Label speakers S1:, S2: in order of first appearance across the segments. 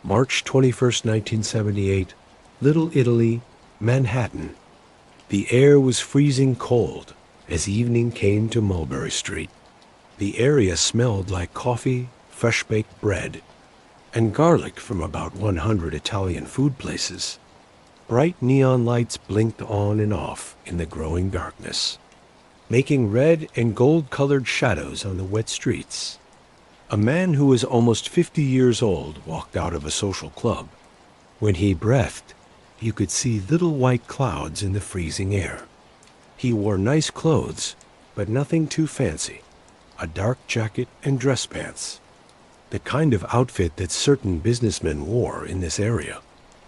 S1: March 21st, 1978, Little Italy, Manhattan. The air was freezing cold as evening came to Mulberry Street. The area smelled like coffee, fresh-baked bread, and garlic from about 100 Italian food places. Bright neon lights blinked on and off in the growing darkness, making red and gold-colored shadows on the wet streets. A man who was almost 50 years old walked out of a social club. When he breathed, you could see little white clouds in the freezing air. He wore nice clothes, but nothing too fancy. A dark jacket and dress pants. The kind of outfit that certain businessmen wore in this area.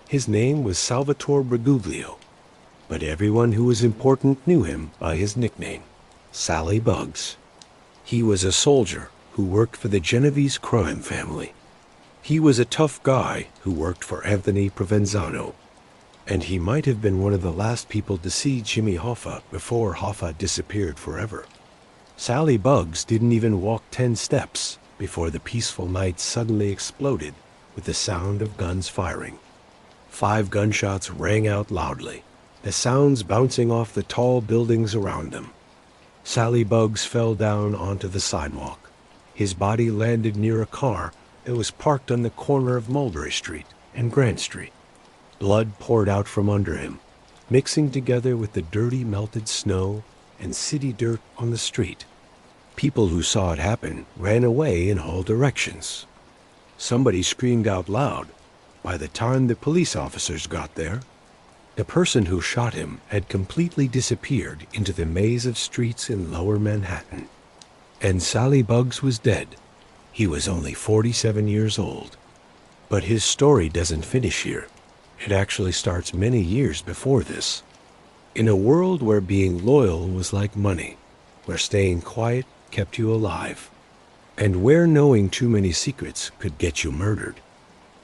S1: His name was Salvatore Briguglio, but everyone who was important knew him by his nickname, Sally Bugs. He was a soldier who worked for the Genovese crime family. He was a tough guy who worked for Anthony Provenzano, and he might have been one of the last people to see Jimmy Hoffa before Hoffa disappeared forever. Sally Bugs didn't even walk 10 steps before the peaceful night suddenly exploded with the sound of guns firing. 5 gunshots rang out loudly, the sounds bouncing off the tall buildings around them. Sally Bugs fell down onto the sidewalk. His body landed near a car that was parked on the corner of Mulberry Street and Grant Street. Blood poured out from under him, mixing together with the dirty melted snow and city dirt on the street. People who saw it happen ran away in all directions. Somebody screamed out loud. By the time the police officers got there, the person who shot him had completely disappeared into the maze of streets in lower Manhattan. And Sally Bugs was dead. He was only 47 years old. But his story doesn't finish here. It actually starts many years before this. In a world where being loyal was like money, where staying quiet kept you alive, and where knowing too many secrets could get you murdered.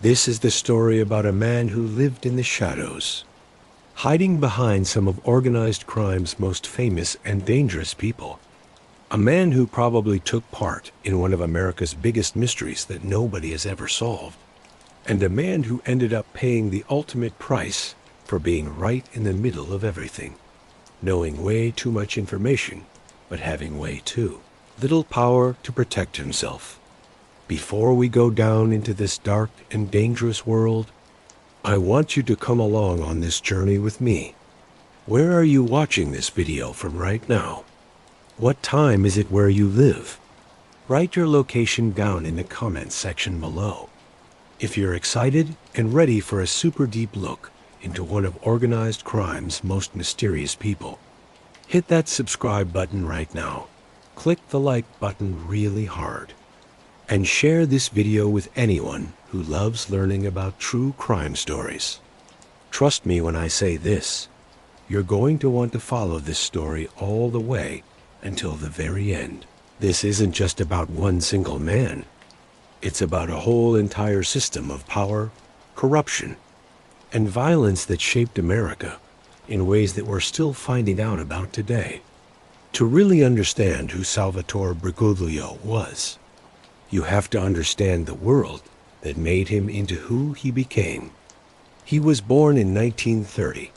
S1: This is the story about a man who lived in the shadows, hiding behind some of organized crime's most famous and dangerous people. A man who probably took part in one of America's biggest mysteries that nobody has ever solved. And a man who ended up paying the ultimate price for being right in the middle of everything. Knowing way too much information, but having way too little power to protect himself. Before we go down into this dark and dangerous world, I want you to come along on this journey with me. Where are you watching this video from right now? What time is it where you live? Write your location down in the comments section below. If you're excited and ready for a super deep look into one of organized crime's most mysterious people, hit that subscribe button right now. Click the like button really hard. And share this video with anyone who loves learning about true crime stories. Trust me when I say this, you're going to want to follow this story all the way until the very end. This isn't just about one single man. It's about a whole entire system of power, corruption, and violence that shaped America in ways that we're still finding out about today. To really understand who Salvatore Briguglio was, you have to understand the world that made him into who he became. He was born in 1930,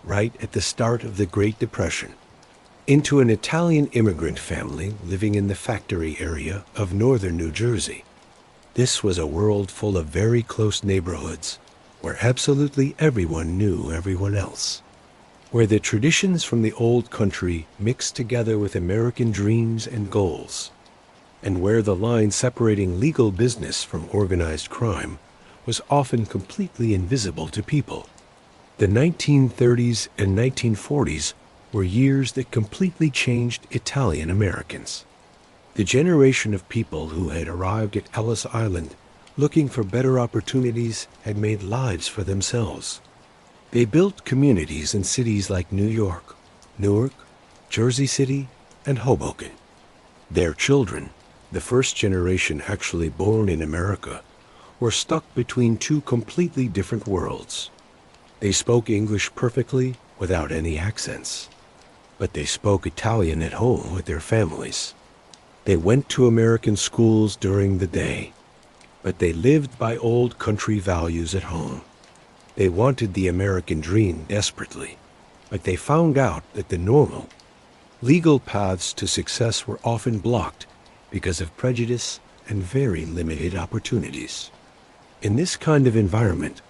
S1: right at the start of the Great Depression, into an Italian immigrant family living in the factory area of northern New Jersey. This was a world full of very close neighborhoods where absolutely everyone knew everyone else, where the traditions from the old country mixed together with American dreams and goals, and where the line separating legal business from organized crime was often completely invisible to people. The 1930s and 1940s were years that completely changed Italian Americans. The generation of people who had arrived at Ellis Island looking for better opportunities had made lives for themselves. They built communities in cities like New York, Newark, Jersey City, and Hoboken. Their children, the first generation actually born in America, were stuck between two completely different worlds. They spoke English perfectly without any accents, but they spoke Italian at home with their families. They went to American schools during the day, but they lived by old country values at home. They wanted the American dream desperately, but they found out that the normal, legal paths to success were often blocked because of prejudice and very limited opportunities. In this kind of environment,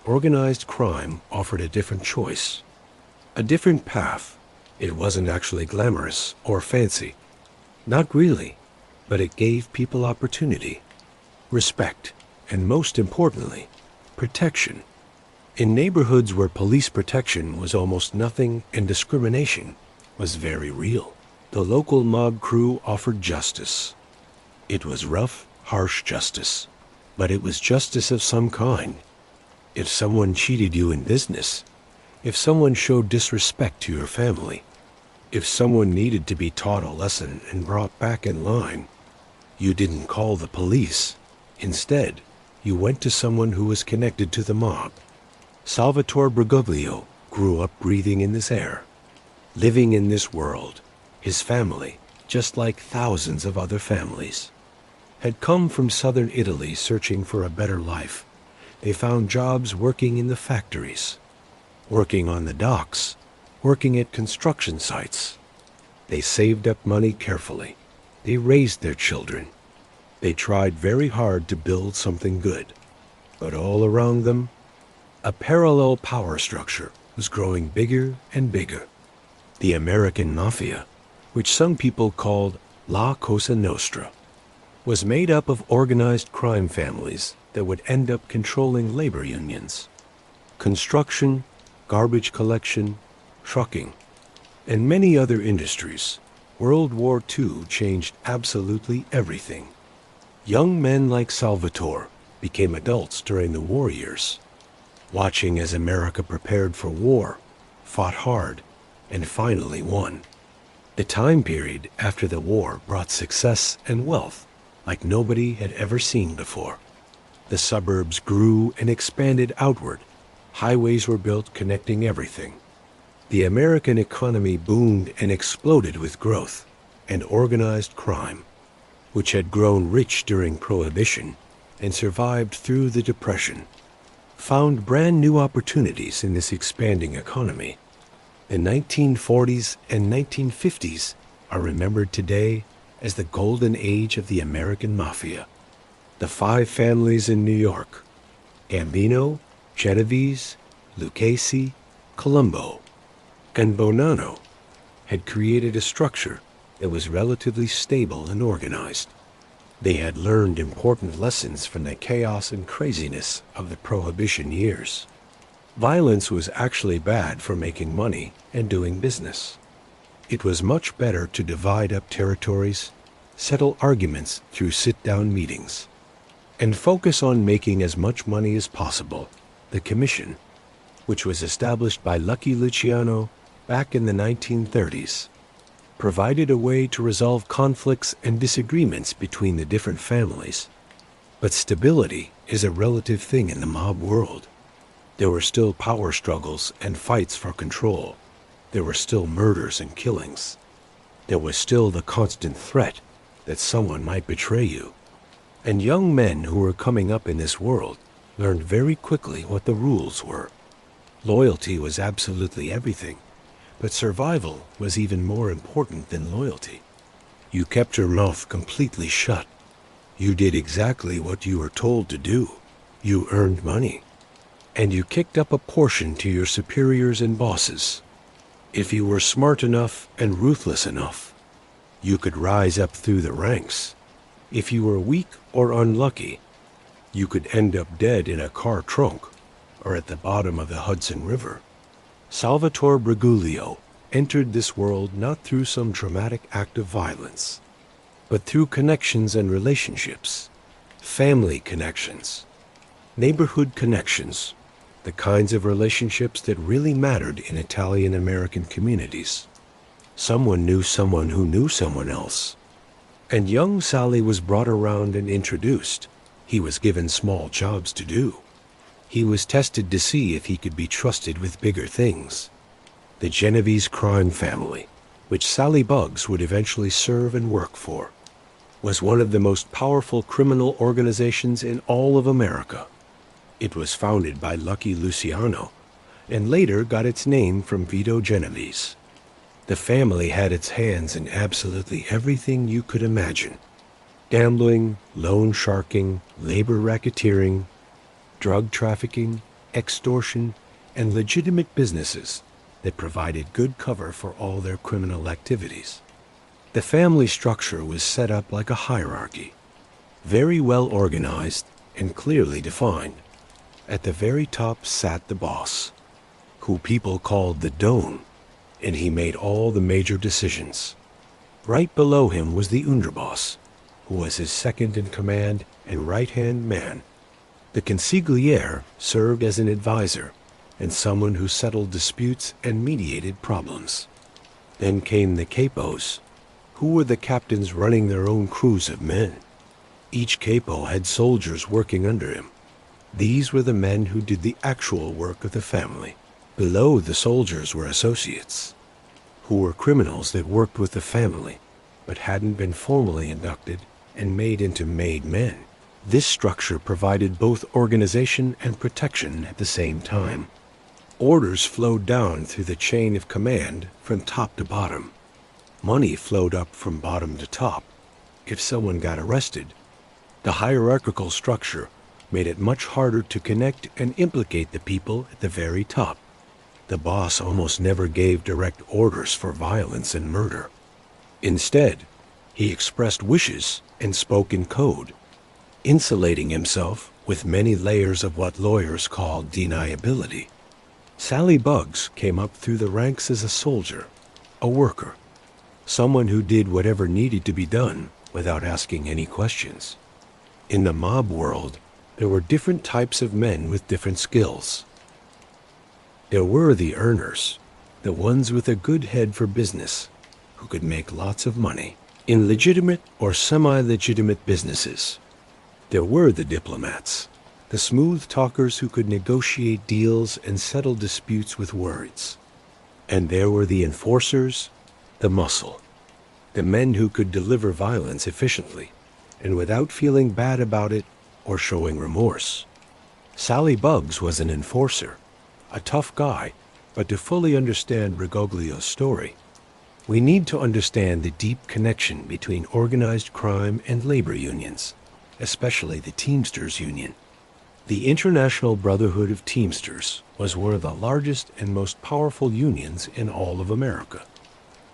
S1: organized crime offered a different choice, a different path. It wasn't actually glamorous or fancy. Not really, but it gave people opportunity, respect, and most importantly, protection. In neighborhoods where police protection was almost nothing and discrimination was very real, the local mob crew offered justice. It was rough, harsh justice, but it was justice of some kind. If someone cheated you in business, if someone showed disrespect to your family, if someone needed to be taught a lesson and brought back in line, you didn't call the police. Instead, you went to someone who was connected to the mob. Salvatore Briguglio grew up breathing in this air, living in this world. His family, just like thousands of other families, had come from southern Italy searching for a better life. They found jobs working in the factories, working on the docks, working at construction sites. They saved up money carefully. They raised their children. They tried very hard to build something good. But all around them, a parallel power structure was growing bigger and bigger. The American Mafia, which some people called La Cosa Nostra, was made up of organized crime families that would end up controlling labor unions, construction, garbage collection, trucking, and many other industries. World War II changed absolutely everything. Young men like Salvatore became adults during the war years, watching as America prepared for war, fought hard, and finally won. The time period after the war brought success and wealth like nobody had ever seen before. The suburbs grew and expanded outward. Highways were built connecting everything. The American economy boomed and exploded with growth and organized crime, which had grown rich during Prohibition and survived through the Depression, found brand new opportunities in this expanding economy. The 1940s and 1950s are remembered today as the golden age of the American Mafia. The 5 families in New York, Gambino, Genovese, Lucchese, Colombo, and Bonanno, had created a structure that was relatively stable and organized. They had learned important lessons from the chaos and craziness of the Prohibition years. Violence was actually bad for making money and doing business. It was much better to divide up territories, settle arguments through sit-down meetings, and focus on making as much money as possible. The Commission, which was established by Lucky Luciano back in the 1930s, provided a way to resolve conflicts and disagreements between the different families. But stability is a relative thing in the mob world. There were still power struggles and fights for control. There were still murders and killings. There was still the constant threat that someone might betray you. And young men who were coming up in this world learned very quickly what the rules were. Loyalty was absolutely everything, but survival was even more important than loyalty. You kept your mouth completely shut. You did exactly what you were told to do. You earned money, and you kicked up a portion to your superiors and bosses. If you were smart enough and ruthless enough, you could rise up through the ranks. If you were weak or unlucky, you could end up dead in a car trunk or at the bottom of the Hudson River. Salvatore Briguglio entered this world not through some dramatic act of violence, but through connections and relationships, family connections, neighborhood connections, the kinds of relationships that really mattered in Italian-American communities. Someone knew someone who knew someone else. And young Sally was brought around and introduced. He was given small jobs to do. He was tested to see if he could be trusted with bigger things. The Genovese crime family, which Sally Bugs would eventually serve and work for. was one of the most powerful criminal organizations in all of America. It was founded by Lucky Luciano and later got its name from Vito Genovese. The family had its hands in absolutely everything you could imagine: gambling, loan sharking, labor racketeering, drug trafficking, extortion, and legitimate businesses that provided good cover for all their criminal activities. The family structure was set up like a hierarchy, very well organized and clearly defined. At the very top sat the boss, who people called the Don, and he made all the major decisions. Right below him was the underboss, who was his second in command and right-hand man. The consigliere served as an advisor and someone who settled disputes and mediated problems. Then came the capos, who were the captains running their own crews of men. Each capo had soldiers working under him. These were the men who did the actual work of the family. Below the soldiers were associates, who were criminals that worked with the family, but hadn't been formally inducted and made into made men. This structure provided both organization and protection at the same time. Orders flowed down through the chain of command from top to bottom. Money flowed up from bottom to top. If someone got arrested, the hierarchical structure made it much harder to connect and implicate the people at the very top. The boss almost never gave direct orders for violence and murder. Instead, he expressed wishes and spoke in code, insulating himself with many layers of what lawyers call deniability. Sally Bugs came up through the ranks as a soldier, a worker, someone who did whatever needed to be done without asking any questions. In the mob world, there were different types of men with different skills. There were the earners, the ones with a good head for business, who could make lots of money in legitimate or semi-legitimate businesses. There were the diplomats, the smooth talkers who could negotiate deals and settle disputes with words. And there were the enforcers, the muscle, the men who could deliver violence efficiently and without feeling bad about it or showing remorse. Sally Bugs was an enforcer, a tough guy, but to fully understand Briguglio's story, we need to understand the deep connection between organized crime and labor unions, especially the Teamsters Union. The International Brotherhood of Teamsters was one of the largest and most powerful unions in all of America.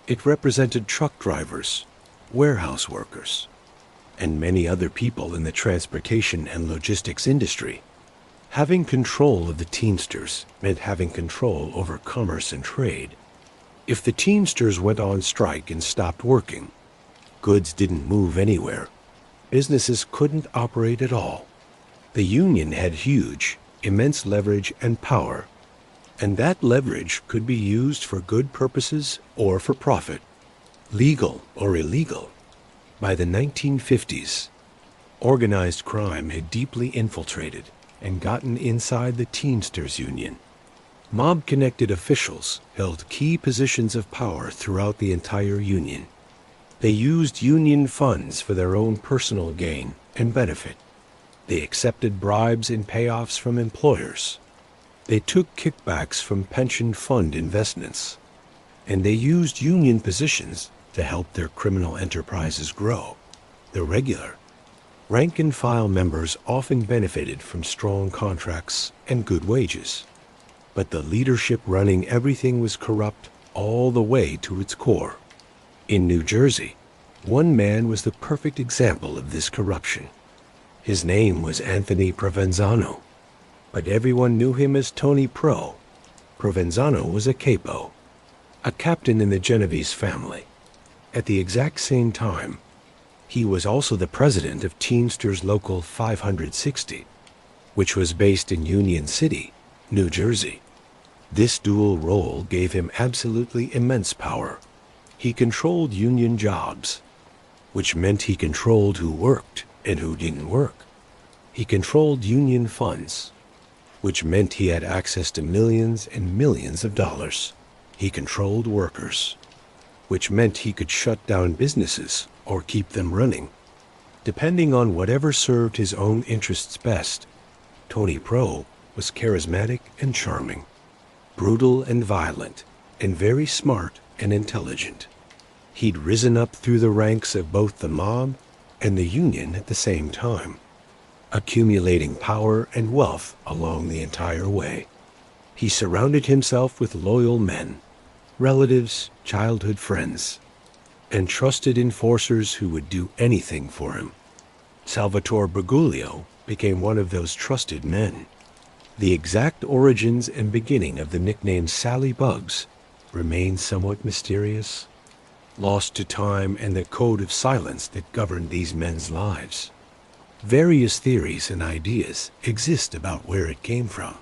S1: It represented truck drivers, warehouse workers, and many other people in the transportation and logistics industry. Having control of the Teamsters meant having control over commerce and trade. If the Teamsters went on strike and stopped working, goods didn't move anywhere. Businesses couldn't operate at all. The union had huge, immense leverage and power, and that leverage could be used for good purposes or for profit, legal or illegal. By the 1950s, organized crime had deeply infiltrated and gotten inside the Teamsters Union. Mob-connected officials held key positions of power throughout the entire union. They used union funds for their own personal gain and benefit. They accepted bribes and payoffs from employers. They took kickbacks from pension fund investments. And they used union positions to help their criminal enterprises grow. The regular, rank-and-file members often benefited from strong contracts and good wages. But the leadership running everything was corrupt all the way to its core. In New Jersey, one man was the perfect example of this corruption. His name was Anthony Provenzano, but everyone knew him as Tony Pro. Provenzano was a capo, a captain in the Genovese family. At the exact same time, he was also the president of Teamsters Local 560, which was based in Union City, New Jersey. This dual role gave him absolutely immense power. He controlled union jobs, which meant he controlled who worked and who didn't work. He controlled union funds, which meant he had access to millions and millions of dollars. He controlled workers, which meant he could shut down businesses or keep them running. Depending on whatever served his own interests best, Tony Pro was charismatic and charming, brutal and violent, and very smart and intelligent. He'd risen up through the ranks of both the mob and the union at the same time, accumulating power and wealth along the entire way. He surrounded himself with loyal men, relatives, childhood friends, and trusted enforcers who would do anything for him. Salvatore Briguglio became one of those trusted men. The exact origins and beginning of the nickname Sally Bugs remain somewhat mysterious, lost to time and the code of silence that governed these men's lives. Various theories and ideas exist about where it came from.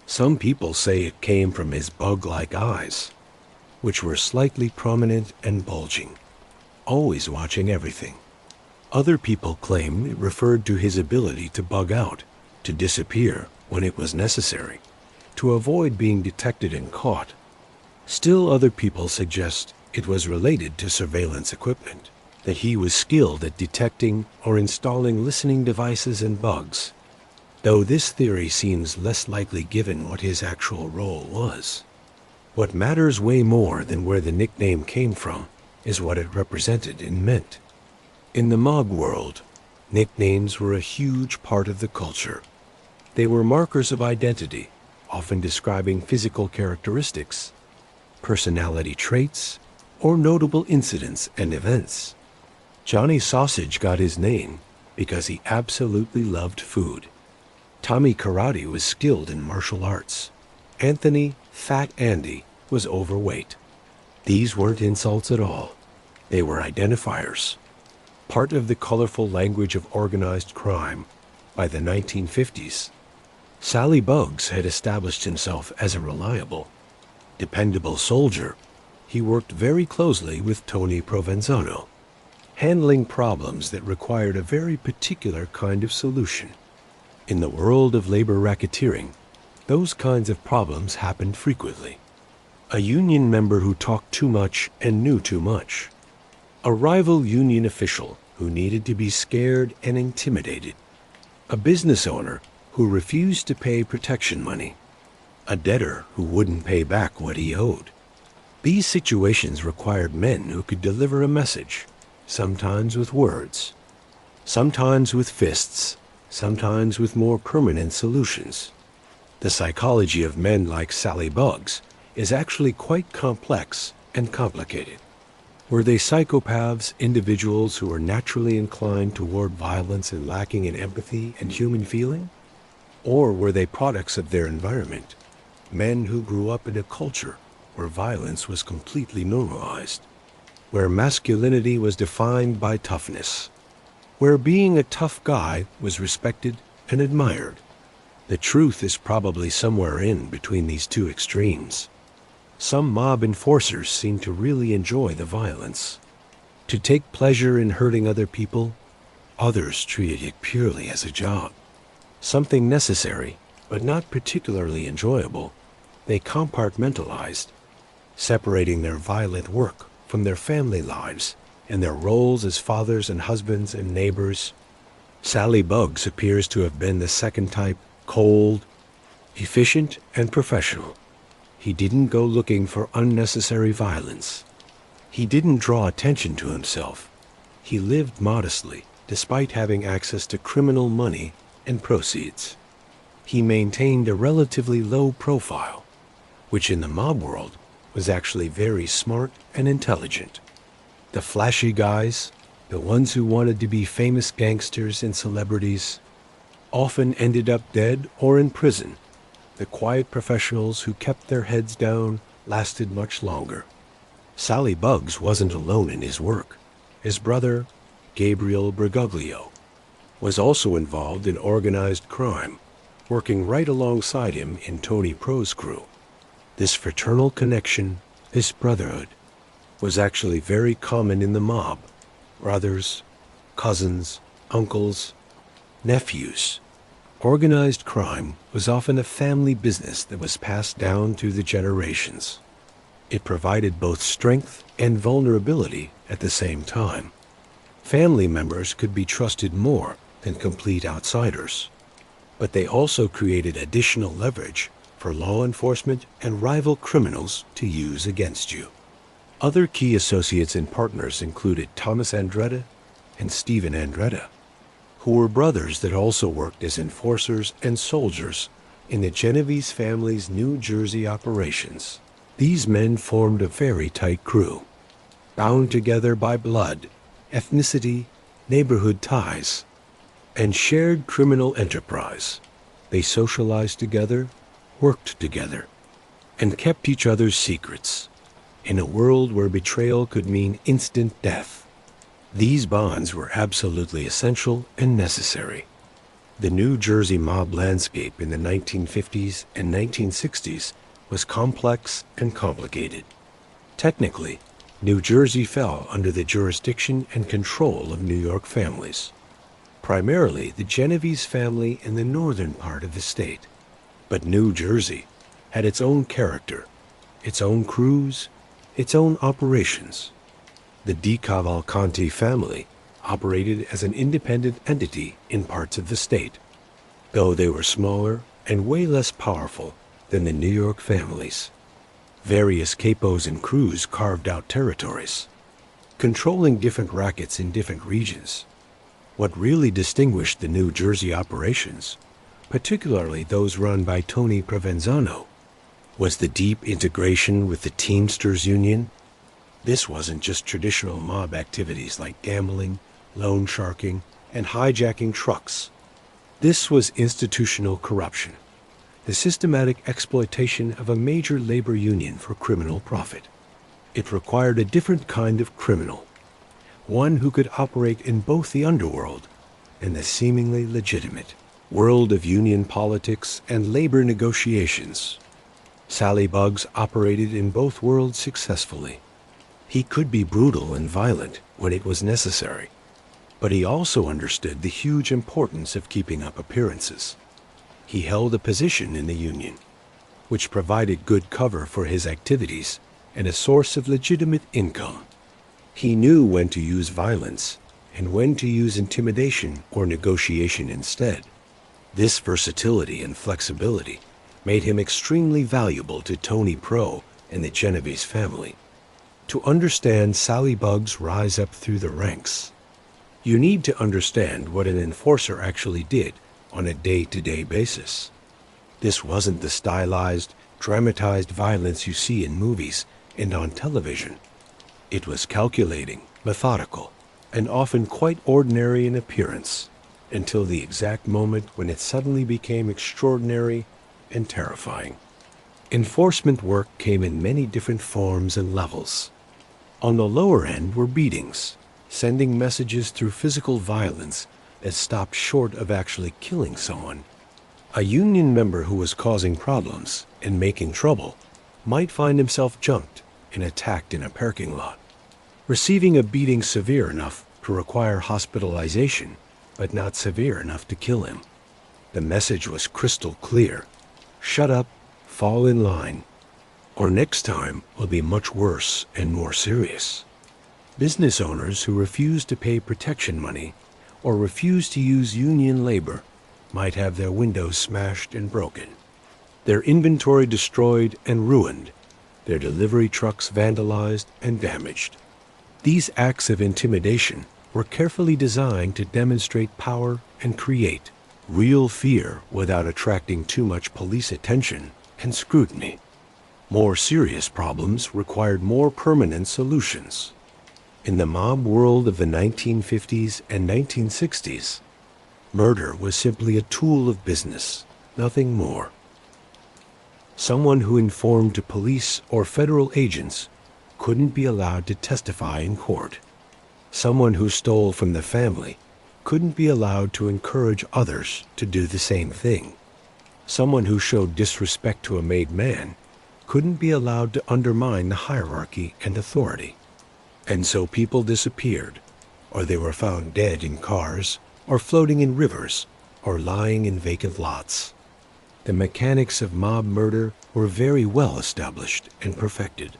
S1: Some people say it came from his bug-like eyes, which were slightly prominent and bulging, always watching everything. Other people claim it referred to his ability to bug out, to disappear when it was necessary, to avoid being detected and caught. Still other people suggest it was related to surveillance equipment, that he was skilled at detecting or installing listening devices and bugs, though this theory seems less likely given what his actual role was. What matters way more than where the nickname came from is what it represented and meant. In the mob world, nicknames were a huge part of the culture. They were markers of identity, often describing physical characteristics, personality traits, or notable incidents and events. Johnny Sausage got his name because he absolutely loved food. Tommy Karate was skilled in martial arts. Anthony Fat Andy was overweight. These weren't insults at all. They were identifiers, part of the colorful language of organized crime. By the 1950s, Sally Bugs had established himself as a reliable, dependable soldier. He worked very closely with Tony Provenzano, handling problems that required a very particular kind of solution. In the world of labor racketeering, those kinds of problems happened frequently. A union member who talked too much and knew too much. A rival union official who needed to be scared and intimidated. A business owner who refused to pay protection money. A debtor who wouldn't pay back what he owed. These situations required men who could deliver a message, sometimes with words, sometimes with fists, sometimes with more permanent solutions. The psychology of men like Sally Bugs is actually quite complex and complicated. Were they psychopaths, individuals who are naturally inclined toward violence and lacking in empathy and human feeling? Or were they products of their environment, men who grew up in a culture where violence was completely normalized, where masculinity was defined by toughness, where being a tough guy was respected and admired? The truth is probably somewhere in between these two extremes. Some mob enforcers seem to really enjoy the violence, to take pleasure in hurting other people. Others treated it purely as a job, something necessary but not particularly enjoyable. They compartmentalized, separating their violent work from their family lives and their roles as fathers and husbands and neighbors. Sally Bugs appears to have been the second type, cold, efficient, and professional. He didn't go looking for unnecessary violence. He didn't draw attention to himself. He lived modestly, despite having access to criminal money and proceeds. He maintained a relatively low profile, which in the mob world was actually very smart and intelligent. The flashy guys, the ones who wanted to be famous gangsters and celebrities, often ended up dead or in prison. The quiet professionals who kept their heads down lasted much longer. Sally Bugs wasn't alone in his work. His brother, Gabriel Briguglio, was also involved in organized crime, working right alongside him in Tony Pro's crew. This fraternal connection, this brotherhood, was actually very common in the mob. Brothers, cousins, uncles, nephews. Organized crime was often a family business that was passed down through the generations. It provided both strength and vulnerability at the same time. Family members could be trusted more than complete outsiders, but they also created additional leverage for law enforcement and rival criminals to use against you. Other key associates and partners included Thomas Andretta and Stephen Andretta, who were brothers that also worked as enforcers and soldiers in the Genovese family's New Jersey operations. These men formed a very tight crew, bound together by blood, ethnicity, neighborhood ties, and shared criminal enterprise. They socialized together, worked together, and kept each other's secrets in a world where betrayal could mean instant death. These bonds were absolutely essential and necessary. The New Jersey mob landscape in the 1950s and 1960s was complex and complicated. Technically, New Jersey fell under the jurisdiction and control of New York families, primarily the Genovese family in the northern part of the state. But New Jersey had its own character, its own crews, its own operations. The DiCavalcanti family operated as an independent entity in parts of the state, though they were smaller and way less powerful than the New York families. Various capos and crews carved out territories, controlling different rackets in different regions. What really distinguished the New Jersey operations, particularly those run by Tony Provenzano, was the deep integration with the Teamsters Union. This wasn't just traditional mob activities like gambling, loan sharking, and hijacking trucks. This was institutional corruption, the systematic exploitation of a major labor union for criminal profit. It required a different kind of criminal, one who could operate in both the underworld and the seemingly legitimate world of union politics and labor negotiations. Sally Bugs operated in both worlds successfully. He could be brutal and violent when it was necessary, but he also understood the huge importance of keeping up appearances. He held a position in the union, which provided good cover for his activities and a source of legitimate income. He knew when to use violence and when to use intimidation or negotiation instead. This versatility and flexibility made him extremely valuable to Tony Pro and the Genovese family. To understand Sally Bugs' rise up through the ranks, you need to understand what an enforcer actually did on a day-to-day basis. This wasn't the stylized, dramatized violence you see in movies and on television. It was calculating, methodical, and often quite ordinary in appearance, until the exact moment when it suddenly became extraordinary and terrifying. Enforcement work came in many different forms and levels. On the lower end were beatings, sending messages through physical violence that stopped short of actually killing someone. A union member who was causing problems and making trouble might find himself jumped and attacked in a parking lot, receiving a beating severe enough to require hospitalization, but not severe enough to kill him. The message was crystal clear: shut up, fall in line, or next time will be much worse and more serious. Business owners who refused to pay protection money or refused to use union labor might have their windows smashed and broken, their inventory destroyed and ruined, their delivery trucks vandalized and damaged. These acts of intimidation were carefully designed to demonstrate power and create real fear without attracting too much police attention and scrutiny. More serious problems required more permanent solutions. In the mob world of the 1950s and 1960s, murder was simply a tool of business, nothing more. Someone who informed to police or federal agents couldn't be allowed to testify in court. Someone who stole from the family couldn't be allowed to encourage others to do the same thing. Someone who showed disrespect to a made man couldn't be allowed to undermine the hierarchy and authority. And so people disappeared, or they were found dead in cars, or floating in rivers, or lying in vacant lots. The mechanics of mob murder were very well established and perfected.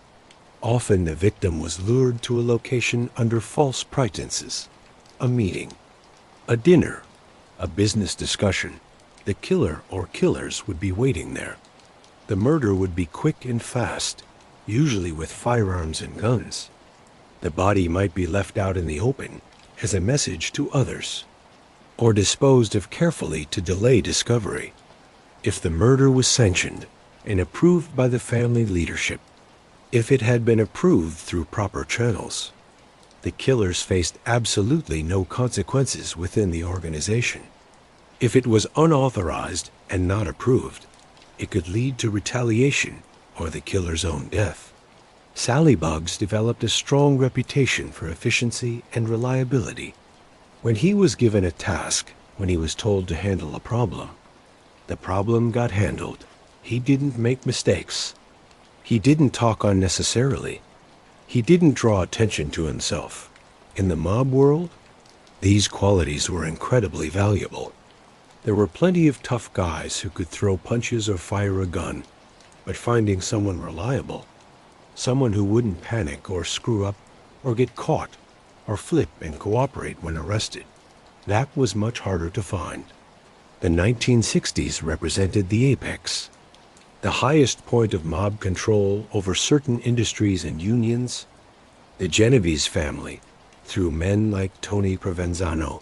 S1: Often the victim was lured to a location under false pretenses, a meeting, a dinner, a business discussion. The killer or killers would be waiting there. The murder would be quick and fast, usually with firearms and guns. The body might be left out in the open as a message to others, or disposed of carefully to delay discovery. If the murder was sanctioned and approved by the family leadership, if it had been approved through proper channels, the killers faced absolutely no consequences within the organization. If it was unauthorized and not approved, it could lead to retaliation or the killer's own death. Sally Bugs developed a strong reputation for efficiency and reliability. When he was given a task, when he was told to handle a problem, the problem got handled. He didn't make mistakes. He didn't talk unnecessarily. He didn't draw attention to himself. In the mob world, these qualities were incredibly valuable. There were plenty of tough guys who could throw punches or fire a gun, but finding someone reliable, someone who wouldn't panic or screw up or get caught or flip and cooperate when arrested, that was much harder to find. The 1960s represented the apex, the highest point of mob control over certain industries and unions. The Genovese family, through men like Tony Provenzano,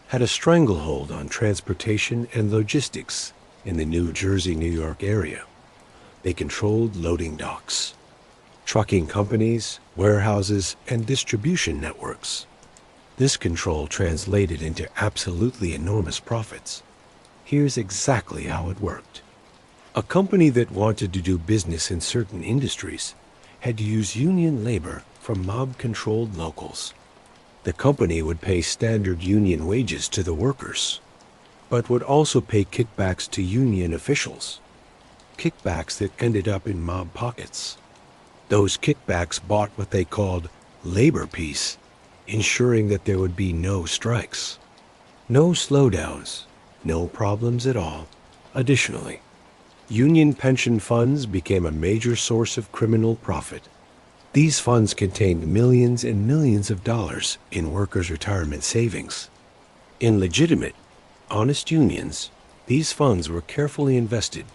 S1: had a stranglehold on transportation and logistics in the New Jersey-New York area. They controlled loading docks, trucking companies, warehouses, and distribution networks. This control translated into absolutely enormous profits. Here's exactly how it worked. A company that wanted to do business in certain industries had to use union labor from mob-controlled locals. The company would pay standard union wages to the workers, but would also pay kickbacks to union officials, kickbacks that ended up in mob pockets. Those kickbacks bought what they called labor peace, ensuring that there would be no strikes, no slowdowns, no problems at all. Additionally, union pension funds became a major source of criminal profit. These funds contained millions and millions of dollars in workers' retirement savings. In legitimate, honest unions, these funds were carefully invested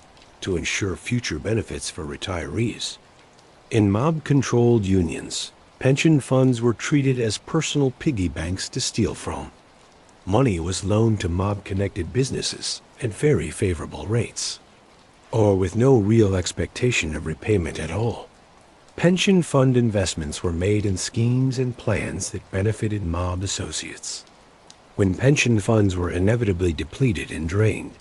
S1: to ensure future benefits for retirees. In mob-controlled unions, pension funds were treated as personal piggy banks to steal from. Money was loaned to mob-connected businesses at very favorable rates, or with no real expectation of repayment at all. Pension fund investments were made in schemes and plans that benefited mob associates. When pension funds were inevitably depleted and drained,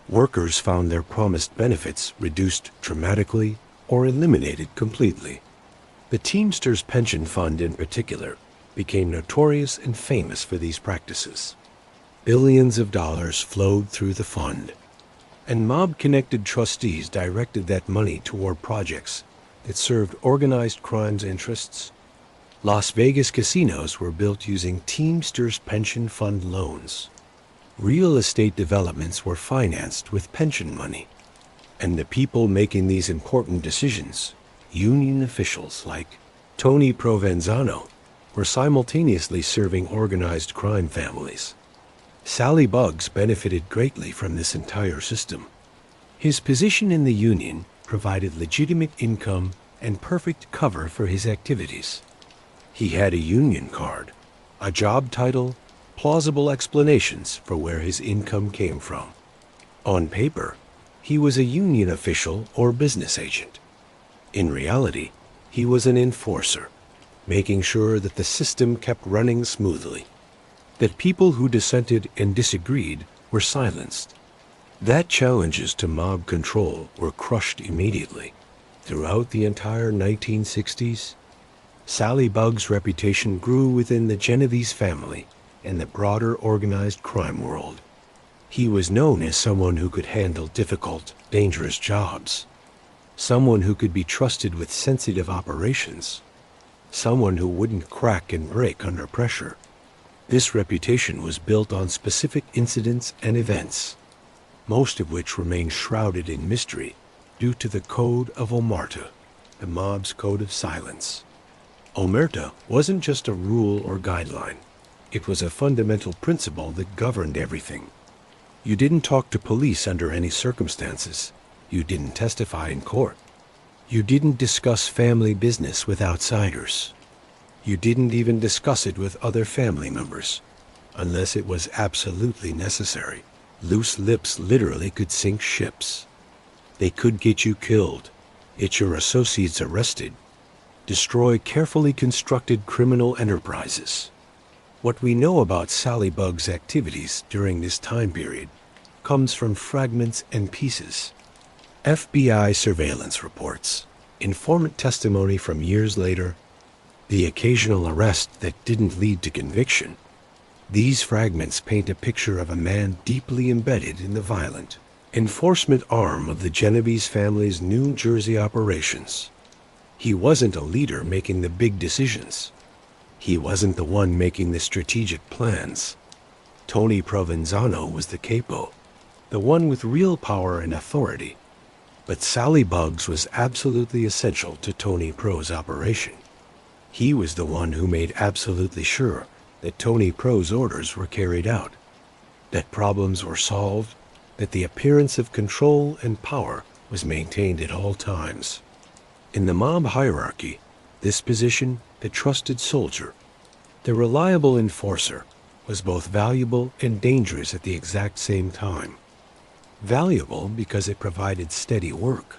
S1: workers found their promised benefits reduced dramatically or eliminated completely. The Teamsters pension fund in particular became notorious and famous for these practices. Billions of dollars flowed through the fund, and mob-connected trustees directed that money toward projects that served organized crime's interests. Las Vegas casinos were built using Teamsters pension fund loans. Real estate developments were financed with pension money. And the people making these important decisions, union officials like Tony Provenzano, were simultaneously serving organized crime families. Sally Bugs benefited greatly from this entire system. His position in the union provided legitimate income and perfect cover for his activities. He had a union card, a job title, plausible explanations for where his income came from. On paper, he was a union official or business agent. In reality, he was an enforcer, making sure that the system kept running smoothly, that people who dissented and disagreed were silenced, that challenges to mob control were crushed immediately. Throughout the entire 1960s, Sally Bugs' reputation grew within the Genovese family and the broader organized crime world. He was known as someone who could handle difficult, dangerous jobs, someone who could be trusted with sensitive operations, someone who wouldn't crack and break under pressure. This reputation was built on specific incidents and events, most of which remain shrouded in mystery due to the Code of Omerta, the mob's code of silence. Omerta wasn't just a rule or guideline. It was a fundamental principle that governed everything. You didn't talk to police under any circumstances. You didn't testify in court. You didn't discuss family business with outsiders. You didn't even discuss it with other family members, unless it was absolutely necessary. Loose lips literally could sink ships. They could get you killed, get your associates arrested, destroy carefully constructed criminal enterprises. What we know about Sally Bugg's activities during this time period comes from fragments and pieces. FBI surveillance reports, informant testimony from years later, the occasional arrest that didn't lead to conviction. These fragments paint a picture of a man deeply embedded in the violent enforcement arm of the Genovese family's New Jersey operations. He wasn't a leader making the big decisions. He wasn't the one making the strategic plans. Tony Provenzano was the capo, the one with real power and authority. But Sally Bugs was absolutely essential to Tony Pro's operation. He was the one who made absolutely sure that Tony Pro's orders were carried out, that problems were solved, that the appearance of control and power was maintained at all times. In the mob hierarchy, this position, the trusted soldier, the reliable enforcer, was both valuable and dangerous at the exact same time. Valuable because it provided steady work,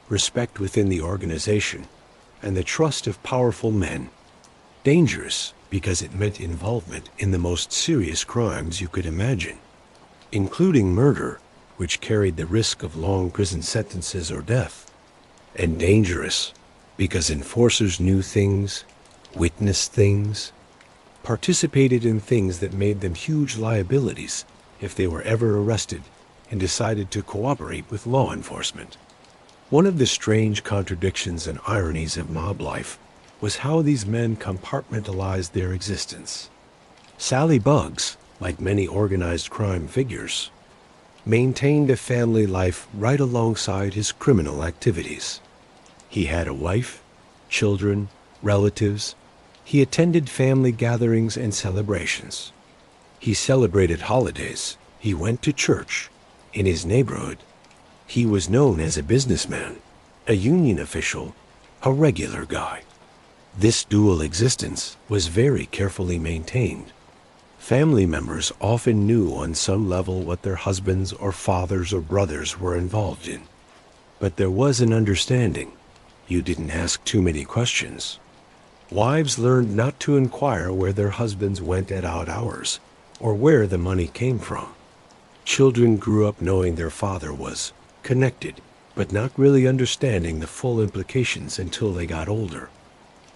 S1: respect within the organization, and the trust of powerful men. Dangerous because it meant involvement in the most serious crimes you could imagine, including murder, which carried the risk of long prison sentences or death. And dangerous because enforcers knew things, witnessed things, participated in things that made them huge liabilities if they were ever arrested and decided to cooperate with law enforcement. One of the strange contradictions and ironies of mob life was how these men compartmentalized their existence. Sally Bugs, like many organized crime figures, maintained a family life right alongside his criminal activities. He had a wife, children, relatives. He attended family gatherings and celebrations. He celebrated holidays. He went to church. In his neighborhood, he was known as a businessman, a union official, a regular guy. This dual existence was very carefully maintained. Family members often knew on some level what their husbands or fathers or brothers were involved in. But there was an understanding. You didn't ask too many questions. Wives learned not to inquire where their husbands went at odd hours, or where the money came from. Children grew up knowing their father was connected, but not really understanding the full implications until they got older.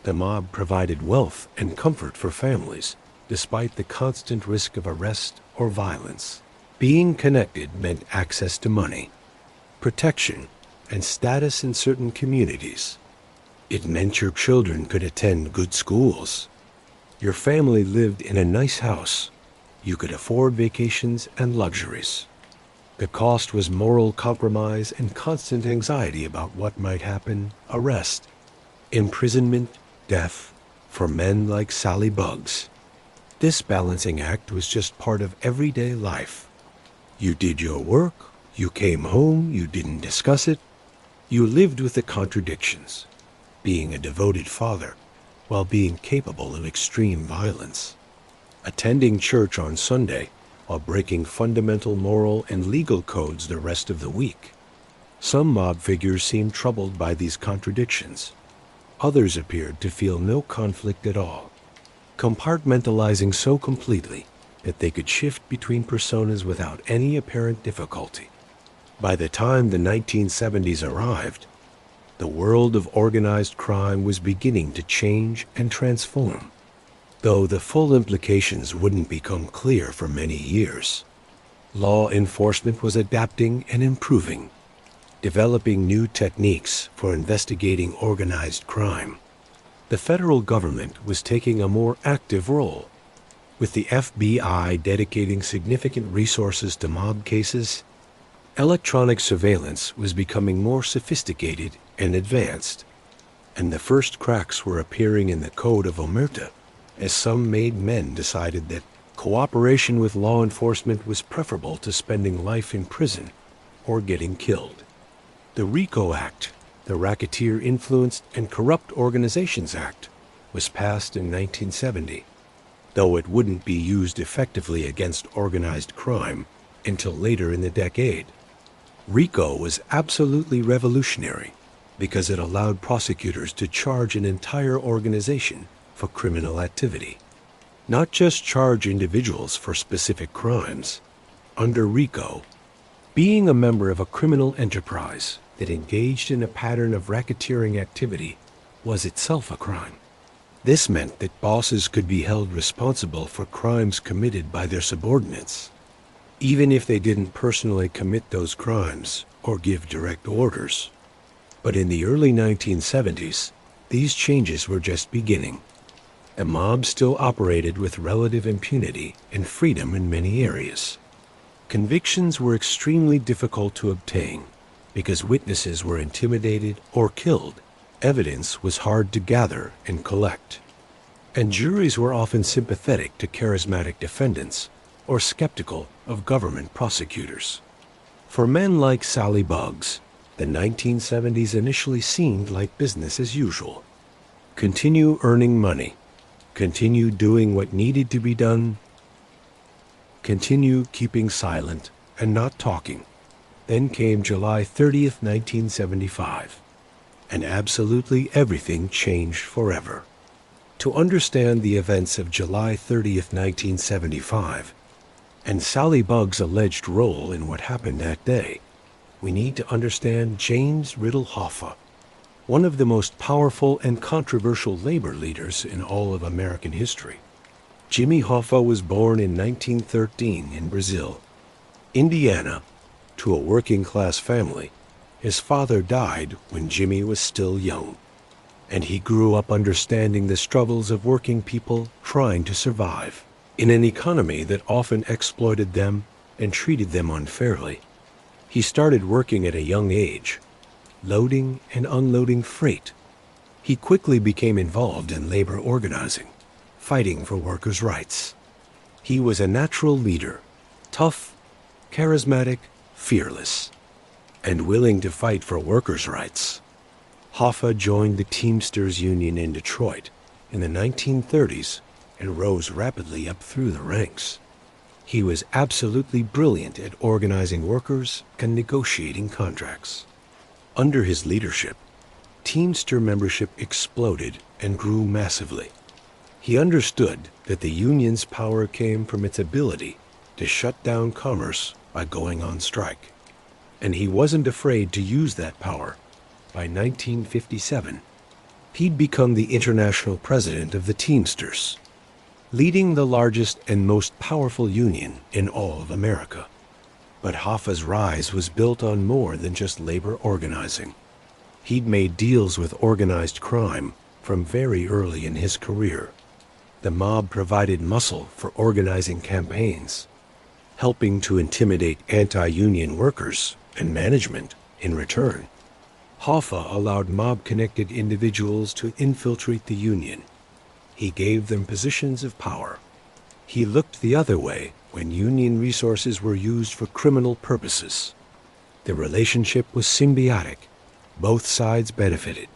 S1: The mob provided wealth and comfort for families, despite the constant risk of arrest or violence. Being connected meant access to money, protection, and status in certain communities. It meant your children could attend good schools. Your family lived in a nice house. You could afford vacations and luxuries. The cost was moral compromise and constant anxiety about what might happen, arrest, imprisonment, death, for men like Sally Bugs. This balancing act was just part of everyday life. You did your work, you came home, you didn't discuss it. You lived with the contradictions, being a devoted father while being capable of extreme violence, attending church on Sunday while breaking fundamental moral and legal codes the rest of the week. Some mob figures seemed troubled by these contradictions. Others appeared to feel no conflict at all, compartmentalizing so completely that they could shift between personas without any apparent difficulty. By the time the 1970s arrived, the world of organized crime was beginning to change and transform, though the full implications wouldn't become clear for many years. Law enforcement was adapting and improving, developing new techniques for investigating organized crime. The federal government was taking a more active role, with the FBI dedicating significant resources to mob cases. Electronic surveillance was becoming more sophisticated and advanced, and the first cracks were appearing in the code of omerta, as some made men decided that cooperation with law enforcement was preferable to spending life in prison or getting killed. The RICO Act, the Racketeer Influenced and Corrupt Organizations Act, was passed in 1970, though it wouldn't be used effectively against organized crime until later in the decade. RICO was absolutely revolutionary because it allowed prosecutors to charge an entire organization for criminal activity, not just charge individuals for specific crimes. Under RICO, being a member of a criminal enterprise that engaged in a pattern of racketeering activity was itself a crime. This meant that bosses could be held responsible for crimes committed by their subordinates, even if they didn't personally commit those crimes or give direct orders. But in the early 1970s, these changes were just beginning. The mob still operated with relative impunity and freedom in many areas. Convictions were extremely difficult to obtain because witnesses were intimidated or killed. Evidence was hard to gather and collect. And juries were often sympathetic to charismatic defendants or skeptical of government prosecutors. For men like Sally Buggs, the 1970s initially seemed like business as usual. Continue earning money. Continue doing what needed to be done. Continue keeping silent and not talking. Then came July 30th, 1975, and absolutely everything changed forever. To understand the events of July 30th, 1975, and Sally Buggs' alleged role in what happened that day, we need to understand James Riddle Hoffa, one of the most powerful and controversial labor leaders in all of American history. Jimmy Hoffa was born in 1913 in Brazil, Indiana, to a working-class family. His father died when Jimmy was still young, and he grew up understanding the struggles of working people trying to survive in an economy that often exploited them and treated them unfairly. He started working at a young age, loading and unloading freight. He quickly became involved in labor organizing, fighting for workers' rights. He was a natural leader, tough, charismatic, fearless, and willing to fight for workers' rights. Hoffa joined the Teamsters Union in Detroit in the 1930s and rose rapidly up through the ranks. He was absolutely brilliant at organizing workers and negotiating contracts. Under his leadership, Teamster membership exploded and grew massively. He understood that the union's power came from its ability to shut down commerce by going on strike, and he wasn't afraid to use that power. By 1957, he'd become the international president of the Teamsters, leading the largest and most powerful union in all of America. But Hoffa's rise was built on more than just labor organizing. He'd made deals with organized crime from very early in his career. The mob provided muscle for organizing campaigns, helping to intimidate anti-union workers and management in return. Hoffa allowed mob-connected individuals to infiltrate the union. He gave them positions of power. He looked the other way when union resources were used for criminal purposes. The relationship was symbiotic. Both sides benefited.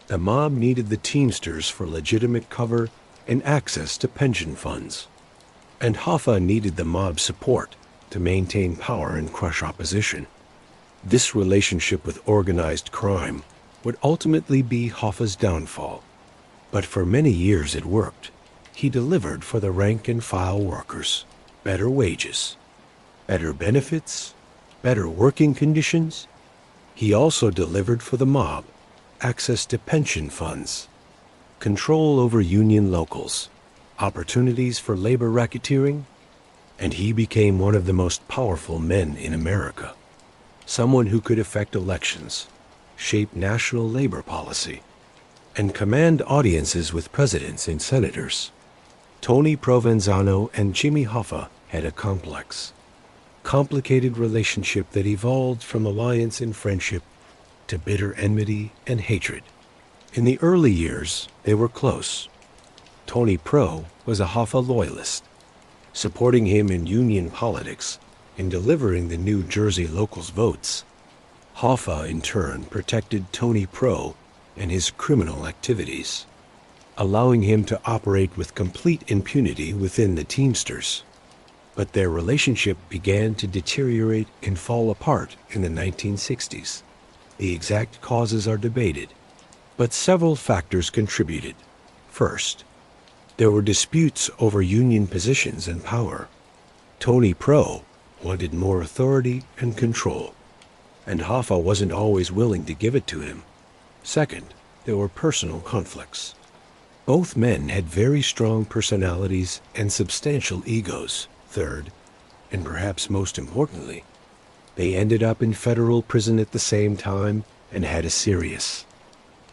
S1: The mob needed the Teamsters for legitimate cover and access to pension funds, and Hoffa needed the mob's support to maintain power and crush opposition. This relationship with organized crime would ultimately be Hoffa's downfall, but for many years it worked. He delivered for the rank-and-file workers: better wages, better benefits, better working conditions. He also delivered for the mob access to pension funds, control over union locals, opportunities for labor racketeering, and he became one of the most powerful men in America. Someone who could affect elections, shape national labor policy, and command audiences with presidents and senators. Tony Provenzano and Jimmy Hoffa had a complex, complicated relationship that evolved from alliance and friendship to bitter enmity and hatred. In the early years, they were close. Tony Pro was a Hoffa loyalist, supporting him in union politics and delivering the New Jersey locals' votes. Hoffa, in turn, protected Tony Pro and his criminal activities, allowing him to operate with complete impunity within the Teamsters. But their relationship began to deteriorate and fall apart in the 1960s. The exact causes are debated, but several factors contributed. First, there were disputes over union positions and power. Tony Pro wanted more authority and control, and Hoffa wasn't always willing to give it to him. Second, there were personal conflicts. Both men had very strong personalities and substantial egos. Third, and perhaps most importantly, they ended up in federal prison at the same time and had a serious,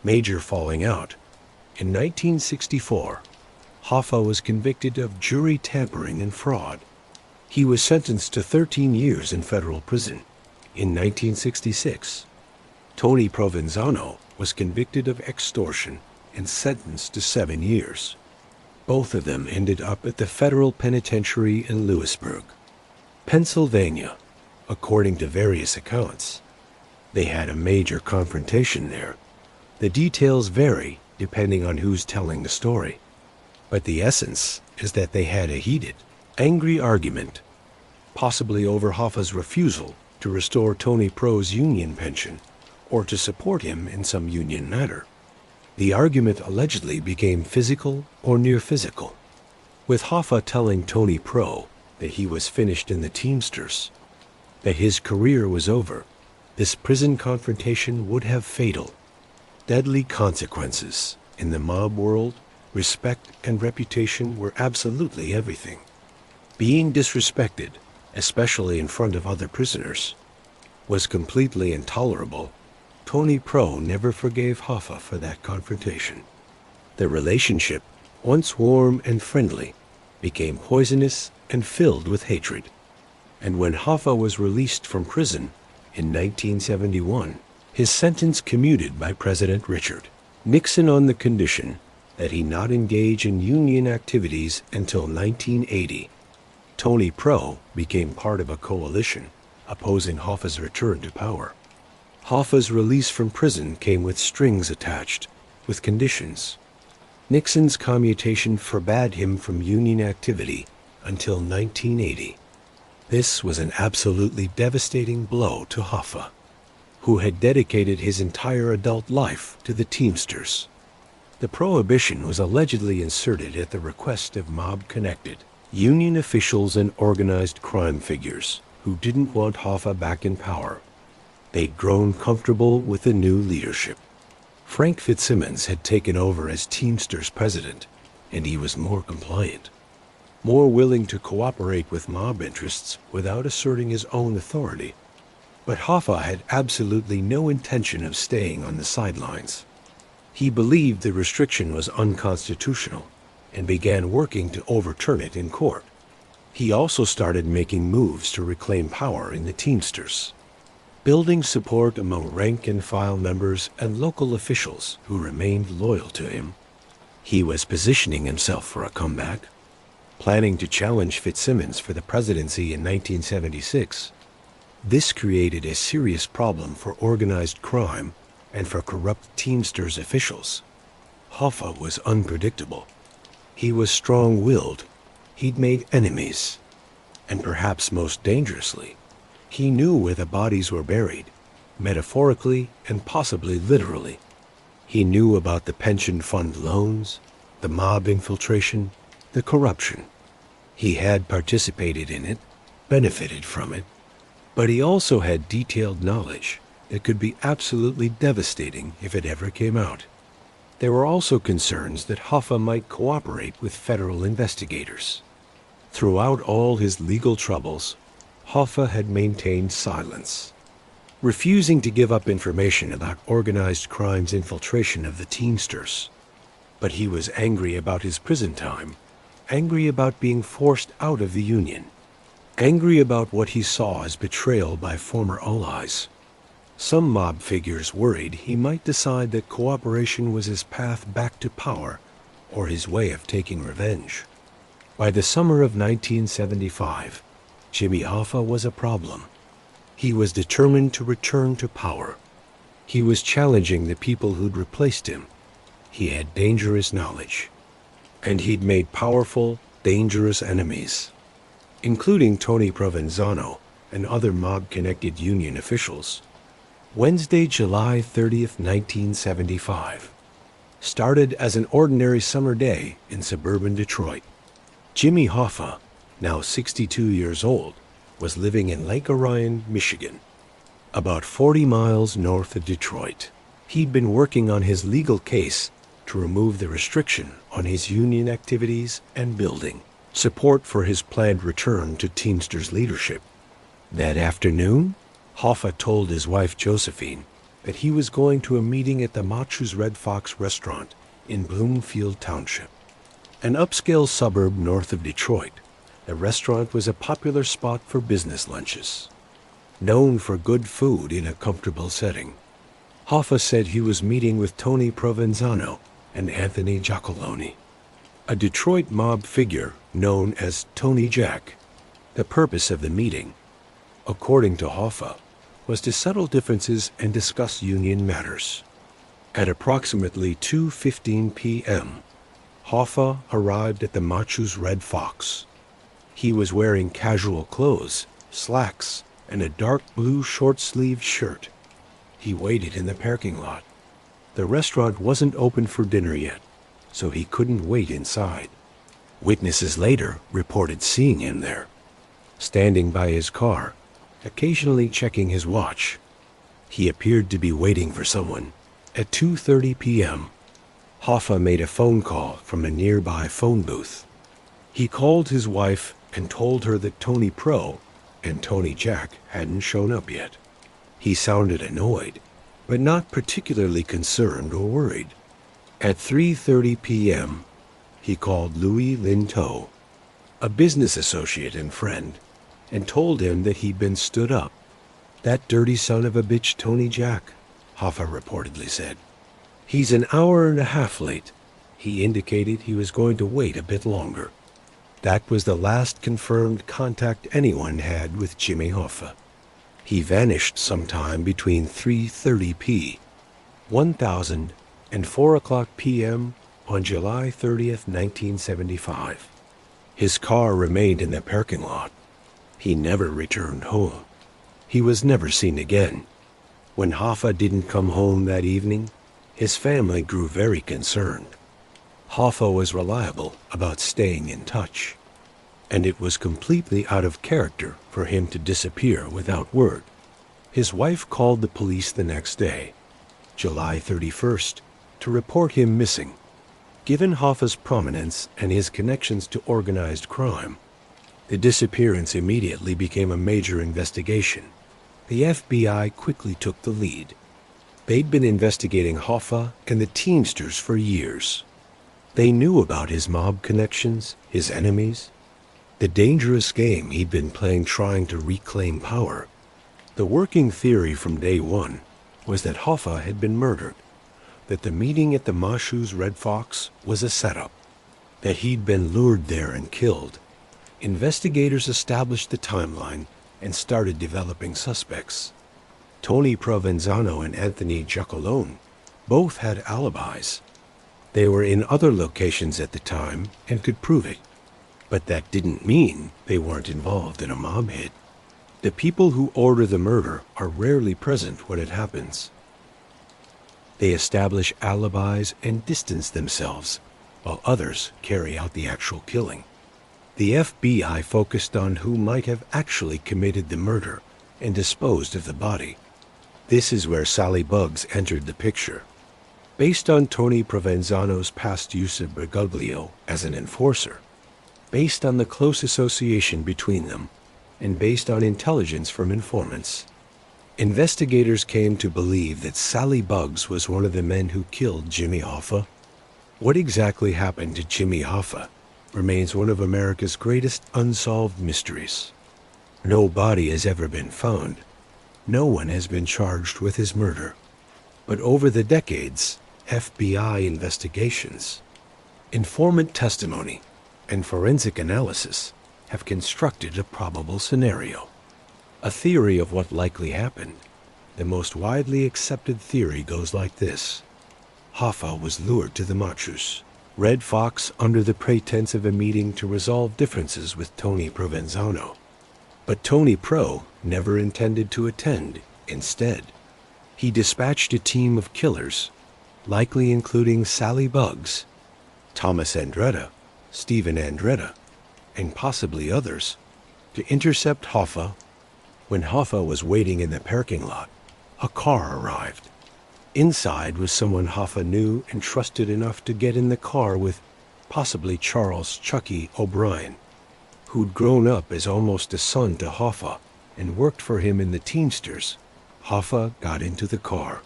S1: major falling out. In 1964, Hoffa was convicted of jury tampering and fraud. He was sentenced to 13 years in federal prison. In 1966, Tony Provenzano was convicted of extortion and sentenced to 7 years. Both of them ended up at the federal penitentiary in Lewisburg, Pennsylvania, according to various accounts. They had a major confrontation there. The details vary depending on who's telling the story, but the essence is that they had a heated, angry argument, possibly over Hoffa's refusal to restore Tony Pro's union pension or to support him in some union matter. The argument allegedly became physical or near physical, with Hoffa telling Tony Pro that he was finished in the Teamsters, that his career was over. This prison confrontation would have fatal, deadly consequences. In the mob world, respect and reputation were absolutely everything. Being disrespected, especially in front of other prisoners, was completely intolerable. Tony Pro never forgave Hoffa for that confrontation. The relationship, once warm and friendly, became poisonous and filled with hatred. And when Hoffa was released from prison in 1971, his sentence commuted by President Richard Nixon on the condition that he not engage in union activities until 1980. Tony Pro became part of a coalition opposing Hoffa's return to power. Hoffa's release from prison came with strings attached, with conditions. Nixon's commutation forbade him from union activity until 1980. This was an absolutely devastating blow to Hoffa, who had dedicated his entire adult life to the Teamsters. The prohibition was allegedly inserted at the request of mob-connected union officials and organized crime figures who didn't want Hoffa back in power. They'd grown comfortable with the new leadership. Frank Fitzsimmons had taken over as Teamsters president, and he was more compliant, more willing to cooperate with mob interests without asserting his own authority. But Hoffa had absolutely no intention of staying on the sidelines. He believed the restriction was unconstitutional and began working to overturn it in court. He also started making moves to reclaim power in the Teamsters, building support among rank-and-file members and local officials who remained loyal to him. He was positioning himself for a comeback, planning to challenge Fitzsimmons for the presidency in 1976. This created a serious problem for organized crime and for corrupt Teamsters officials. Hoffa was unpredictable. He was strong-willed. He'd made enemies. And perhaps most dangerously, he knew where the bodies were buried, metaphorically and possibly literally. He knew about the pension fund loans, the mob infiltration, the corruption. He had participated in it, benefited from it, but he also had detailed knowledge that could be absolutely devastating if it ever came out. There were also concerns that Hoffa might cooperate with federal investigators. Throughout all his legal troubles, Hoffa had maintained silence, refusing to give up information about organized crime's infiltration of the Teamsters. But he was angry about his prison time, angry about being forced out of the union, angry about what he saw as betrayal by former allies. Some mob figures worried he might decide that cooperation was his path back to power or his way of taking revenge. By the summer of 1975, Jimmy Hoffa was a problem. He was determined to return to power. He was challenging the people who'd replaced him. He had dangerous knowledge. And he'd made powerful, dangerous enemies, including Tony Provenzano and other mob-connected union officials. Wednesday, July 30th, 1975, started as an ordinary summer day in suburban Detroit. Jimmy Hoffa, now 62 years old, was living in Lake Orion, Michigan, about 40 miles north of Detroit. He'd been working on his legal case to remove the restriction on his union activities and building support for his planned return to Teamsters leadership. That afternoon, Hoffa told his wife Josephine that he was going to a meeting at the Machu's Red Fox restaurant in Bloomfield Township, an upscale suburb north of Detroit. The restaurant was a popular spot for business lunches, known for good food in a comfortable setting. Hoffa said he was meeting with Tony Provenzano and Anthony Giacolone, a Detroit mob figure known as Tony Jack. The purpose of the meeting, according to Hoffa, was to settle differences and discuss union matters. At approximately 2:15 p.m., Hoffa arrived at the Machu's Red Fox. He was wearing casual clothes, slacks, and a dark blue short-sleeved shirt. He waited in the parking lot. The restaurant wasn't open for dinner yet, so he couldn't wait inside. Witnesses later reported seeing him there, standing by his car, occasionally checking his watch. He appeared to be waiting for someone. At 2:30 p.m., Hoffa made a phone call from a nearby phone booth. He called his wife and told her that Tony Pro and Tony Jack hadn't shown up yet. He sounded annoyed, but not particularly concerned or worried. At 3:30 p.m., he called Louis Linteau, a business associate and friend, and told him that he'd been stood up. "That dirty son of a bitch Tony Jack," Hoffa reportedly said. "He's an hour and a half late." He indicated he was going to wait a bit longer. That was the last confirmed contact anyone had with Jimmy Hoffa. He vanished sometime between 3:30 p.m. and 4 o'clock p.m. on July 30th, 1975. His car remained in the parking lot. He never returned home. He was never seen again. When Hoffa didn't come home that evening, his family grew very concerned. Hoffa was reliable about staying in touch, and it was completely out of character for him to disappear without word. His wife called the police the next day, July 31st, to report him missing. Given Hoffa's prominence and his connections to organized crime, the disappearance immediately became a major investigation. The FBI quickly took the lead. They'd been investigating Hoffa and the Teamsters for years. They knew about his mob connections, his enemies, the dangerous game he'd been playing trying to reclaim power. The working theory from day one was that Hoffa had been murdered, that the meeting at the Machu's Red Fox was a setup, that he'd been lured there and killed. Investigators established the timeline and started developing suspects. Tony Provenzano and Anthony Giacolone both had alibis. They were in other locations at the time and could prove it, but that didn't mean they weren't involved in a mob hit. The people who order the murder are rarely present when it happens. They establish alibis and distance themselves, while others carry out the actual killing. The FBI focused on who might have actually committed the murder and disposed of the body. This is where Sally Bugs entered the picture. Based on Tony Provenzano's past use of Briguglio as an enforcer, based on the close association between them, and based on intelligence from informants, investigators came to believe that Sally Bugs was one of the men who killed Jimmy Hoffa. What exactly happened to Jimmy Hoffa remains one of America's greatest unsolved mysteries. No body has ever been found. No one has been charged with his murder. But over the decades, FBI investigations Informant testimony and forensic analysis have constructed a probable scenario, a theory of what likely happened. The most widely accepted theory goes like this. Hoffa was lured to the Machus, Red Fox, under the pretense of a meeting to resolve differences with Tony Provenzano. But Tony Pro never intended to attend. Instead, he dispatched a team of killers, likely including Sally Bugs, Thomas Andretta, Stephen Andretta, and possibly others, to intercept Hoffa. When Hoffa was waiting in the parking lot, a car arrived. Inside was someone Hoffa knew and trusted enough to get in the car with, possibly Charles "Chucky" O'Brien, who'd grown up as almost a son to Hoffa and worked for him in the Teamsters. Hoffa got into the car,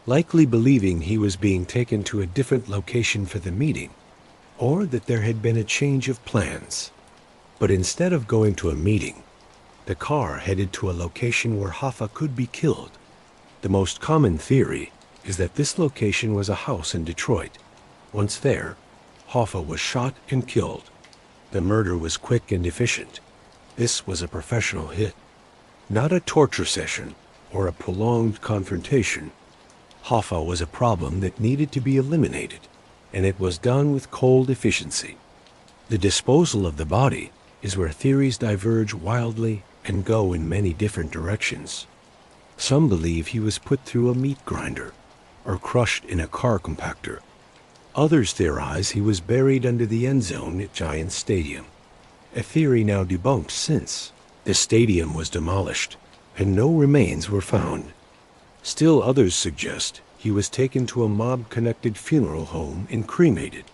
S1: likely believing he was being taken to a different location for the meeting, or that there had been a change of plans. But instead of going to a meeting, the car headed to a location where Hoffa could be killed. The most common theory is that this location was a house in Detroit. Once there, Hoffa was shot and killed. The murder was quick and efficient. This was a professional hit, not a torture session or a prolonged confrontation. Hoffa was a problem that needed to be eliminated, and it was done with cold efficiency. The disposal of the body is where theories diverge wildly and go in many different directions. Some believe he was put through a meat grinder or crushed in a car compactor. Others theorize he was buried under the end zone at Giants Stadium, a theory now debunked since the stadium was demolished and no remains were found. Still others suggest he was taken to a mob-connected funeral home and cremated,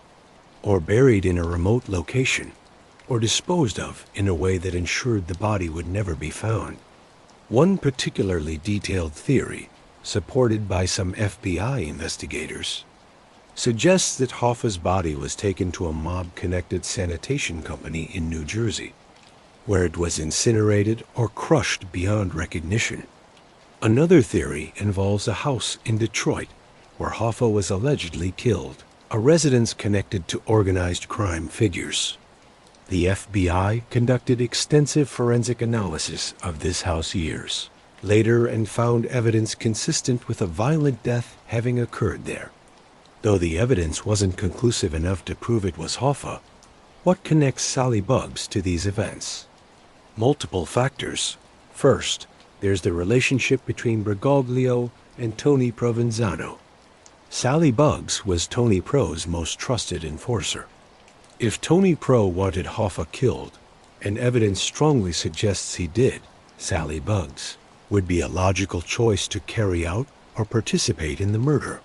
S1: or buried in a remote location, or disposed of in a way that ensured the body would never be found. One particularly detailed theory, supported by some FBI investigators, suggests that Hoffa's body was taken to a mob-connected sanitation company in New Jersey, where it was incinerated or crushed beyond recognition. Another theory involves a house in Detroit where Hoffa was allegedly killed, a residence connected to organized crime figures. The FBI conducted extensive forensic analysis of this house years later and found evidence consistent with a violent death having occurred there. Though the evidence wasn't conclusive enough to prove it was Hoffa, what connects Sally Bugs to these events? Multiple factors. First, there's the relationship between Briguglio and Tony Provenzano. Sally Bugs was Tony Pro's most trusted enforcer. If Tony Pro wanted Hoffa killed, and evidence strongly suggests he did, Sally Bugs would be a logical choice to carry out or participate in the murder.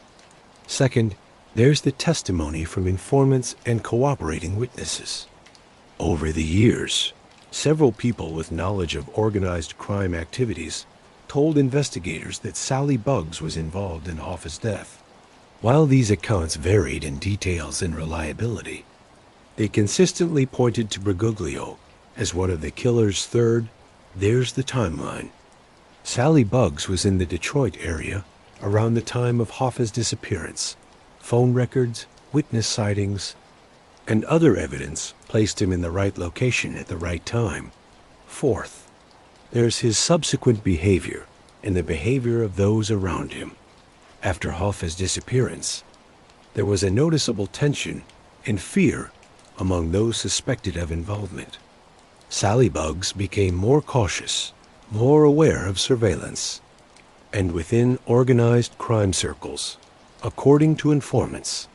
S1: Second, there's the testimony from informants and cooperating witnesses. Over the years, several people with knowledge of organized crime activities told investigators that Sally Bugs was involved in Hoffa's death. While these accounts varied in details and reliability, they consistently pointed to Briguglio as one of the killer's third. There's the timeline. Sally Bugs was in the Detroit area around the time of Hoffa's disappearance. Phone records, witness sightings, and other evidence placed him in the right location at the right time. Fourth, there's his subsequent behavior and the behavior of those around him. After Hoffa's disappearance, there was a noticeable tension and fear among those suspected of involvement. Sally Bugs became more cautious, more aware of surveillance, and within organized crime circles, according to informants,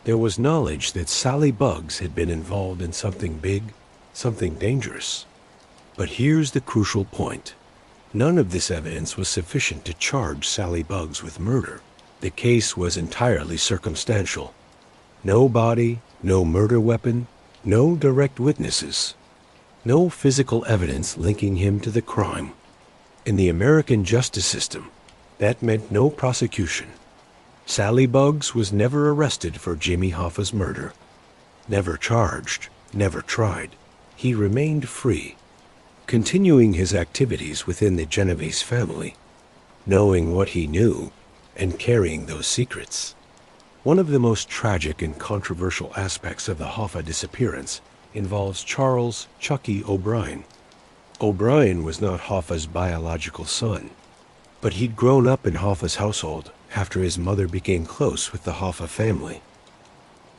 S1: there was knowledge that Sally Bugs had been involved in something big, something dangerous. But here's the crucial point. None of this evidence was sufficient to charge Sally Bugs with murder. The case was entirely circumstantial. No body, no murder weapon, no direct witnesses, no physical evidence linking him to the crime. In the American justice system, that meant no prosecution. Sally Bugs was never arrested for Jimmy Hoffa's murder. Never charged, never tried. He remained free, continuing his activities within the Genovese family, knowing what he knew and carrying those secrets. One of the most tragic and controversial aspects of the Hoffa disappearance involves Charles "Chucky" O'Brien. O'Brien was not Hoffa's biological son, but he'd grown up in Hoffa's household after his mother became close with the Hoffa family.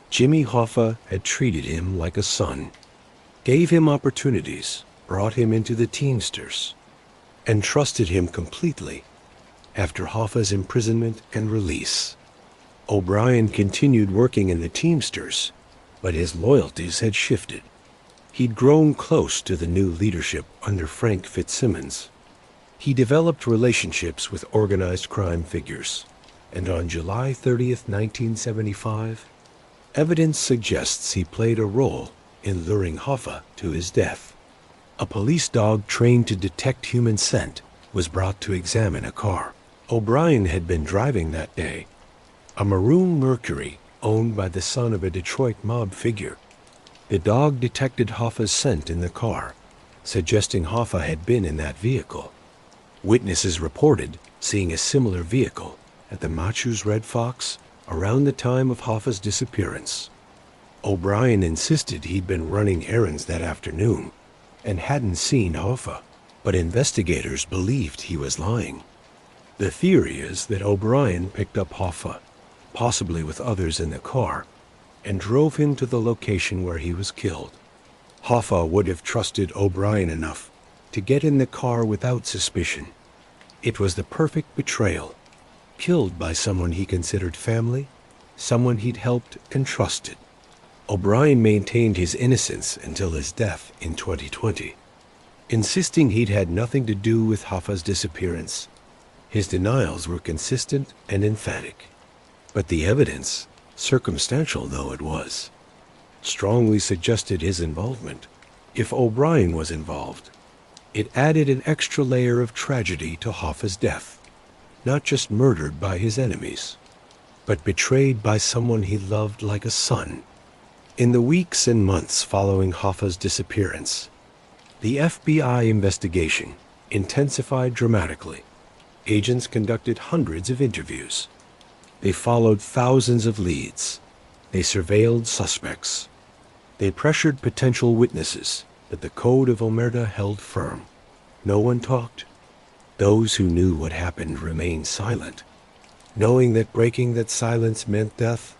S1: Jimmy Hoffa had treated him like a son, gave him opportunities, brought him into the Teamsters, and trusted him completely. After Hoffa's imprisonment and release, O'Brien continued working in the Teamsters, but his loyalties had shifted. He'd grown close to the new leadership under Frank Fitzsimmons. He developed relationships with organized crime figures, and on July 30th, 1975, evidence suggests he played a role in luring Hoffa to his death. A police dog trained to detect human scent was brought to examine a car O'Brien had been driving that day, a maroon Mercury owned by the son of a Detroit mob figure. The dog detected Hoffa's scent in the car, suggesting Hoffa had been in that vehicle. Witnesses reported seeing a similar vehicle at the Machu's Red Fox around the time of Hoffa's disappearance. O'Brien insisted he'd been running errands that afternoon and hadn't seen Hoffa, but investigators believed he was lying. The theory is that O'Brien picked up Hoffa, possibly with others in the car, and drove him to the location where he was killed. Hoffa would have trusted O'Brien enough to get in the car without suspicion. It was the perfect betrayal, killed by someone he considered family, someone he'd helped and trusted. O'Brien maintained his innocence until his death in 2020, insisting he'd had nothing to do with Hoffa's disappearance. His denials were consistent and emphatic, but the evidence, circumstantial though it was, strongly suggested his involvement. If O'Brien was involved, it added an extra layer of tragedy to Hoffa's death, not just murdered by his enemies, but betrayed by someone he loved like a son. In the weeks and months following Hoffa's disappearance, the FBI investigation intensified dramatically. Agents conducted hundreds of interviews. They followed thousands of leads. They surveilled suspects. They pressured potential witnesses, but the code of omerta held firm. No one talked. Those who knew what happened remained silent, knowing that breaking that silence meant death.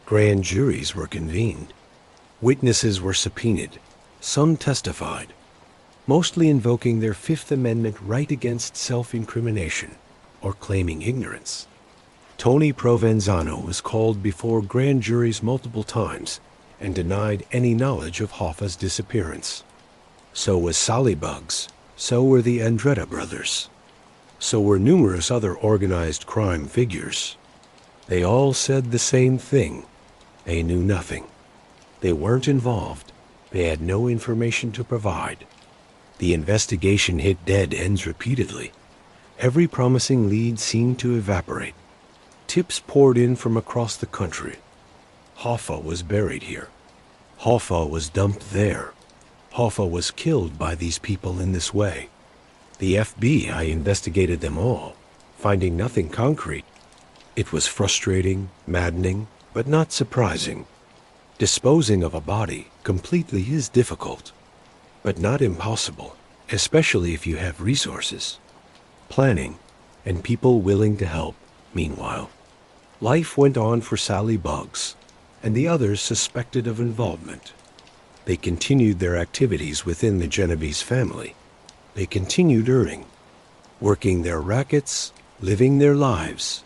S1: Grand juries were convened. Witnesses were subpoenaed. Some testified, mostly invoking their Fifth Amendment right against self-incrimination or claiming ignorance. Tony Provenzano was called before grand juries multiple times and denied any knowledge of Hoffa's disappearance. So was Sally Bugs. So were the Andretta brothers. So were numerous other organized crime figures. They all said the same thing. They knew nothing. They weren't involved. They had no information to provide. The investigation hit dead ends repeatedly. Every promising lead seemed to evaporate. Tips poured in from across the country. Hoffa was buried here. Hoffa was dumped there. Hoffa was killed by these people in this way. The FBI investigated them all, finding nothing concrete. It was frustrating, maddening, but not surprising. Disposing of a body completely is difficult, but not impossible, especially if you have resources, planning, and people willing to help. Meanwhile, life went on for Sally Bugs and the others suspected of involvement. They continued their activities within the Genovese family. They continued earning, working their rackets, living their lives.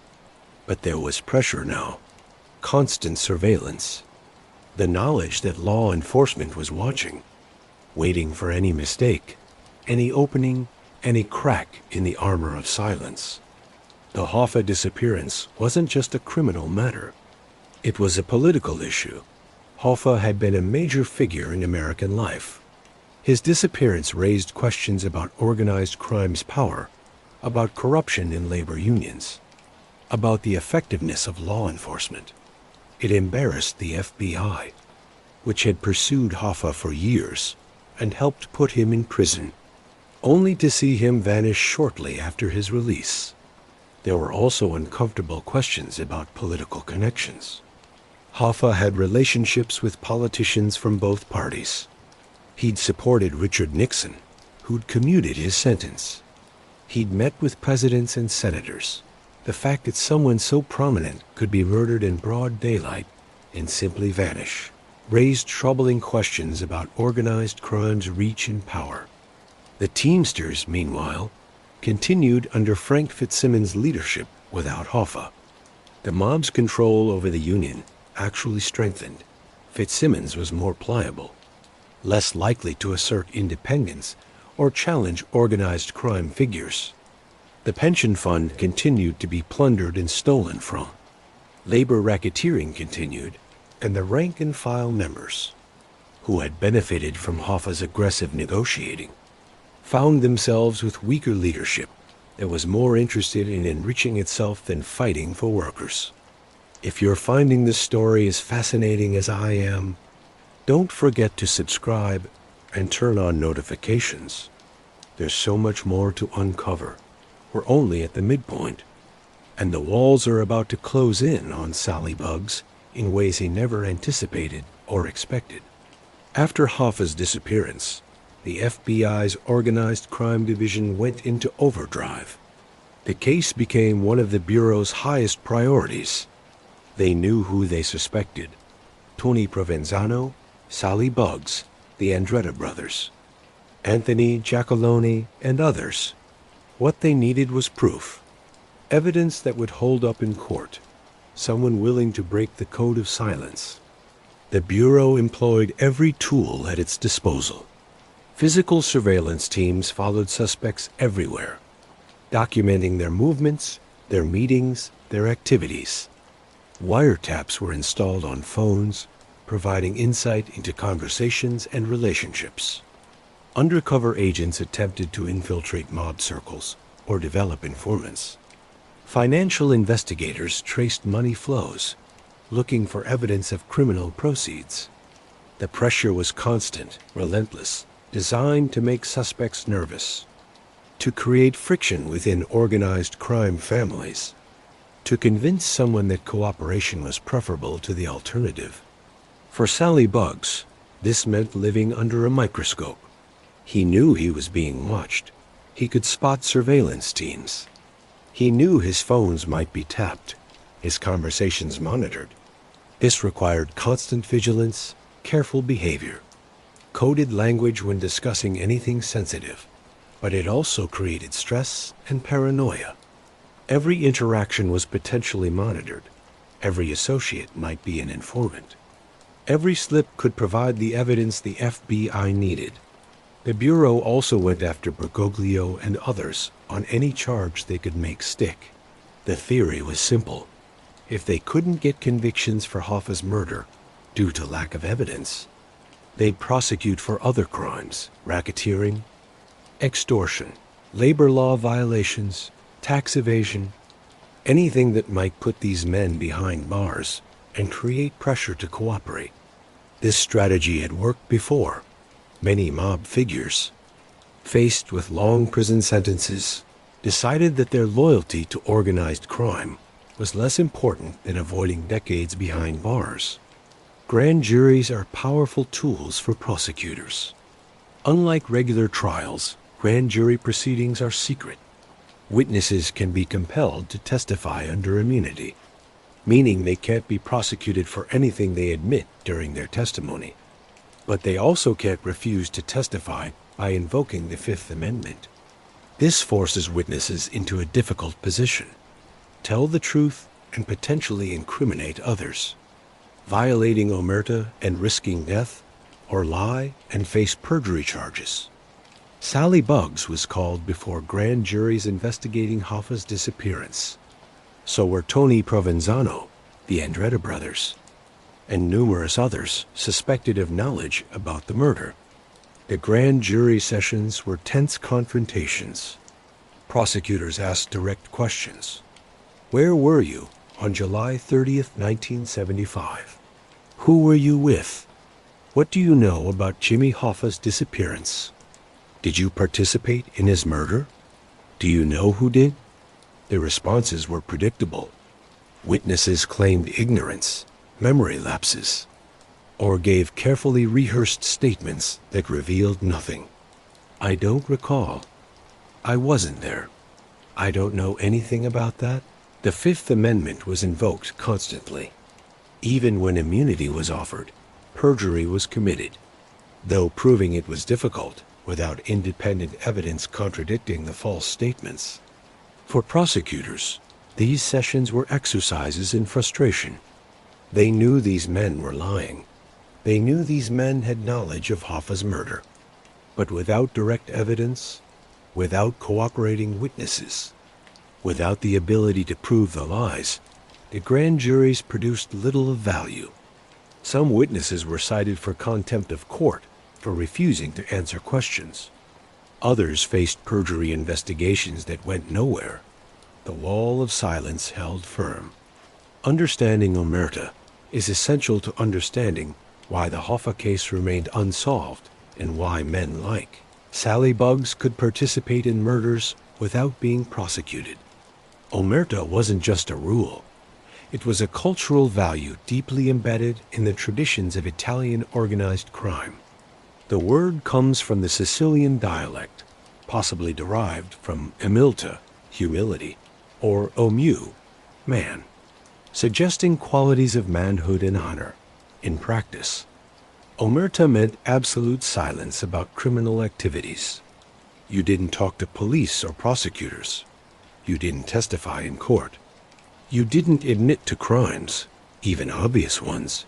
S1: But there was pressure now, constant surveillance, the knowledge that law enforcement was watching, waiting for any mistake, any opening, any crack in the armor of silence. The Hoffa disappearance wasn't just a criminal matter. It was a political issue. Hoffa had been a major figure in American life. His disappearance raised questions about organized crime's power, about corruption in labor unions, about the effectiveness of law enforcement. It embarrassed the FBI, which had pursued Hoffa for years and helped put him in prison, only to see him vanish shortly after his release. There were also uncomfortable questions about political connections. Hoffa had relationships with politicians from both parties. He'd supported Richard Nixon, who'd commuted his sentence. He'd met with presidents and senators. The fact that someone so prominent could be murdered in broad daylight and simply vanish raised troubling questions about organized crime's reach and power. The Teamsters, meanwhile, continued under Frank Fitzsimmons' leadership without Hoffa. The mob's control over the union actually strengthened. Fitzsimmons was more pliable, less likely to assert independence or challenge organized crime figures. The pension fund continued to be plundered and stolen from. Labor racketeering continued, and the rank-and-file members, who had benefited from Hoffa's aggressive negotiating, found themselves with weaker leadership that was more interested in enriching itself than fighting for workers. If you're finding this story as fascinating as I am, don't forget to subscribe and turn on notifications. There's so much more to uncover. We're only at the midpoint, and the walls are about to close in on Sally Bugs in ways he never anticipated or expected. After Hoffa's disappearance, the FBI's Organized Crime Division went into overdrive. The case became one of the Bureau's highest priorities. They knew who they suspected: Tony Provenzano, Sally Bugs, the Andretta brothers, Anthony Giacalone, and others. What they needed was proof, evidence that would hold up in court, someone willing to break the code of silence. The Bureau employed every tool at its disposal. Physical surveillance teams followed suspects everywhere, documenting their movements, their meetings, their activities. Wiretaps were installed on phones, providing insight into conversations and relationships. Undercover agents attempted to infiltrate mob circles or develop informants. Financial investigators traced money flows, looking for evidence of criminal proceeds. The pressure was constant, relentless, designed to make suspects nervous, to create friction within organized crime families, to convince someone that cooperation was preferable to the alternative. For Sally Bugs, this meant living under a microscope. He knew he was being watched. He could spot surveillance teams. He knew his phones might be tapped, his conversations monitored. This required constant vigilance, careful behavior, coded language when discussing anything sensitive, but it also created stress and paranoia. Every interaction was potentially monitored. Every associate might be an informant. Every slip could provide the evidence the FBI needed. The Bureau also went after Briguglio and others on any charge they could make stick. The theory was simple. If they couldn't get convictions for Hoffa's murder due to lack of evidence, they'd prosecute for other crimes: racketeering, extortion, labor law violations, tax evasion, anything that might put these men behind bars and create pressure to cooperate. This strategy had worked before. Many mob figures, faced with long prison sentences, decided that their loyalty to organized crime was less important than avoiding decades behind bars. Grand juries are powerful tools for prosecutors. Unlike regular trials, grand jury proceedings are secret. Witnesses can be compelled to testify under immunity, meaning they can't be prosecuted for anything they admit during their testimony. But they also can't refuse to testify by invoking the Fifth Amendment. This forces witnesses into a difficult position: tell the truth and potentially incriminate others, violating omerta and risking death, or lie and face perjury charges. Sally Bugs was called before grand juries investigating Hoffa's disappearance. So were Tony Provenzano, the Andretta brothers, and numerous others suspected of knowledge about the murder. The grand jury sessions were tense confrontations. Prosecutors asked direct questions. Where were you on July 30th, 1975? Who were you with? What do you know about Jimmy Hoffa's disappearance? Did you participate in his murder? Do you know who did? The responses were predictable. Witnesses claimed ignorance, memory lapses, or gave carefully rehearsed statements that revealed nothing. "I don't recall. I wasn't there. I don't know anything about that." The Fifth Amendment was invoked constantly. Even when immunity was offered, perjury was committed, though proving it was difficult without independent evidence contradicting the false statements. For prosecutors, these sessions were exercises in frustration. They knew these men were lying. They knew these men had knowledge of Hoffa's murder. But without direct evidence, without cooperating witnesses, without the ability to prove the lies, the grand juries produced little of value. Some witnesses were cited for contempt of court for refusing to answer questions. Others faced perjury investigations that went nowhere. The wall of silence held firm. Understanding Omerta is essential to understanding why the Hoffa case remained unsolved and why men like Sally Bugs could participate in murders without being prosecuted. Omerta wasn't just a rule. It was a cultural value deeply embedded in the traditions of Italian organized crime. The word comes from the Sicilian dialect, possibly derived from umilta, humility, or omu, man, suggesting qualities of manhood and honor. In practice, Omerta meant absolute silence about criminal activities. You didn't talk to police or prosecutors. You didn't testify in court. You didn't admit to crimes, even obvious ones.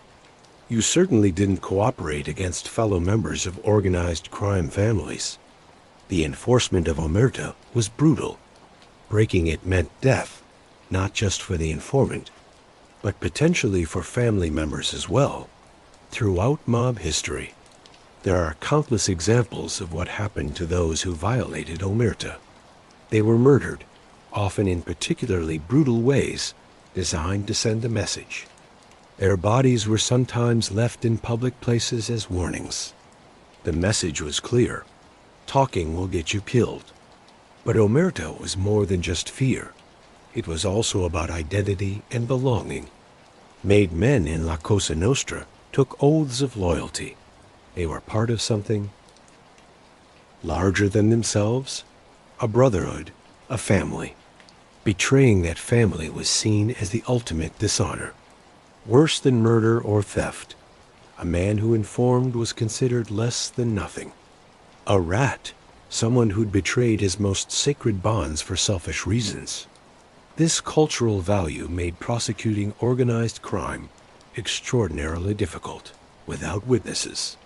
S1: You certainly didn't cooperate against fellow members of organized crime families. The enforcement of Omerta was brutal. Breaking it meant death, not just for the informant, but potentially for family members as well. Throughout mob history, there are countless examples of what happened to those who violated Omerta. They were murdered, often in particularly brutal ways designed to send a message. Their bodies were sometimes left in public places as warnings. The message was clear: talking will get you killed. But Omerta was more than just fear. It was also about identity and belonging. Made men in La Cosa Nostra took oaths of loyalty. They were part of something larger than themselves, a brotherhood, a family. Betraying that family was seen as the ultimate dishonor. Worse than murder or theft, a man who informed was considered less than nothing. A rat, someone who'd betrayed his most sacred bonds for selfish reasons. This cultural value made prosecuting organized crime extraordinarily difficult without witnesses.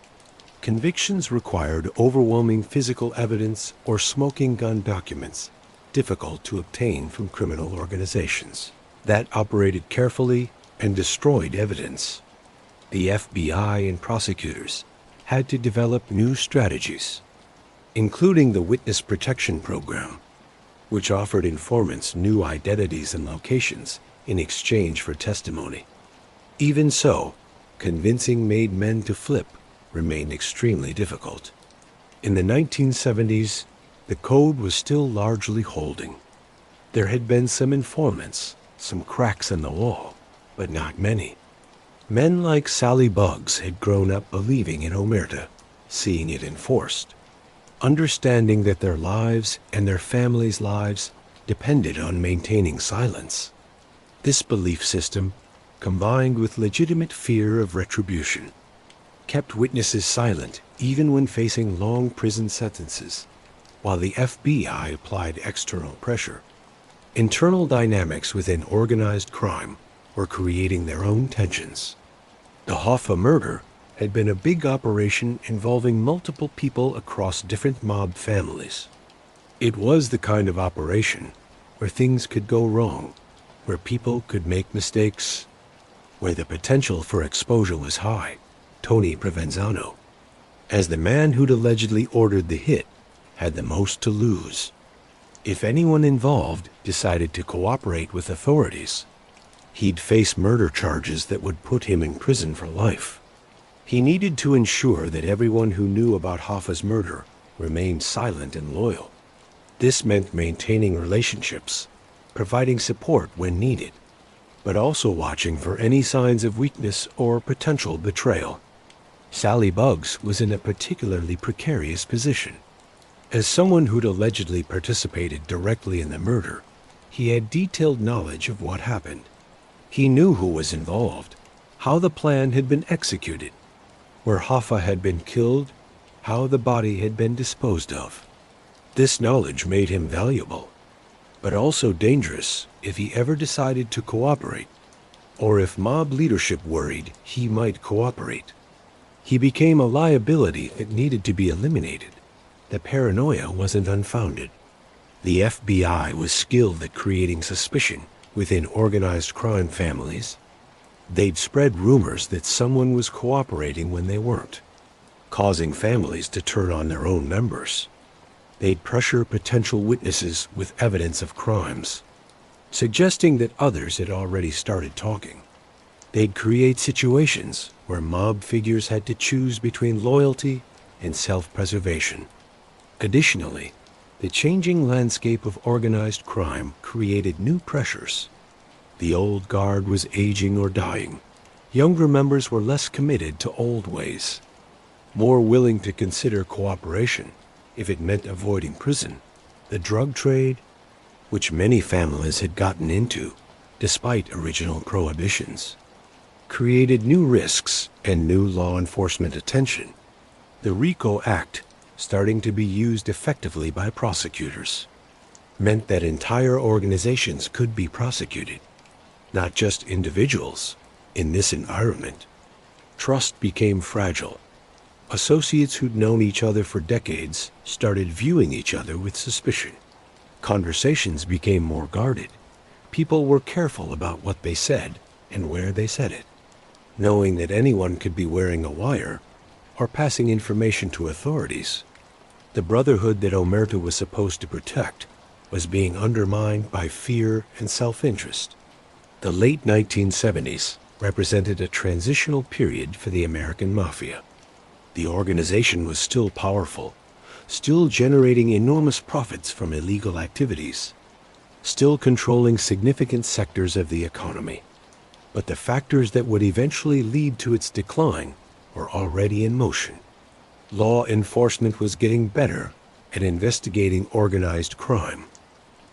S1: Convictions required overwhelming physical evidence or smoking gun documents, difficult to obtain from criminal organizations that operated carefully and destroyed evidence. The FBI and prosecutors had to develop new strategies, including the Witness Protection Program, which offered informants new identities and locations in exchange for testimony. Even so, convincing made men to flip remained extremely difficult. In the 1970s, the code was still largely holding. There had been some informants, some cracks in the wall, but not many. Men like Sally Bugs had grown up believing in Omerta, seeing it enforced, understanding that their lives and their families' lives depended on maintaining silence. This belief system, combined with legitimate fear of retribution, kept witnesses silent even when facing long prison sentences, while the FBI applied external pressure. Internal dynamics within organized crime were creating their own tensions. The Hoffa murder had been a big operation involving multiple people across different mob families. It was the kind of operation where things could go wrong, where people could make mistakes, where the potential for exposure was high. Tony Provenzano, as the man who'd allegedly ordered the hit, had the most to lose. If anyone involved decided to cooperate with authorities, he'd face murder charges that would put him in prison for life. He needed to ensure that everyone who knew about Hoffa's murder remained silent and loyal. This meant maintaining relationships, providing support when needed, but also watching for any signs of weakness or potential betrayal. Sally Bugs was in a particularly precarious position. As someone who'd allegedly participated directly in the murder, he had detailed knowledge of what happened. He knew who was involved, how the plan had been executed, where Hoffa had been killed, how the body had been disposed of. This knowledge made him valuable, but also dangerous if he ever decided to cooperate, or if mob leadership worried he might cooperate. He became a liability that needed to be eliminated. The paranoia wasn't unfounded. The FBI was skilled at creating suspicion within organized crime families. They'd spread rumors that someone was cooperating when they weren't, causing families to turn on their own members. They'd pressure potential witnesses with evidence of crimes, suggesting that others had already started talking. They'd create situations where mob figures had to choose between loyalty and self-preservation. Additionally, the changing landscape of organized crime created new pressures. The old guard was aging or dying. Younger members were less committed to old ways, more willing to consider cooperation if it meant avoiding prison. The drug trade, which many families had gotten into despite original prohibitions, created new risks and new law enforcement attention. The RICO Act, starting to be used effectively by prosecutors, meant that entire organizations could be prosecuted, not just individuals. In this environment, trust became fragile. Associates who'd known each other for decades started viewing each other with suspicion. Conversations became more guarded. People were careful about what they said and where they said it, knowing that anyone could be wearing a wire or passing information to authorities. The brotherhood that Omerta was supposed to protect was being undermined by fear and self-interest. The late 1970s represented a transitional period for the American Mafia. The organization was still powerful, still generating enormous profits from illegal activities, still controlling significant sectors of the economy. But the factors that would eventually lead to its decline were already in motion. Law enforcement was getting better at investigating organized crime.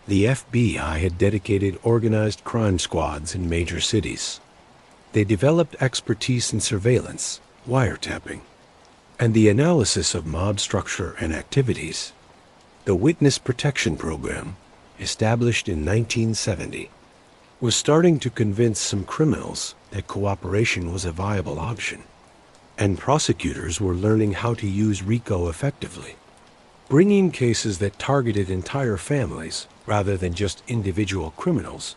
S1: The FBI had dedicated organized crime squads in major cities. They developed expertise in surveillance, wiretapping, and the analysis of mob structure and activities. The Witness Protection Program, established in 1970, was starting to convince some criminals that cooperation was a viable option, and prosecutors were learning how to use RICO effectively, bringing cases that targeted entire families rather than just individual criminals.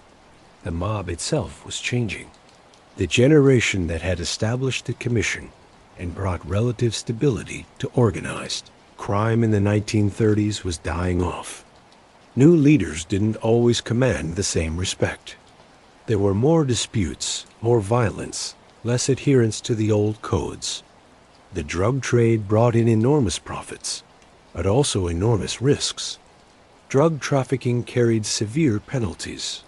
S1: The mob itself was changing. The generation that had established the commission and brought relative stability to organized crime in the 1930s was dying off. New leaders didn't always command the same respect. There were more disputes, more violence, less adherence to the old codes. The drug trade brought in enormous profits, but also enormous risks. Drug trafficking carried severe penalties,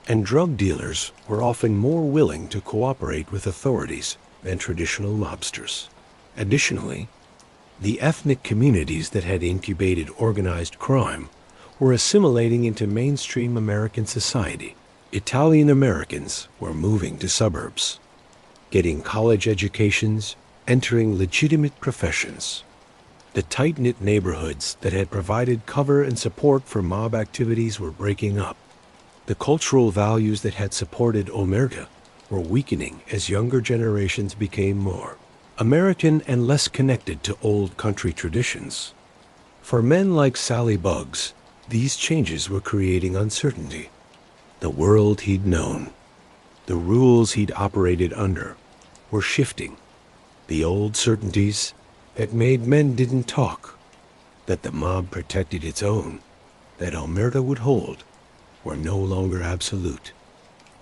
S1: and drug dealers were often more willing to cooperate with authorities than traditional mobsters. Additionally, the ethnic communities that had incubated organized crime were assimilating into mainstream American society. Italian Americans were moving to suburbs, getting college educations, entering legitimate professions. The tight-knit neighborhoods that had provided cover and support for mob activities were breaking up. The cultural values that had supported Omerta were weakening as younger generations became more American and less connected to old country traditions. For men like Sally Bugs, these changes were creating uncertainty. The world he'd known, the rules he'd operated under, were shifting. The old certainties that made men didn't talk, that the mob protected its own, that Omerta would hold, were no longer absolute.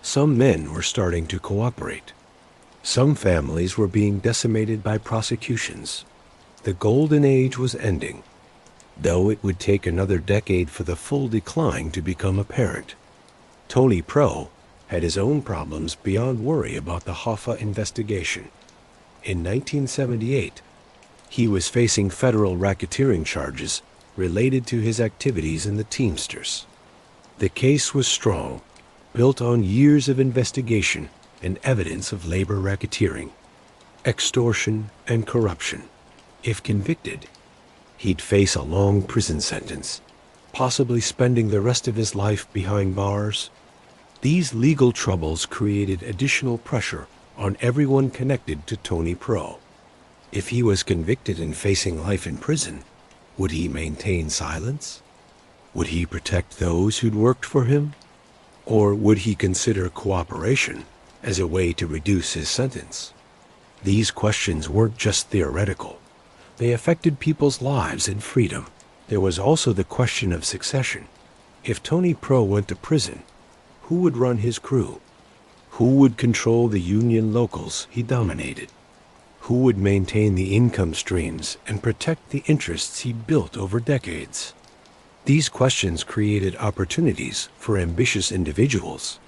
S1: Some men were starting to cooperate. Some families were being decimated by prosecutions. The golden age was ending, though it would take another decade for the full decline to become apparent. Tony Pro had his own problems beyond worry about the Hoffa investigation. In 1978, he was facing federal racketeering charges related to his activities in the Teamsters. The case was strong, built on years of investigation and evidence of labor racketeering, extortion, and corruption. If convicted, he'd face a long prison sentence, possibly spending the rest of his life behind bars. These legal troubles created additional pressure on everyone connected to Tony Pro. If he was convicted and facing life in prison, would he maintain silence? Would he protect those who'd worked for him? Or would he consider cooperation as a way to reduce his sentence? These questions weren't just theoretical. They affected people's lives and freedom. There was also the question of succession. If Tony Pro went to prison, who would run his crew? Who would control the union locals he dominated? Who would maintain the income streams and protect the interests he'd built over decades? These questions created opportunities for ambitious individuals,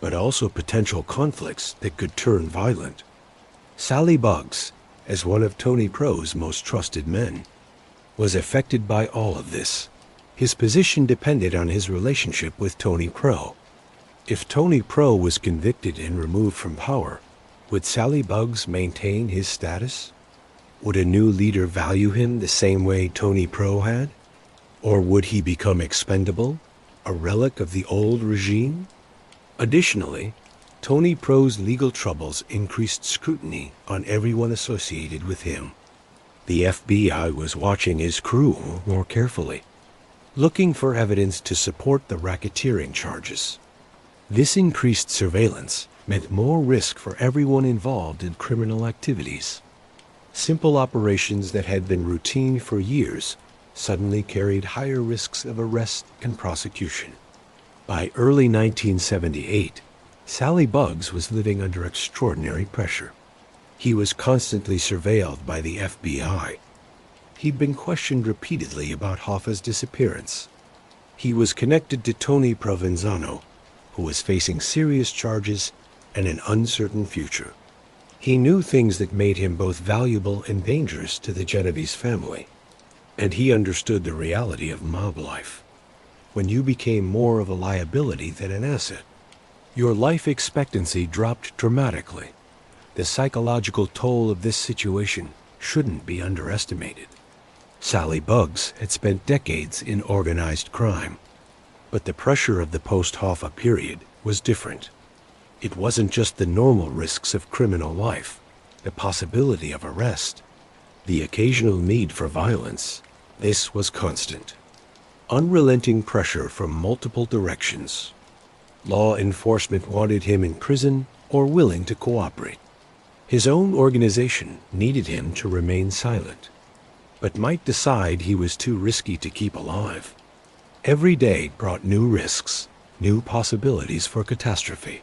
S1: but also potential conflicts that could turn violent. Sally Buggs, as one of Tony Pro's most trusted men, was affected by all of this. His position depended on his relationship with Tony Pro. If Tony Pro was convicted and removed from power, would Sally Buggs maintain his status? Would a new leader value him the same way Tony Pro had? Or would he become expendable, a relic of the old regime? Additionally, Tony Pro's legal troubles increased scrutiny on everyone associated with him. The FBI was watching his crew more carefully, looking for evidence to support the racketeering charges. This increased surveillance meant more risk for everyone involved in criminal activities. Simple operations that had been routine for years suddenly carried higher risks of arrest and prosecution. By early 1978, Sally Buggs was living under extraordinary pressure. He was constantly surveilled by the FBI. He'd been questioned repeatedly about Hoffa's disappearance. He was connected to Tony Provenzano, who was facing serious charges and an uncertain future. He knew things that made him both valuable and dangerous to the Genovese family, and he understood the reality of mob life. When you became more of a liability than an asset, your life expectancy dropped dramatically. The psychological toll of this situation shouldn't be underestimated. Sally Buggs had spent decades in organized crime, but the pressure of the post-Hoffa period was different. It wasn't just the normal risks of criminal life, the possibility of arrest, the occasional need for violence. This was constant. Unrelenting pressure from multiple directions. Law enforcement wanted him in prison or willing to cooperate. His own organization needed him to remain silent, but might decide he was too risky to keep alive. Every day brought new risks, new possibilities for catastrophe.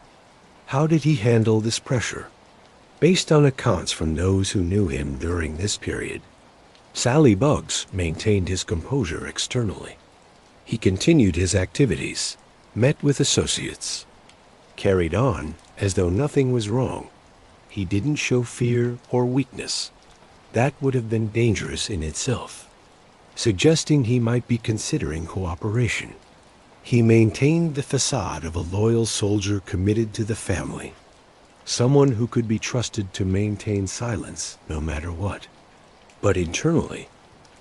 S1: How did he handle this pressure? Based on accounts from those who knew him during this period, Sally Buggs maintained his composure externally. He continued his activities, met with associates, carried on as though nothing was wrong. He didn't show fear or weakness. That would have been dangerous in itself, suggesting he might be considering cooperation. He maintained the facade of a loyal soldier committed to the family, someone who could be trusted to maintain silence no matter what. But internally,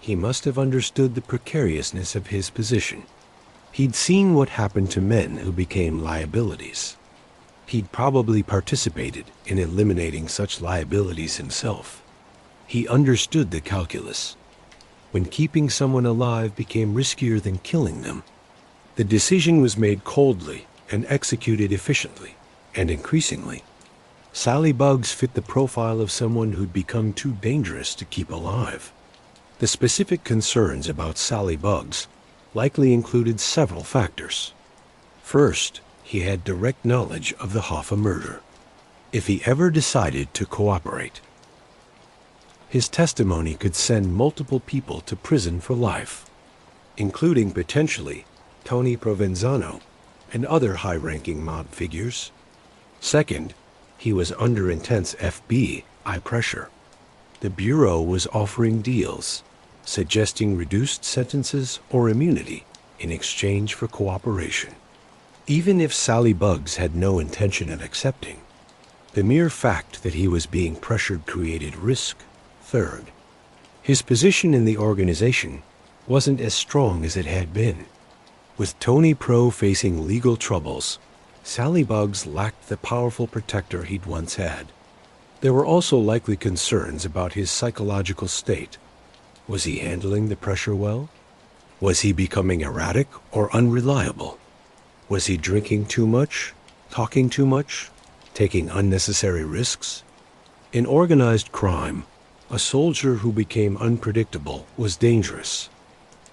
S1: he must have understood the precariousness of his position. He'd seen what happened to men who became liabilities. He'd probably participated in eliminating such liabilities himself. He understood the calculus. When keeping someone alive became riskier than killing them, the decision was made coldly and executed efficiently, and increasingly, Sally Buggs fit the profile of someone who'd become too dangerous to keep alive. The specific concerns about Sally Buggs likely included several factors. First, he had direct knowledge of the Hoffa murder. If he ever decided to cooperate, his testimony could send multiple people to prison for life, including potentially Tony Provenzano and other high-ranking mob figures. Second, he was under intense FBI pressure. The Bureau was offering deals, suggesting reduced sentences or immunity in exchange for cooperation. Even if Sally Bugs had no intention of accepting, the mere fact that he was being pressured created risk. Third, his position in the organization wasn't as strong as it had been. With Tony Pro facing legal troubles, Sally Bugs lacked the powerful protector he'd once had. There were also likely concerns about his psychological state. Was he handling the pressure well? Was he becoming erratic or unreliable? Was he drinking too much, talking too much, taking unnecessary risks? In organized crime, a soldier who became unpredictable was dangerous.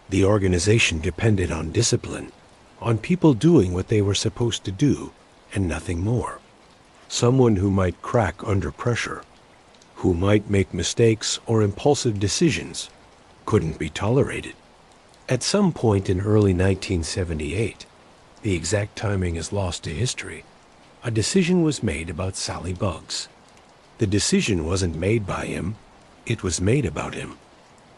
S1: The organization depended on discipline, on people doing what they were supposed to do, and nothing more. Someone who might crack under pressure, who might make mistakes or impulsive decisions, couldn't be tolerated. At some point in early 1978, the exact timing is lost to history, a decision was made about Sally Bugs. The decision wasn't made by him, it was made about him.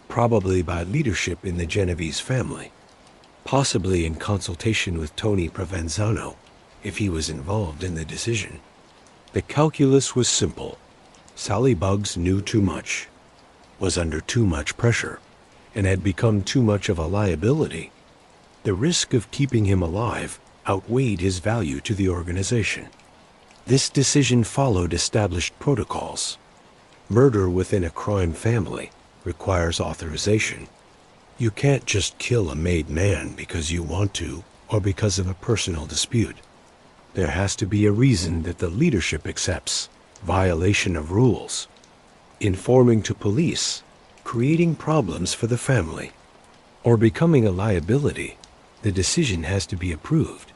S1: Probably by leadership in the Genovese family, possibly in consultation with Tony Provenzano, if he was involved in the decision. The calculus was simple. Sally Bugs knew too much, was under too much pressure, and had become too much of a liability. The risk of keeping him alive outweighed his value to the organization. This decision followed established protocols. Murder within a crime family requires authorization. You can't just kill a made man because you want to or because of a personal dispute. There has to be a reason that the leadership accepts, violation of rules, informing to police, creating problems for the family, or becoming a liability. The decision has to be approved,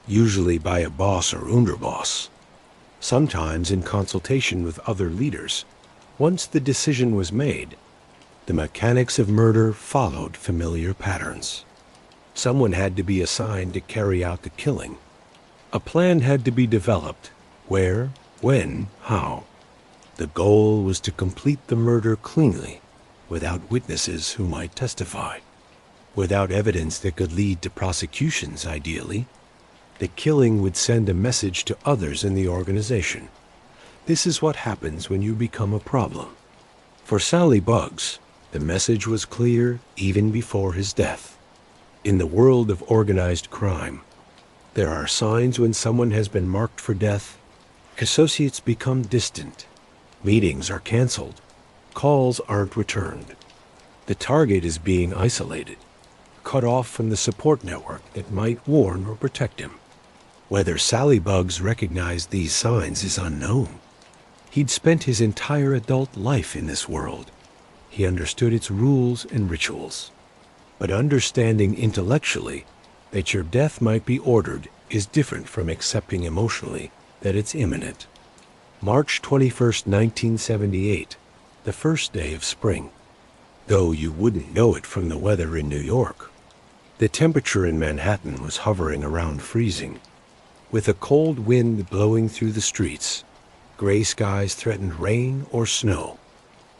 S1: usually by a boss or underboss, sometimes in consultation with other leaders. Once the decision was made, the mechanics of murder followed familiar patterns. Someone had to be assigned to carry out the killing. A plan had to be developed. Where, when, how. The goal was to complete the murder cleanly, without witnesses who might testify, without evidence that could lead to prosecutions, ideally. The killing would send a message to others in the organization. This is what happens when you become a problem. For Sally Bugs, the message was clear even before his death. In the world of organized crime, there are signs when someone has been marked for death. Associates become distant. Meetings are canceled. Calls aren't returned. The target is being isolated, cut off from the support network that might warn or protect him. Whether Sally Bugs recognized these signs is unknown. He'd spent his entire adult life in this world. He understood its rules and rituals. But understanding intellectually that your death might be ordered is different from accepting emotionally that it's imminent. March 21st, 1978, the first day of spring. Though you wouldn't know it from the weather in New York. The temperature in Manhattan was hovering around freezing. With a cold wind blowing through the streets, gray skies threatened rain or snow.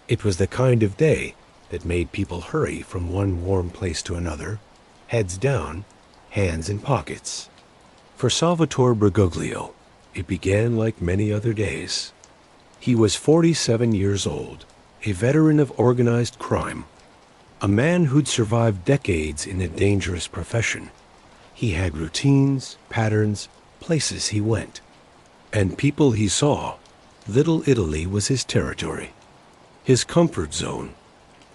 S1: It was the kind of day that made people hurry from one warm place to another, heads down, hands in pockets. For Salvatore Briguglio, it began like many other days. He was 47 years old, a veteran of organized crime, a man who'd survived decades in a dangerous profession. He had routines, patterns, places he went, and people he saw. Little Italy was his territory, his comfort zone.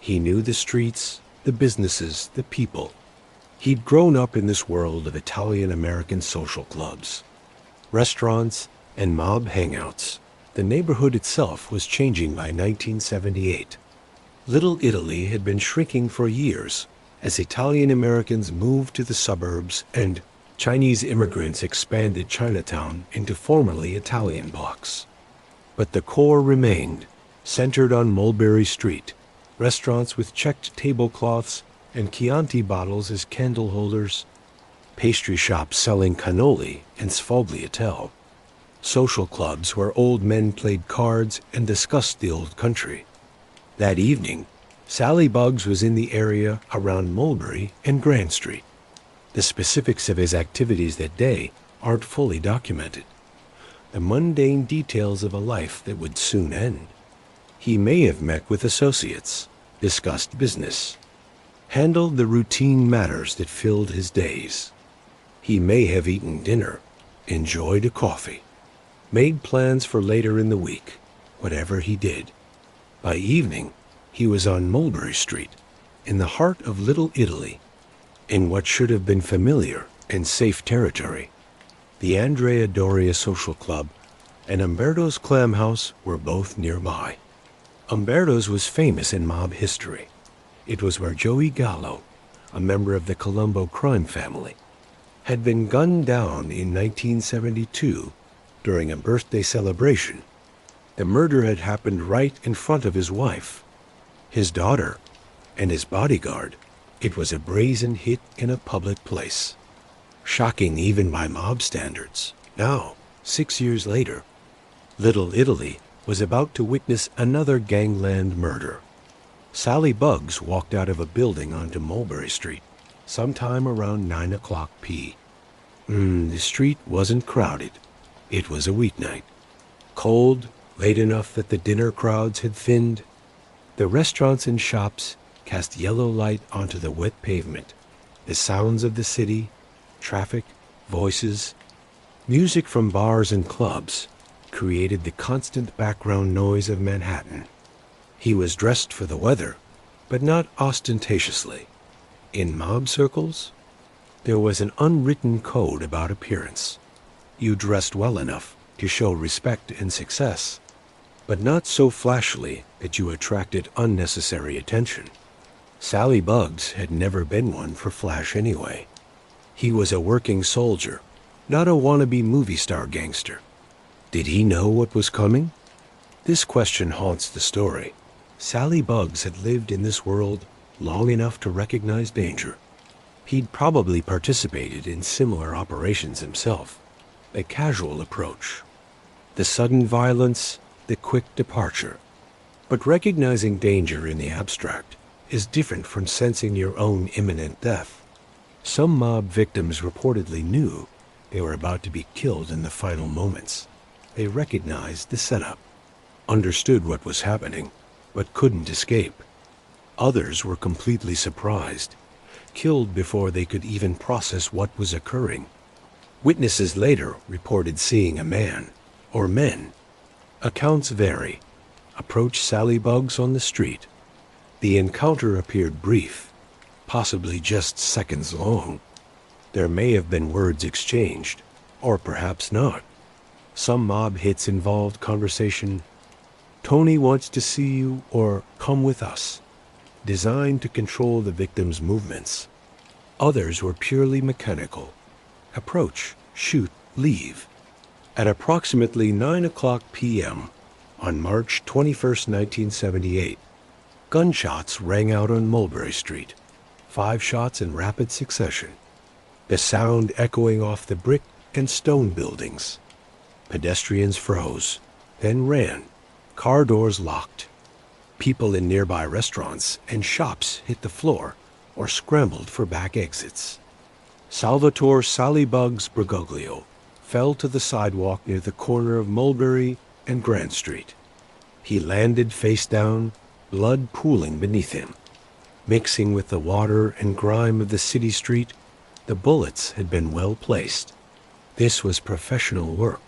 S1: He knew the streets, the businesses, the people. He'd grown up in this world of Italian-American social clubs, restaurants, and mob hangouts. The neighborhood itself was changing by 1978. Little Italy had been shrinking for years as Italian-Americans moved to the suburbs and Chinese immigrants expanded Chinatown into formerly Italian blocks. But the core remained, centered on Mulberry Street, restaurants with checked tablecloths and Chianti bottles as candle holders. pastry shops selling cannoli and sfogliatelle, social clubs where old men played cards and discussed the old country. That evening, Sally Buggs was in the area around Mulberry and Grand Street. The specifics of his activities that day aren't fully documented. The mundane details of a life that would soon end. He may have met with associates, discussed business, handled the routine matters that filled his days. He may have eaten dinner, enjoyed a coffee, made plans for later in the week, whatever he did. By evening, he was on Mulberry Street, in the heart of Little Italy, in what should have been familiar and safe territory. The Andrea Doria Social Club and Umberto's Clam House were both nearby. Umberto's was famous in mob history. It was where Joey Gallo, a member of the Colombo crime family, had been gunned down in 1972 during a birthday celebration. The murder had happened right in front of his wife, his daughter, and his bodyguard. It was a brazen hit in a public place. Shocking even by mob standards. Now, 6 years later, Little Italy was about to witness another gangland murder. Sally Buggs walked out of a building onto Mulberry Street sometime around 9 o'clock p. The street wasn't crowded. It was a weeknight. Cold, late enough that the dinner crowds had thinned. The restaurants and shops cast yellow light onto the wet pavement. The sounds of the city, traffic, voices, music from bars and clubs created the constant background noise of Manhattan. He was dressed for the weather, but not ostentatiously. In mob circles, there was an unwritten code about appearance. You dressed well enough to show respect and success, but not so flashily that you attracted unnecessary attention. Sally Buggs had never been one for flash anyway. He was a working soldier, not a wannabe movie star gangster. Did he know what was coming? This question haunts the story. Sally Buggs had lived in this world long enough to recognize danger. He'd probably participated in similar operations himself. A casual approach. The sudden violence, the quick departure. But recognizing danger in the abstract is different from sensing your own imminent death. Some mob victims reportedly knew they were about to be killed in the final moments. They recognized the setup, understood what was happening, but couldn't escape. Others were completely surprised, killed before they could even process what was occurring. Witnesses later reported seeing a man, or men. Accounts vary. Approached Sally Buggs on the street. The encounter appeared brief, possibly just seconds long. There may have been words exchanged, or perhaps not. Some mob hits involved conversation, "Tony wants to see you," or "come with us," designed to control the victim's movements. Others were purely mechanical. Approach, shoot, leave. At approximately 9 o'clock p.m. on March 21, 1978, gunshots rang out on Mulberry Street, 5 shots in rapid succession, the sound echoing off the brick and stone buildings. Pedestrians froze, then ran, car doors locked. People in nearby restaurants and shops hit the floor or scrambled for back exits. Salvatore "Sally Buggs" Briguglio fell to the sidewalk near the corner of Mulberry and Grand Street. He landed face down, blood pooling beneath him. Mixing with the water and grime of the city street, the bullets had been well placed. This was professional work,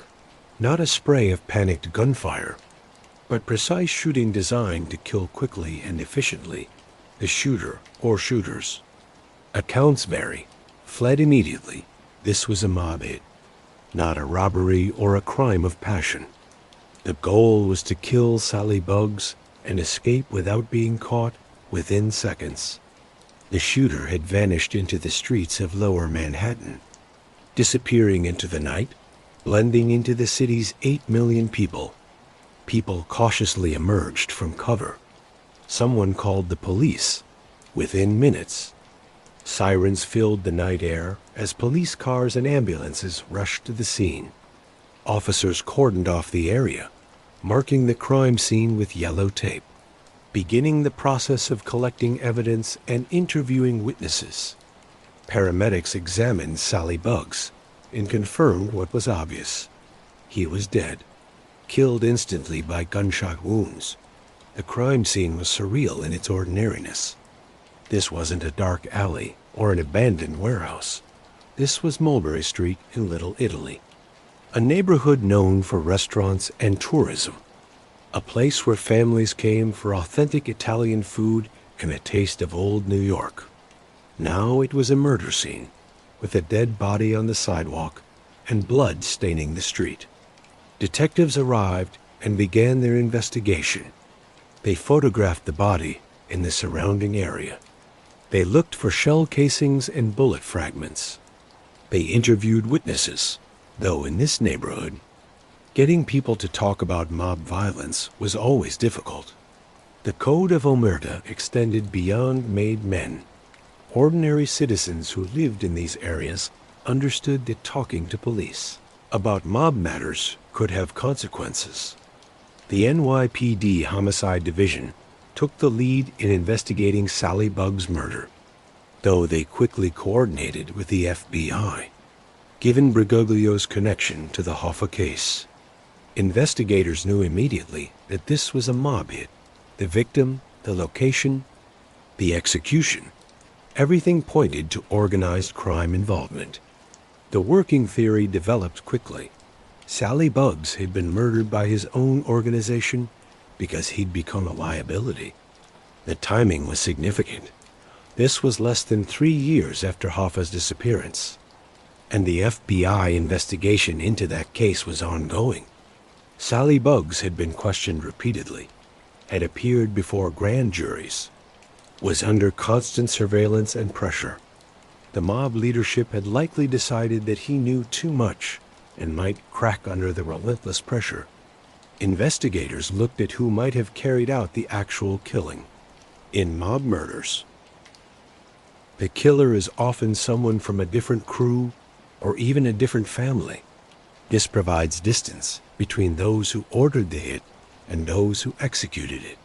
S1: not a spray of panicked gunfire, but precise shooting designed to kill quickly and efficiently the shooter or shooters. Accounts vary. Fled immediately. This was a mob hit, not a robbery or a crime of passion. The goal was to kill Sally Buggs and escape without being caught within seconds. The shooter had vanished into the streets of Lower Manhattan, disappearing into the night, blending into the city's 8 million people. People cautiously emerged from cover. Someone called the police. Within minutes, Sirens filled the night air as police cars and ambulances rushed to the scene. Officers cordoned off the area, marking the crime scene with yellow tape, beginning the process of collecting evidence and interviewing witnesses. Paramedics examined Sally Buggs and confirmed what was obvious. He was dead, killed instantly by gunshot wounds. The crime scene was surreal in its ordinariness. This wasn't a dark alley or an abandoned warehouse. This was Mulberry Street in Little Italy, a neighborhood known for restaurants and tourism, a place where families came for authentic Italian food and a taste of old New York. Now it was a murder scene, with a dead body on the sidewalk and blood staining the street. Detectives arrived and began their investigation. They photographed the body in the surrounding area. They looked for shell casings and bullet fragments. They interviewed witnesses, though in this neighborhood, getting people to talk about mob violence was always difficult. The Code of Omerta extended beyond made men. Ordinary citizens who lived in these areas understood that talking to police about mob matters could have consequences. The NYPD Homicide Division took the lead in investigating Sally Buggs' murder, though they quickly coordinated with the FBI, given Briguglio's connection to the Hoffa case. Investigators knew immediately that this was a mob hit. The victim, the location, the execution, everything pointed to organized crime involvement. The working theory developed quickly. Sally Buggs had been murdered by his own organization because he'd become a liability. The timing was significant. This was less than 3 years after Hoffa's disappearance, and the FBI investigation into that case was ongoing. Sally Buggs had been questioned repeatedly, had appeared before grand juries, was under constant surveillance and pressure. The mob leadership had likely decided that he knew too much and might crack under the relentless pressure. Investigators looked at who might have carried out the actual killing. In mob murders, the killer is often someone from a different crew or even a different family. This provides distance between those who ordered the hit and those who executed it.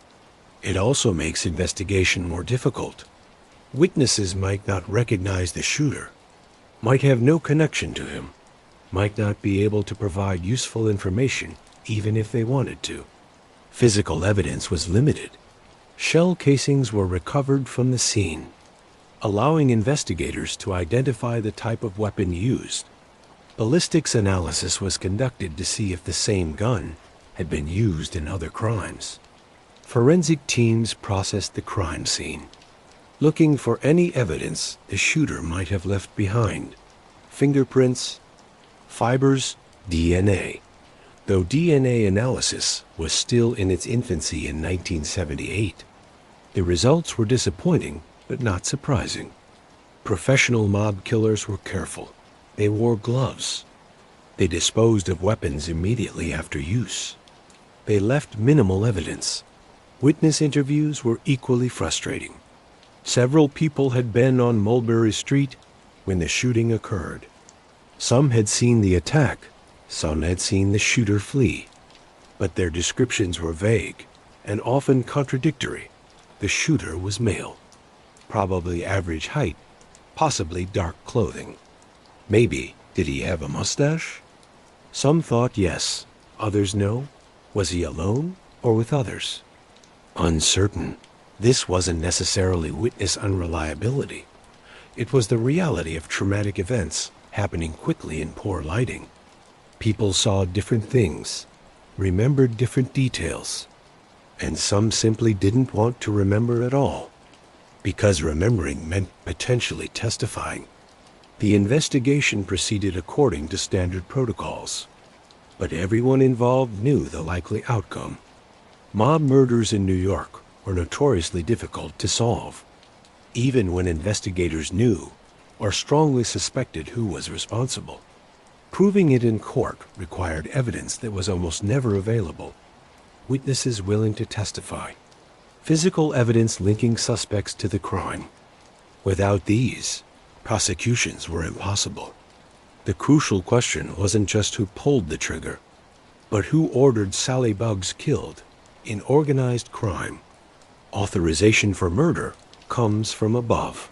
S1: It also makes investigation more difficult. Witnesses might not recognize the shooter, might have no connection to him, might not be able to provide useful information even if they wanted to. Physical evidence was limited. Shell casings were recovered from the scene, allowing investigators to identify the type of weapon used. Ballistics analysis was conducted to see if the same gun had been used in other crimes. Forensic teams processed the crime scene, looking for any evidence the shooter might have left behind. Fingerprints, fibers, DNA. Though DNA analysis was still in its infancy in 1978, the results were disappointing but not surprising. Professional mob killers were careful. They wore gloves. They disposed of weapons immediately after use. They left minimal evidence. Witness interviews were equally frustrating. Several people had been on Mulberry Street when the shooting occurred. Some had seen the attack. Some had seen the shooter flee. But their descriptions were vague and often contradictory. The shooter was male, probably average height, possibly dark clothing. Maybe, did he have a mustache? Some thought yes, others no. Was he alone or with others? Uncertain. This wasn't necessarily witness unreliability. It was the reality of traumatic events happening quickly in poor lighting. People saw different things, remembered different details, and some simply didn't want to remember at all, because remembering meant potentially testifying. The investigation proceeded according to standard protocols, but everyone involved knew the likely outcome. Mob murders in New York were notoriously difficult to solve, even when investigators knew or strongly suspected who was responsible. Proving it in court required evidence that was almost never available. Witnesses willing to testify. Physical evidence linking suspects to the crime. Without these, prosecutions were impossible. The crucial question wasn't just who pulled the trigger, but who ordered Sally Bugs killed in organized crime. Authorization for murder comes from above.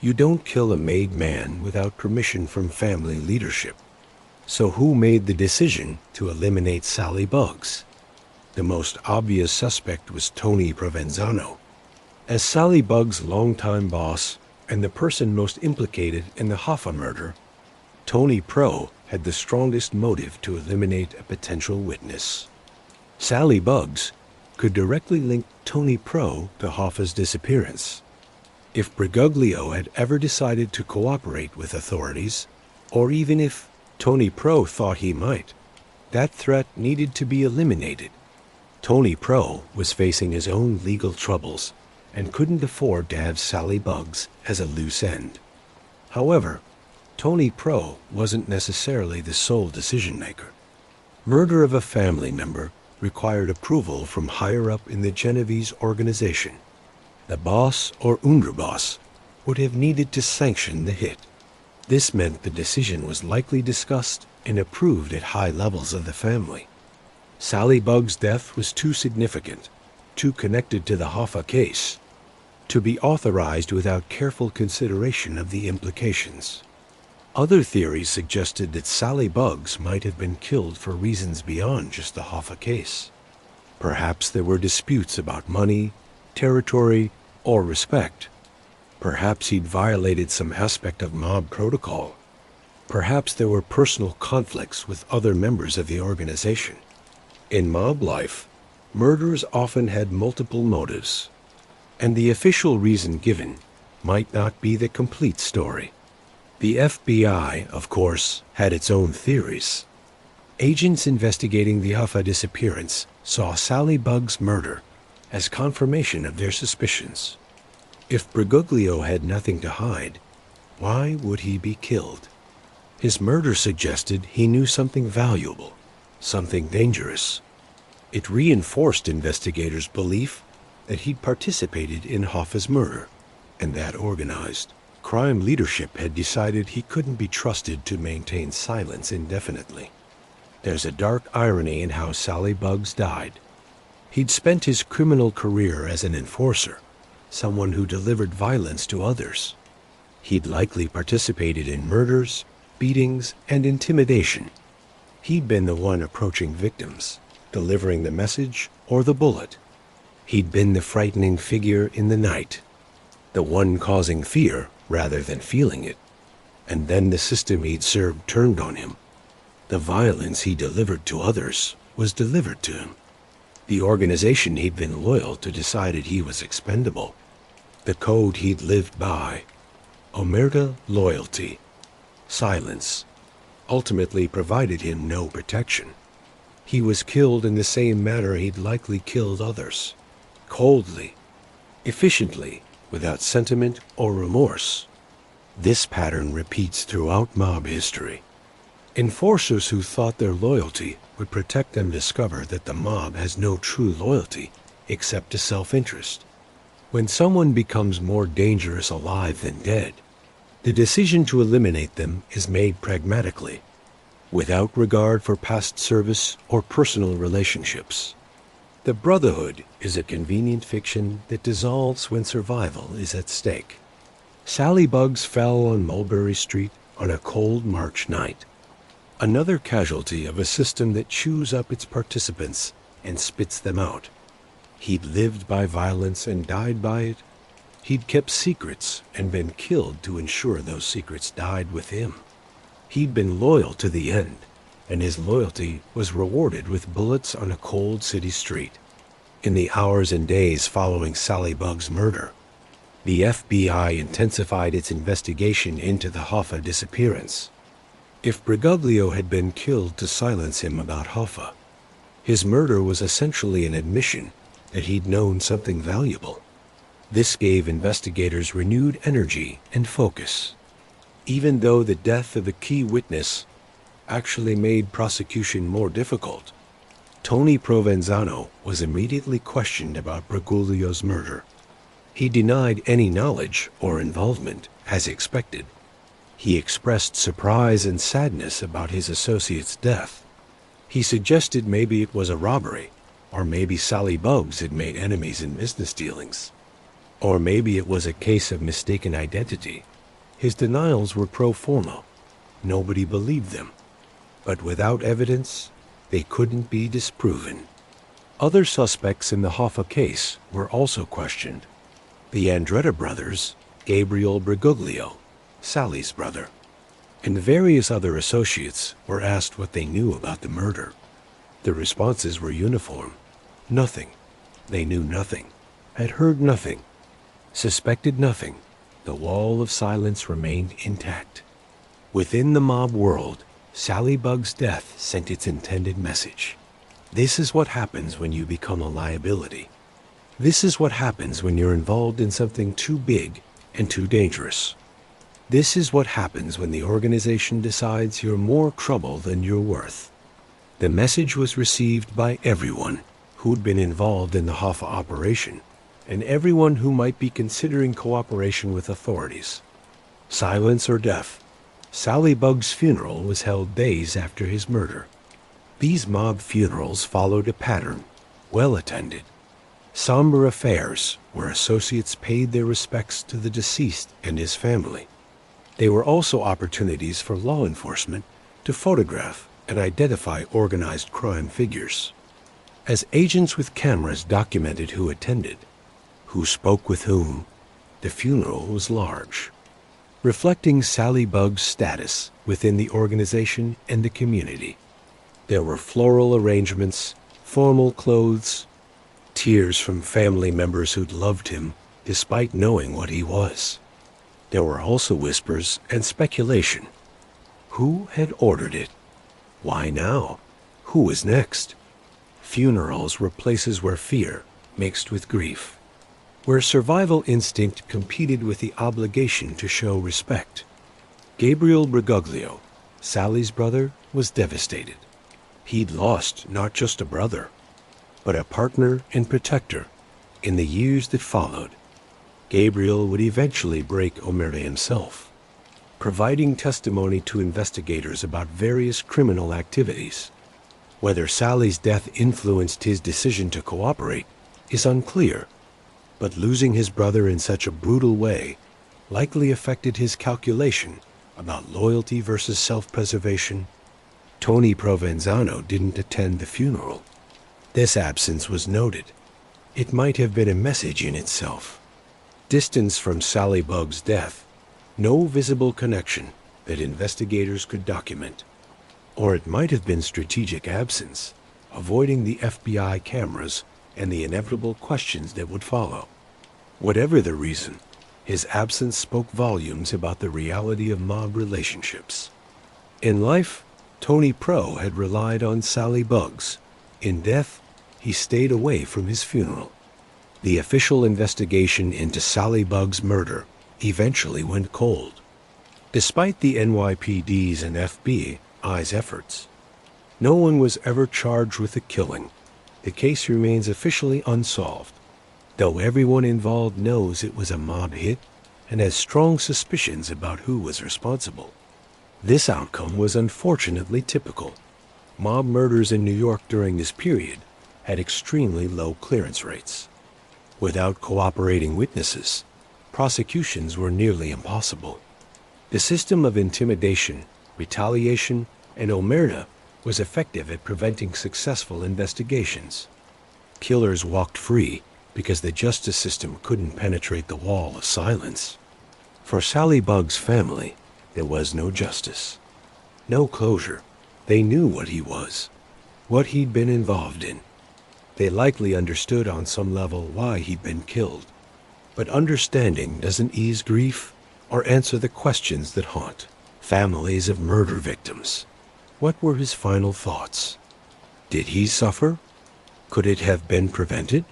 S1: You don't kill a made man without permission from family leadership. So who made the decision to eliminate Sally Bugs? The most obvious suspect was Tony Provenzano. As Sally Bugs' longtime boss and the person most implicated in the Hoffa murder, Tony Pro had the strongest motive to eliminate a potential witness. Sally Bugs could directly link Tony Pro to Hoffa's disappearance. If Briguglio had ever decided to cooperate with authorities, or even if Tony Pro thought he might, that threat needed to be eliminated. Tony Pro was facing his own legal troubles and couldn't afford to have Sally Bugs as a loose end. However, Tony Pro wasn't necessarily the sole decision-maker. Murder of a family member required approval from higher up in the Genovese organization. The boss or underboss would have needed to sanction the hit. This meant the decision was likely discussed and approved at high levels of the family. Sally Bugs' death was too significant, too connected to the Hoffa case, to be authorized without careful consideration of the implications. Other theories suggested that Sally Bugs might have been killed for reasons beyond just the Hoffa case. Perhaps there were disputes about money, territory, or respect. Perhaps he'd violated some aspect of mob protocol. Perhaps there were personal conflicts with other members of the organization. In mob life, murderers often had multiple motives, and the official reason given might not be the complete story. The FBI, of course, had its own theories. Agents investigating the Hoffa disappearance saw Sally Bugs' murder as confirmation of their suspicions. If Briguglio had nothing to hide, why would he be killed? His murder suggested he knew something valuable, something dangerous. It reinforced investigators' belief that he'd participated in Hoffa's murder, and that organized crime leadership had decided he couldn't be trusted to maintain silence indefinitely. There's a dark irony in how Sally Bugs died. He'd spent his criminal career as an enforcer, someone who delivered violence to others. He'd likely participated in murders, beatings, and intimidation. He'd been the one approaching victims, delivering the message or the bullet. He'd been the frightening figure in the night, the one causing fear rather than feeling it. And then the system he'd served turned on him. The violence he delivered to others was delivered to him. The organization he'd been loyal to decided he was expendable. The code he'd lived by, omerta loyalty, silence, ultimately provided him no protection. He was killed in the same manner he'd likely killed others, coldly, efficiently, without sentiment or remorse. This pattern repeats throughout mob history. Enforcers who thought their loyalty would protect them discover that the mob has no true loyalty except to self-interest. When someone becomes more dangerous alive than dead, the decision to eliminate them is made pragmatically, without regard for past service or personal relationships. The Brotherhood is a convenient fiction that dissolves when survival is at stake. Sally Bugs fell on Mulberry Street on a cold March night. Another casualty of a system that chews up its participants and spits them out. He'd lived by violence and died by it. He'd kept secrets and been killed to ensure those secrets died with him. He'd been loyal to the end, and his loyalty was rewarded with bullets on a cold city street. In the hours and days following Sally Bugs' murder, the FBI intensified its investigation into the Hoffa disappearance. If Briguglio had been killed to silence him about Hoffa, his murder was essentially an admission that he'd known something valuable. This gave investigators renewed energy and focus, even though the death of a key witness actually made prosecution more difficult. Tony Provenzano was immediately questioned about Briguglio's murder. He denied any knowledge or involvement, as expected. He expressed surprise and sadness about his associate's death. He suggested maybe it was a robbery, or maybe Sally Bugs had made enemies in business dealings. Or maybe it was a case of mistaken identity. His denials were pro forma. Nobody believed them. But without evidence, they couldn't be disproven. Other suspects in the Hoffa case were also questioned. The Andretta brothers, Gabriel Briguglio, Sally's brother, and various other associates were asked what they knew about the murder. The responses were uniform. Nothing. They knew nothing, had heard nothing, suspected nothing. The wall of silence remained intact. Within the mob world, Sally Bugs' death sent its intended message. This is what happens when you become a liability. This is what happens when you're involved in something too big and too dangerous. This is what happens when the organization decides you're more trouble than you're worth. The message was received by everyone who'd been involved in the Hoffa operation, and everyone who might be considering cooperation with authorities. Silence or death. Sally Bugs' funeral was held days after his murder. These mob funerals followed a pattern, well attended. Somber affairs where associates paid their respects to the deceased and his family. They were also opportunities for law enforcement to photograph and identify organized crime figures. As agents with cameras documented who attended, who spoke with whom, the funeral was large, reflecting Sally Bugs' status within the organization and the community. There were floral arrangements, formal clothes, tears from family members who'd loved him despite knowing what he was. There were also whispers and speculation. Who had ordered it? Why now? Who was next? Funerals were places where fear mixed with grief, where survival instinct competed with the obligation to show respect. Gabriel Briguglio, Sally's brother, was devastated. He'd lost not just a brother, but a partner and protector in the years that followed. Gabriel would eventually break omerta himself, providing testimony to investigators about various criminal activities. Whether Sally's death influenced his decision to cooperate is unclear, but losing his brother in such a brutal way likely affected his calculation about loyalty versus self-preservation. Tony Provenzano didn't attend the funeral. This absence was noted. It might have been a message in itself. Distance from Sally Bugs' death, no visible connection that investigators could document. Or it might have been strategic absence, avoiding the FBI cameras and the inevitable questions that would follow. Whatever the reason, his absence spoke volumes about the reality of mob relationships. In life, Tony Pro had relied on Sally Bugs. In death, he stayed away from his funeral. The official investigation into Sally Bugs' murder eventually went cold. Despite the NYPD's and FBI's efforts, no one was ever charged with the killing. The case remains officially unsolved, though everyone involved knows it was a mob hit and has strong suspicions about who was responsible. This outcome was unfortunately typical. Mob murders in New York during this period had extremely low clearance rates. Without cooperating witnesses, prosecutions were nearly impossible. The system of intimidation, retaliation, and omerta was effective at preventing successful investigations. Killers walked free because the justice system couldn't penetrate the wall of silence. For Sally Bugs' family, there was no justice, no closure. They knew what he was, what he'd been involved in. They likely understood on some level why he'd been killed. But understanding doesn't ease grief or answer the questions that haunt families of murder victims. What were his final thoughts? Did he suffer? Could it have been prevented?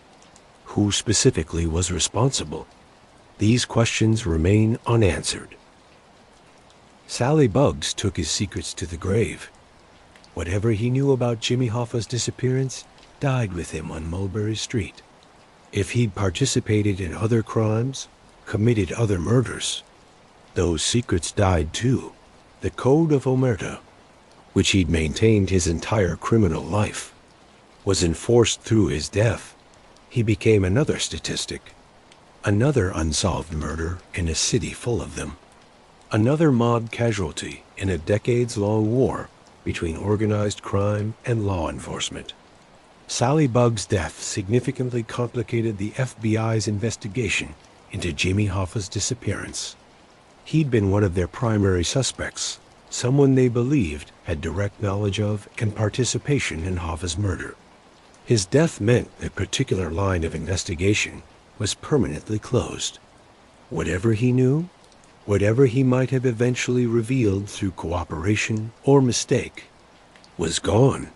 S1: Who specifically was responsible? These questions remain unanswered. Sally Bugs took his secrets to the grave. Whatever he knew about Jimmy Hoffa's disappearance died with him on Mulberry Street. if he'd participated in other crimes, committed other murders. Those secrets died too. The Code of Omerta, which he'd maintained his entire criminal life, was enforced through his death. He became another statistic, another unsolved murder in a city full of them, another mob casualty in a decades-long war between organized crime and law enforcement. Sally Bugg's death significantly complicated the FBI's investigation into Jimmy Hoffa's disappearance. He'd been one of their primary suspects, someone they believed had direct knowledge of and participation in Hoffa's murder. His death meant that particular line of investigation was permanently closed. Whatever he knew, whatever he might have eventually revealed through cooperation or mistake, was gone.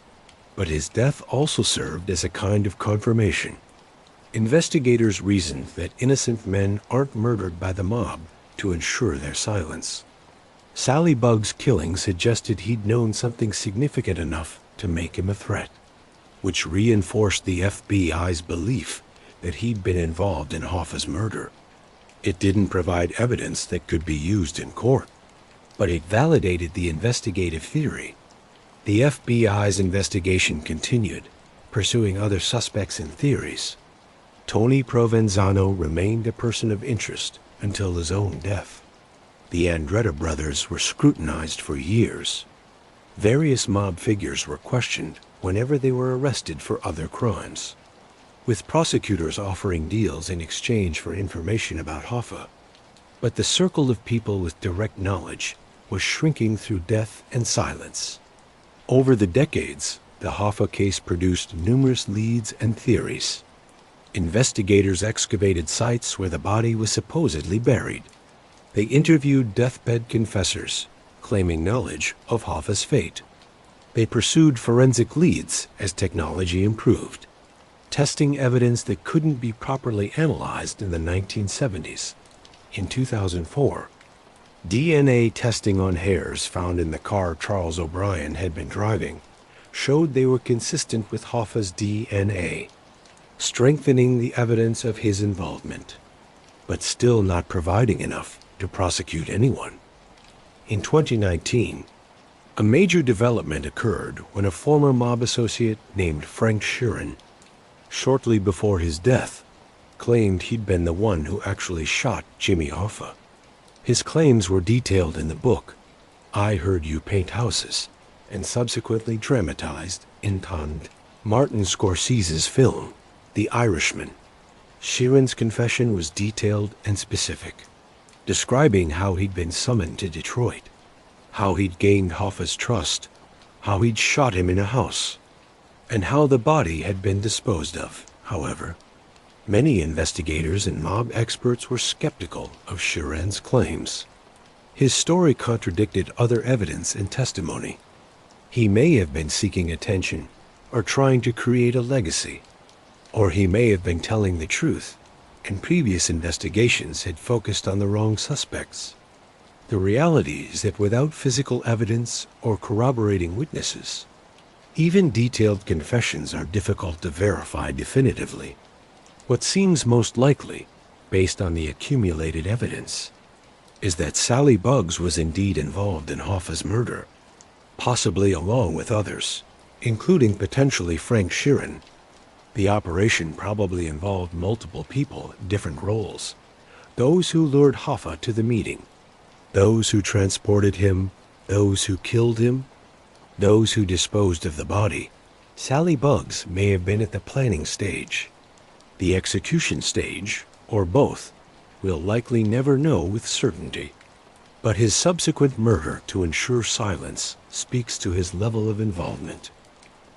S1: But his death also served as a kind of confirmation. Investigators reasoned that innocent men aren't murdered by the mob to ensure their silence. Sally Bugg's killing suggested he'd known something significant enough to make him a threat, which reinforced the FBI's belief that he'd been involved in Hoffa's murder. It didn't provide evidence that could be used in court, but it validated the investigative theory. The FBI's investigation continued, pursuing other suspects and theories. Tony Provenzano remained a person of interest until his own death. The Andretta brothers were scrutinized for years. Various mob figures were questioned whenever they were arrested for other crimes, with prosecutors offering deals in exchange for information about Hoffa. But the circle of people with direct knowledge was shrinking through death and silence. Over the decades, the Hoffa case produced numerous leads and theories. Investigators excavated sites where the body was supposedly buried. They interviewed deathbed confessors, claiming knowledge of Hoffa's fate. They pursued forensic leads as technology improved, testing evidence that couldn't be properly analyzed in the 1970s. In 2004, DNA testing on hairs found in the car Charles O'Brien had been driving showed they were consistent with Hoffa's DNA, strengthening the evidence of his involvement, but still not providing enough to prosecute anyone. In 2019, a major development occurred when a former mob associate named Frank Sheeran, shortly before his death, claimed he'd been the one who actually shot Jimmy Hoffa. His claims were detailed in the book, I Heard You Paint Houses, and subsequently dramatized in Martin Scorsese's film, The Irishman. Sheeran's confession was detailed and specific, describing how he'd been summoned to Detroit, how he'd gained Hoffa's trust, how he'd shot him in a house, and how the body had been disposed of. However, many investigators and mob experts were skeptical of Sheeran's claims. His story contradicted other evidence and testimony. He may have been seeking attention or trying to create a legacy, or he may have been telling the truth, and previous investigations had focused on the wrong suspects. The reality is that without physical evidence or corroborating witnesses, even detailed confessions are difficult to verify definitively. What seems most likely, based on the accumulated evidence, is that Sally Bugs was indeed involved in Hoffa's murder, possibly along with others, including potentially Frank Sheeran. The operation probably involved multiple people in different roles. Those who lured Hoffa to the meeting, those who transported him, those who killed him, those who disposed of the body. Sally Bugs may have been at the planning stage. The execution stage, or both, we'll likely never know with certainty. But his subsequent murder to ensure silence speaks to his level of involvement.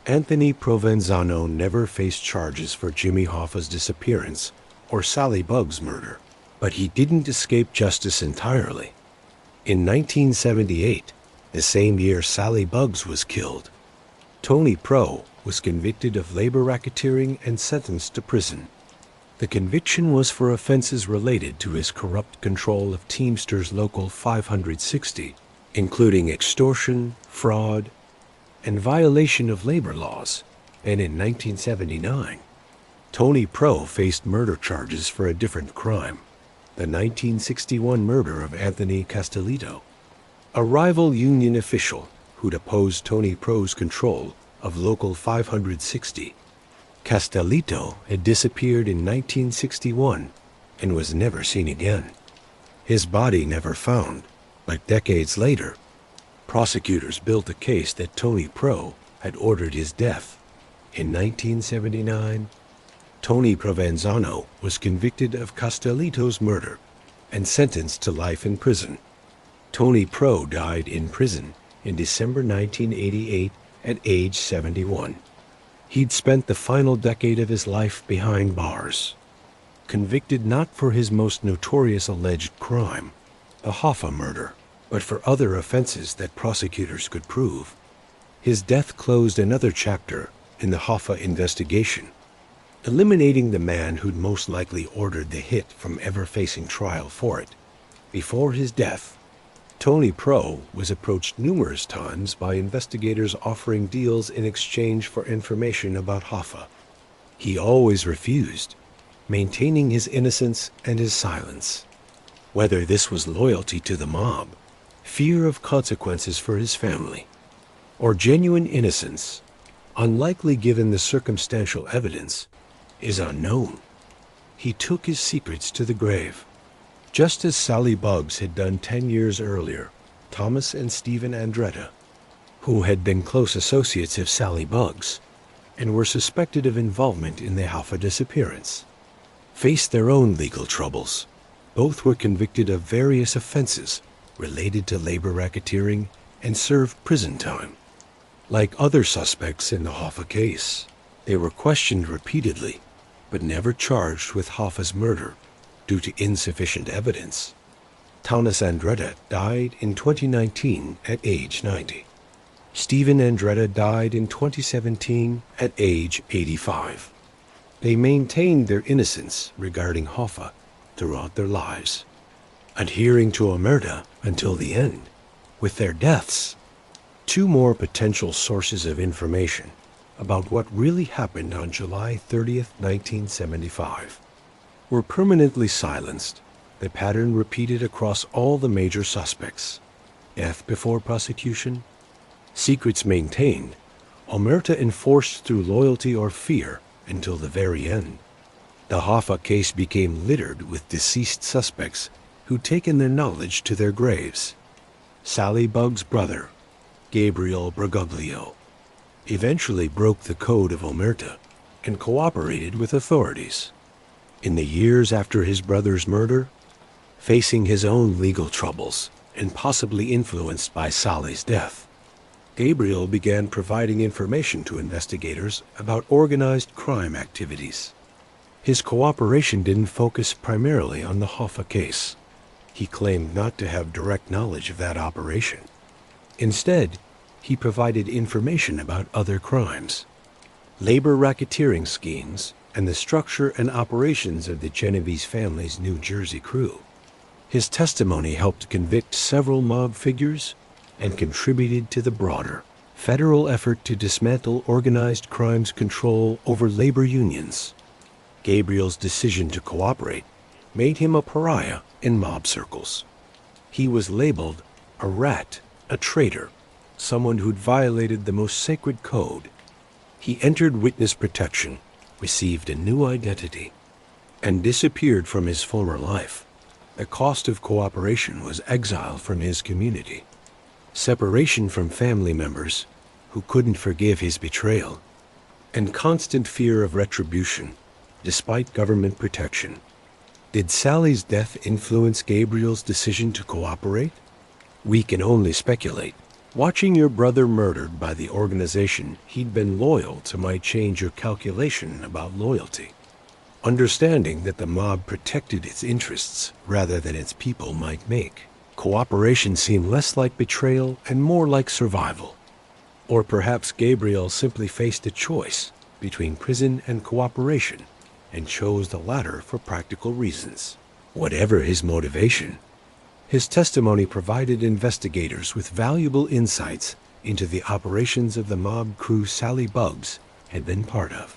S1: Anthony Provenzano never faced charges for Jimmy Hoffa's disappearance or Sally Bugs' murder, but he didn't escape justice entirely. In 1978, the same year Sally Bugs was killed, Tony Pro was convicted of labor racketeering and sentenced to prison. The conviction was for offenses related to his corrupt control of Teamsters Local 560, including extortion, fraud, and violation of labor laws. And in 1979, Tony Pro faced murder charges for a different crime, the 1961 murder of Anthony Castellito, a rival union official who'd opposed Tony Pro's control of Local 560. Castellito had disappeared in 1961 and was never seen again. His body never found, but decades later, prosecutors built a case that Tony Pro had ordered his death. In 1979, Tony Provenzano was convicted of Castellito's murder and sentenced to life in prison. Tony Pro died in prison in December 1988 at age 71. He'd spent the final decade of his life behind bars, convicted not for his most notorious alleged crime, the Hoffa murder, but for other offenses that prosecutors could prove. His death closed another chapter in the Hoffa investigation, eliminating the man who'd most likely ordered the hit from ever facing trial for it. Before his death, Tony Pro was approached numerous times by investigators offering deals in exchange for information about Hoffa. He always refused, maintaining his innocence and his silence. Whether this was loyalty to the mob, fear of consequences for his family, or genuine innocence, unlikely given the circumstantial evidence, is unknown. He took his secrets to the grave, just as Sally Buggs had done 10 years earlier. Thomas and Stephen Andretta, who had been close associates of Sally Buggs and were suspected of involvement in the Hoffa disappearance, faced their own legal troubles. Both were convicted of various offenses related to labor racketeering and served prison time. Like other suspects in the Hoffa case, they were questioned repeatedly, but never charged with Hoffa's murder due to insufficient evidence. Thomas Andretta died in 2019 at age 90. Stephen Andretta died in 2017 at age 85. They maintained their innocence regarding Hoffa throughout their lives, adhering to omerta until the end. With their deaths, two more potential sources of information about what really happened on July 30th, 1975, were permanently silenced, the pattern repeated across all the major suspects. Death before prosecution, secrets maintained, omerta enforced through loyalty or fear until the very end. The Hoffa case became littered with deceased suspects who'd taken their knowledge to their graves. Sally Buggs' brother, Gabriel Briguglio, eventually broke the code of omerta and cooperated with authorities. In the years after his brother's murder, facing his own legal troubles and possibly influenced by Sally's death, Gabriel began providing information to investigators about organized crime activities. His cooperation didn't focus primarily on the Hoffa case. He claimed not to have direct knowledge of that operation. Instead, he provided information about other crimes, labor racketeering schemes, and the structure and operations of the Genovese family's New Jersey crew. His testimony helped convict several mob figures and contributed to the broader federal effort to dismantle organized crime's control over labor unions. Gabriel's decision to cooperate made him a pariah in mob circles. He was labeled a rat, a traitor, someone who'd violated the most sacred code. He entered witness protection, received a new identity, and disappeared from his former life. The cost of cooperation was exile from his community, separation from family members who couldn't forgive his betrayal, and constant fear of retribution despite government protection. Did Sally's death influence Gabriel's decision to cooperate? We can only speculate. Watching your brother murdered by the organization he'd been loyal to might change your calculation about loyalty. Understanding that the mob protected its interests rather than its people might make cooperation seem less like betrayal and more like survival. Or perhaps Gabriel simply faced a choice between prison and cooperation and chose the latter for practical reasons. Whatever his motivation, his testimony provided investigators with valuable insights into the operations of the mob crew Sally Buggs had been part of.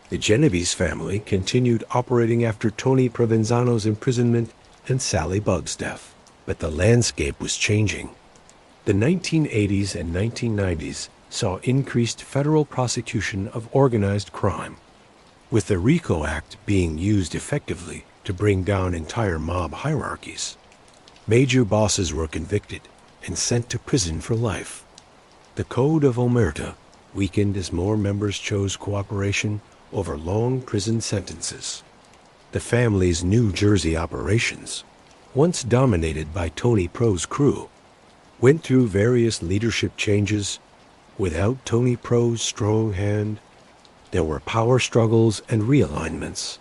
S1: The Genovese family continued operating after Tony Provenzano's imprisonment and Sally Bugg's death, but the landscape was changing. The 1980s and 1990s saw increased federal prosecution of organized crime, with the RICO Act being used effectively to bring down entire mob hierarchies. Major bosses were convicted and sent to prison for life. The Code of Omerta weakened as more members chose cooperation over long prison sentences. The family's New Jersey operations, once dominated by Tony Pro's crew, went through various leadership changes. Without Tony Pro's strong hand, there were power struggles and realignments.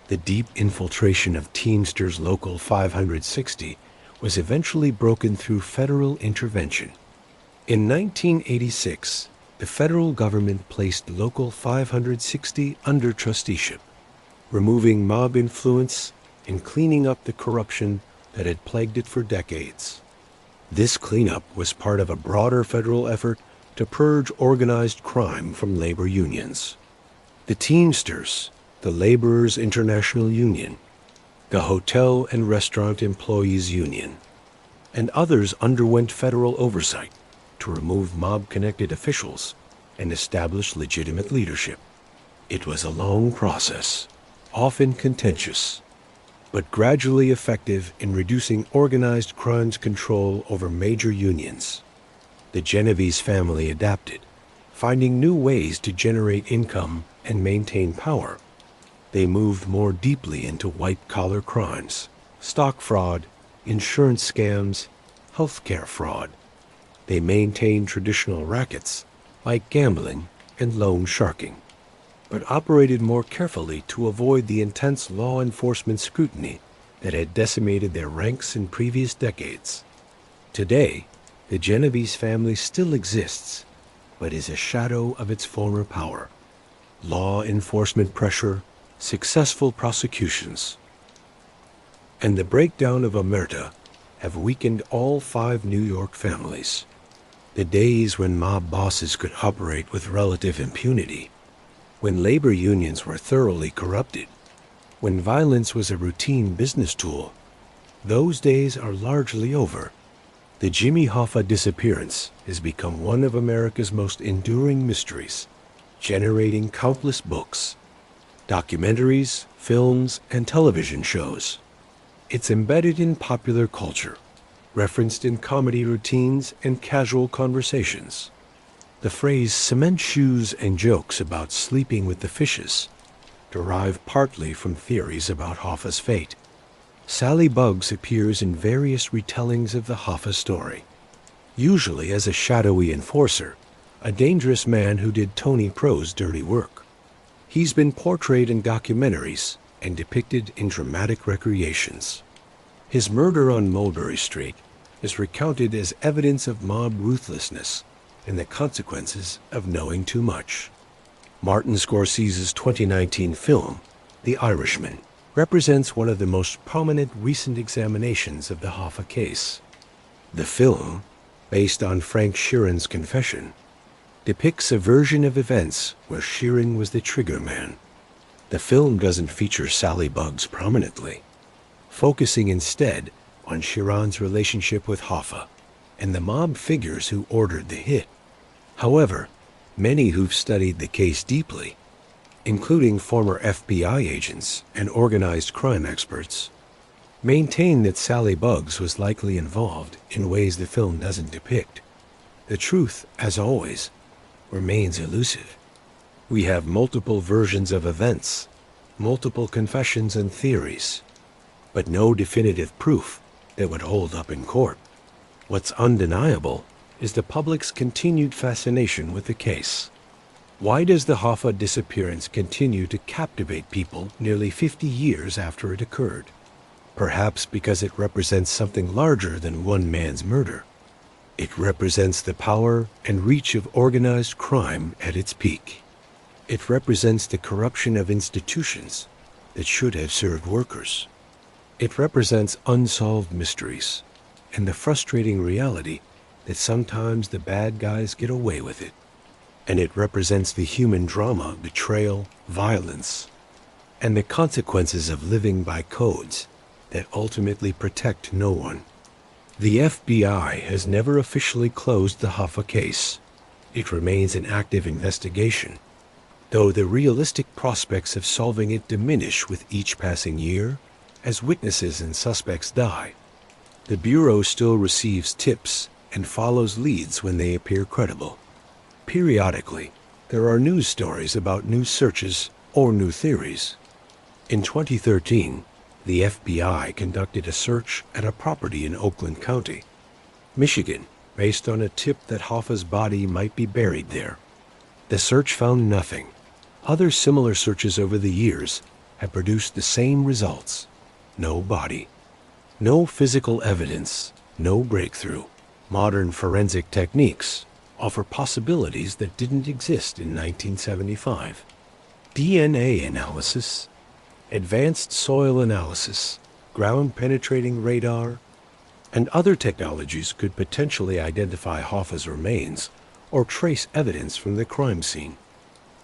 S1: The deep infiltration of Teamsters Local 560 was eventually broken through federal intervention. In 1986, the federal government placed Local 560 under trusteeship, removing mob influence and cleaning up the corruption that had plagued it for decades. This cleanup was part of a broader federal effort to purge organized crime from labor unions. The Teamsters, the Laborers International Union, the Hotel and Restaurant Employees Union, and others underwent federal oversight to remove mob-connected officials and establish legitimate leadership. It was a long process, often contentious, but gradually effective in reducing organized crime's control over major unions. The Genovese family adapted, finding new ways to generate income and maintain power. They moved more deeply into white-collar crimes, stock fraud, insurance scams, healthcare fraud. They maintained traditional rackets like gambling and loan sharking, but operated more carefully to avoid the intense law enforcement scrutiny that had decimated their ranks in previous decades. Today, the Genovese family still exists, but is a shadow of its former power. Law enforcement pressure, successful prosecutions, and the breakdown of Omerta have weakened all 5 New York families. The days when mob bosses could operate with relative impunity, when labor unions were thoroughly corrupted, when violence was a routine business tool, those days are largely over. The Jimmy Hoffa disappearance has become one of America's most enduring mysteries, generating countless books, documentaries, films, and television shows. It's embedded in popular culture, referenced in comedy routines and casual conversations. The phrase cement shoes and jokes about sleeping with the fishes derive partly from theories about Hoffa's fate. Sally Bugs appears in various retellings of the Hoffa story, usually as a shadowy enforcer, a dangerous man who did Tony Pro's dirty work. He's been portrayed in documentaries and depicted in dramatic recreations. His murder on Mulberry Street is recounted as evidence of mob ruthlessness and the consequences of knowing too much. Martin Scorsese's 2019 film, The Irishman, represents one of the most prominent recent examinations of the Hoffa case. The film, based on Frank Sheeran's confession, depicts a version of events where Sheeran was the trigger man. The film doesn't feature Sally Bugs prominently, focusing instead on Sheeran's relationship with Hoffa and the mob figures who ordered the hit. However, many who've studied the case deeply, including former FBI agents and organized crime experts, maintain that Sally Bugs was likely involved in ways the film doesn't depict. The truth, as always, remains elusive. We have multiple versions of events, multiple confessions and theories, but no definitive proof that would hold up in court. What's undeniable is the public's continued fascination with the case. Why does the Hoffa disappearance continue to captivate people nearly 50 years after it occurred? Perhaps because it represents something larger than one man's murder. It represents the power and reach of organized crime at its peak. It represents the corruption of institutions that should have served workers. It represents unsolved mysteries and the frustrating reality that sometimes the bad guys get away with it. and it represents the human drama, betrayal, violence, and the consequences of living by codes that ultimately protect no one. The FBI has never officially closed the Hoffa case. It remains an active investigation, though the realistic prospects of solving it diminish with each passing year as witnesses and suspects die. The Bureau still receives tips and follows leads when they appear credible. Periodically, there are news stories about new searches or new theories. In 2013, the FBI conducted a search at a property in Oakland County, Michigan, based on a tip that Hoffa's body might be buried there. The search found nothing. Other similar searches over the years have produced the same results. No body. No physical evidence. No breakthrough. Modern forensic techniques offer possibilities that didn't exist in 1975. DNA analysis, advanced soil analysis, ground-penetrating radar, and other technologies could potentially identify Hoffa's remains or trace evidence from the crime scene.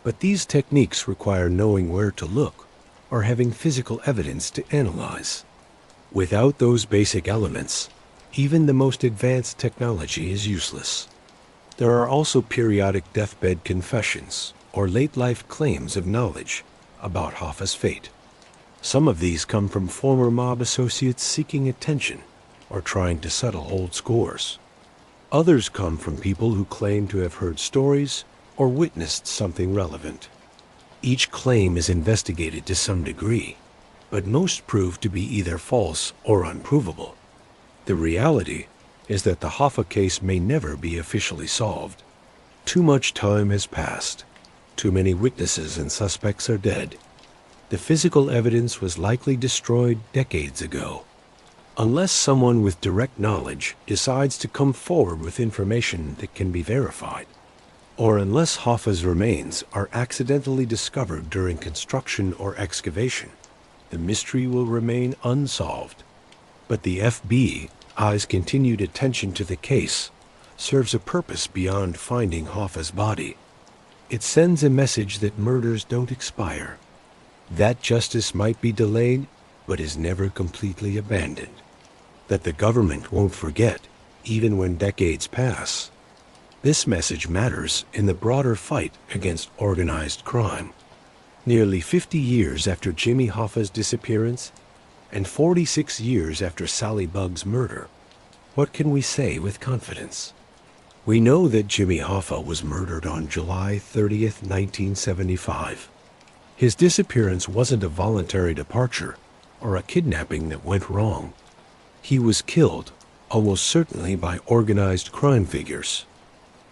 S1: But these techniques require knowing where to look or having physical evidence to analyze. Without those basic elements, even the most advanced technology is useless. There are also periodic deathbed confessions or late-life claims of knowledge about Hoffa's fate. Some of these come from former mob associates seeking attention or trying to settle old scores. Others come from people who claim to have heard stories or witnessed something relevant. Each claim is investigated to some degree, but most prove to be either false or unprovable. The reality is that the Hoffa case may never be officially solved. Too much time has passed. Too many witnesses and suspects are dead. The physical evidence was likely destroyed decades ago. Unless someone with direct knowledge decides to come forward with information that can be verified, or unless Hoffa's remains are accidentally discovered during construction or excavation, the mystery will remain unsolved. But the FBI's continued attention to the case serves a purpose beyond finding Hoffa's body. It sends a message that murders don't expire, that justice might be delayed but is never completely abandoned, that the government won't forget even when decades pass. This message matters in the broader fight against organized crime. Nearly 50 years after Jimmy Hoffa's disappearance and 46 years after Sally Bugg's murder, what can we say with confidence? We know that Jimmy Hoffa was murdered on July 30th, 1975. His disappearance wasn't a voluntary departure or a kidnapping that went wrong. He was killed, almost certainly by organized crime figures.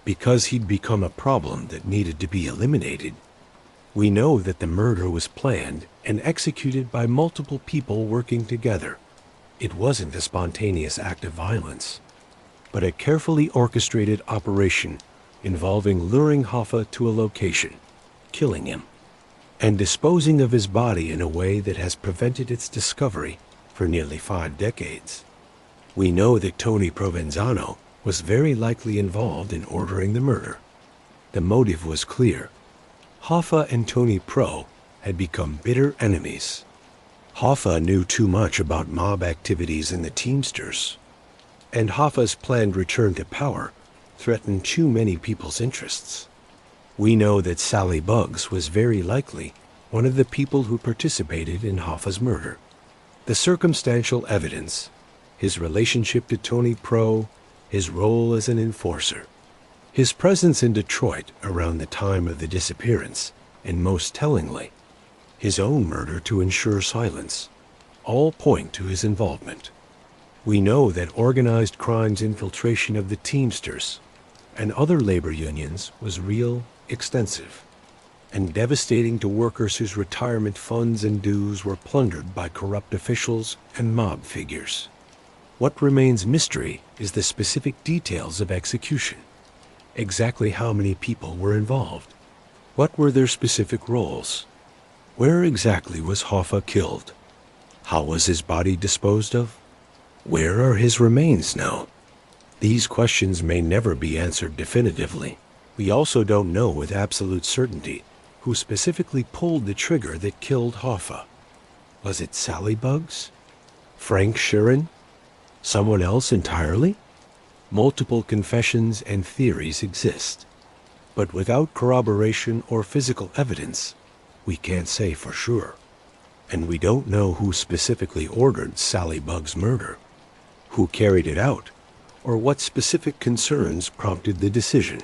S1: Because he'd become a problem that needed to be eliminated, we know that the murder was planned and executed by multiple people working together. It wasn't a spontaneous act of violence, but a carefully orchestrated operation involving luring Hoffa to a location, killing him, and disposing of his body in a way that has prevented its discovery for nearly 5 decades. We know that Tony Provenzano was very likely involved in ordering the murder. The motive was clear. Hoffa and Tony Pro had become bitter enemies. Hoffa knew too much about mob activities in the Teamsters, and Hoffa's planned return to power threatened too many people's interests. We know that Sally Bugs was very likely one of the people who participated in Hoffa's murder. The circumstantial evidence, his relationship to Tony Pro, his role as an enforcer, his presence in Detroit around the time of the disappearance, and most tellingly, his own murder to ensure silence, all point to his involvement. We know that organized crime's infiltration of the Teamsters and other labor unions was real, extensive, and devastating to workers whose retirement funds and dues were plundered by corrupt officials and mob figures. What remains mystery is the specific details of execution. Exactly how many people were involved? What were their specific roles? Where exactly was Hoffa killed? How was his body disposed of? Where are his remains now? These questions may never be answered definitively. We also don't know with absolute certainty who specifically pulled the trigger that killed Hoffa. Was it Sally Bugs? Frank Sheeran? Someone else entirely? Multiple confessions and theories exist, but without corroboration or physical evidence, we can't say for sure. And we don't know who specifically ordered Sally Bugs' murder, who carried it out, or what specific concerns prompted the decision.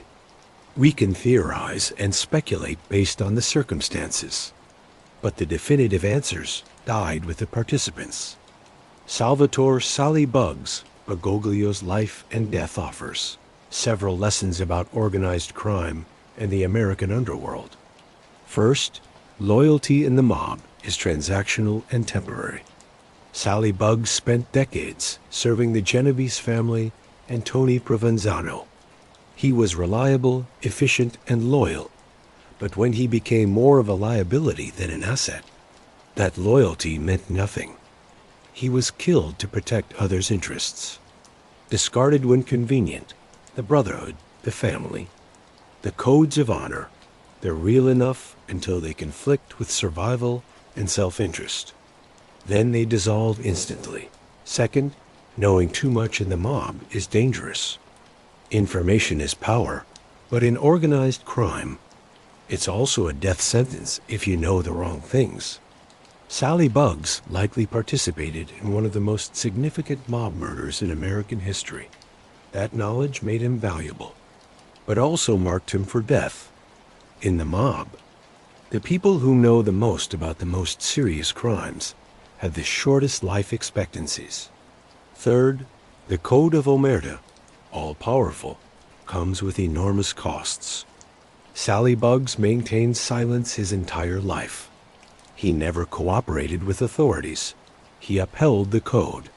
S1: We can theorize and speculate based on the circumstances, but the definitive answers died with the participants. Salvatore Sally Bugs, Briguglio's life and death offers several lessons about organized crime and the American underworld. First, loyalty in the mob is transactional and temporary. Sally Bugs spent decades serving the Genovese family and Tony Provenzano. He was reliable, efficient, and loyal, but when he became more of a liability than an asset, that loyalty meant nothing. He was killed to protect others' interests. Discarded when convenient, the brotherhood, the family, the codes of honor, they're real enough until they conflict with survival and self-interest. Then they dissolve instantly. Second, knowing too much in the mob is dangerous. Information is power, but in organized crime, it's also a death sentence if you know the wrong things. Sally Bugs likely participated in one of the most significant mob murders in American history. That knowledge made him valuable, but also marked him for death. In the mob, the people who know the most about the most serious crimes have the shortest life expectancies. Third, the Code of Omerta, all-powerful, comes with enormous costs. Sally Bugs maintained silence his entire life. He never cooperated with authorities. He upheld the code,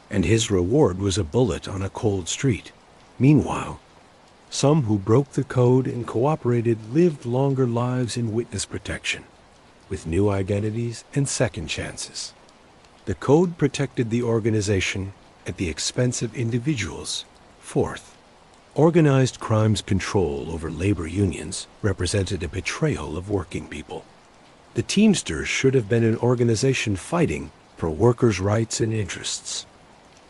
S1: and his reward was a bullet on a cold street. Meanwhile, some who broke the code and cooperated lived longer lives in witness protection, with new identities and second chances. The code protected the organization at the expense of individuals. Fourth, organized crime's control over labor unions represented a betrayal of working people. The Teamsters should have been an organization fighting for workers' rights and interests.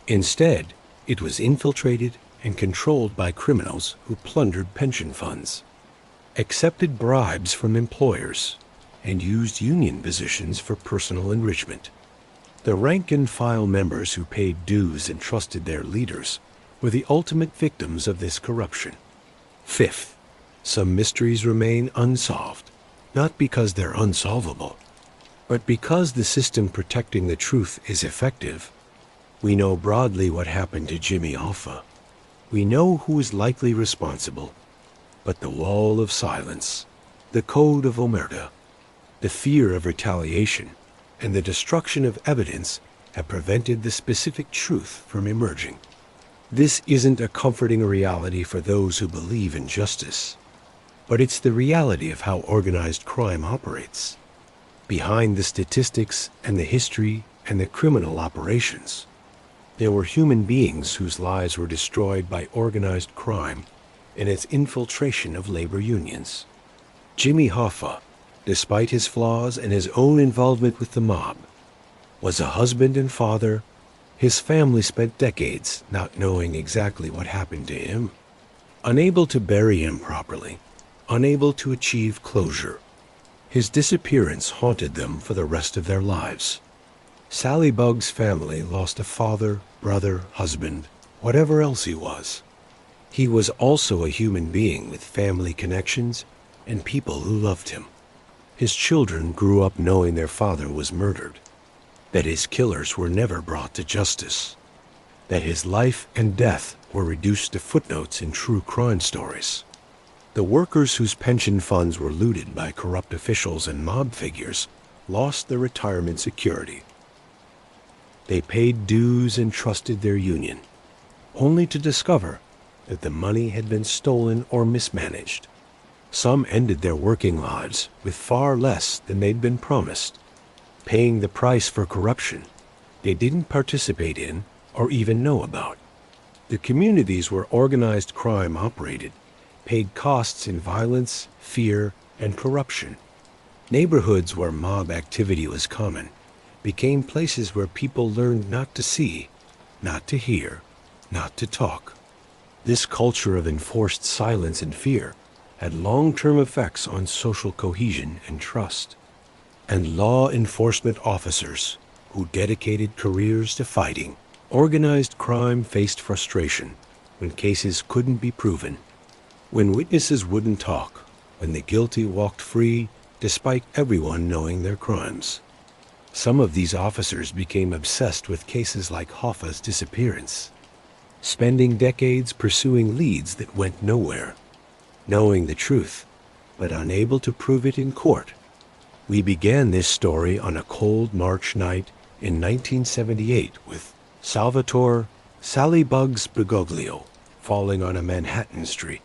S1: Instead, it was infiltrated and controlled by criminals who plundered pension funds, accepted bribes from employers, and used union positions for personal enrichment. The rank-and-file members who paid dues and trusted their leaders were the ultimate victims of this corruption. Fifth, some mysteries remain unsolved, not because they're unsolvable, but because the system protecting the truth is effective. We know broadly what happened to Jimmy Hoffa. We know who is likely responsible, but the wall of silence, the Code of Omerta, the fear of retaliation, and the destruction of evidence have prevented the specific truth from emerging. This isn't a comforting reality for those who believe in justice, but it's the reality of how organized crime operates. Behind the statistics and the history and the criminal operations, there were human beings whose lives were destroyed by organized crime and its infiltration of labor unions. Jimmy Hoffa, despite his flaws and his own involvement with the mob, was a husband and father. His family spent decades not knowing exactly what happened to him, unable to bury him properly, unable to achieve closure. His disappearance haunted them for the rest of their lives. Sally Bugs' family lost a father, brother, husband, whatever else he was. He was also a human being with family connections and people who loved him. His children grew up knowing their father was murdered, that his killers were never brought to justice, that his life and death were reduced to footnotes in true crime stories. The workers whose pension funds were looted by corrupt officials and mob figures lost their retirement security. They paid dues and trusted their union, only to discover that the money had been stolen or mismanaged. Some ended their working lives with far less than they'd been promised, paying the price for corruption they didn't participate in or even know about. The communities where organized crime operated paid costs in violence, fear, and corruption. Neighborhoods where mob activity was common became places where people learned not to see, not to hear, not to talk. This culture of enforced silence and fear had long-term effects on social cohesion and trust. And law enforcement officers who dedicated careers to fighting organized crime faced frustration when cases couldn't be proven, when witnesses wouldn't talk, when the guilty walked free despite everyone knowing their crimes. Some of these officers became obsessed with cases like Hoffa's disappearance, spending decades pursuing leads that went nowhere, knowing the truth, but unable to prove it in court. We began this story on a cold March night in 1978 with Salvatore "Sallybugs" Briguglio falling on a Manhattan street.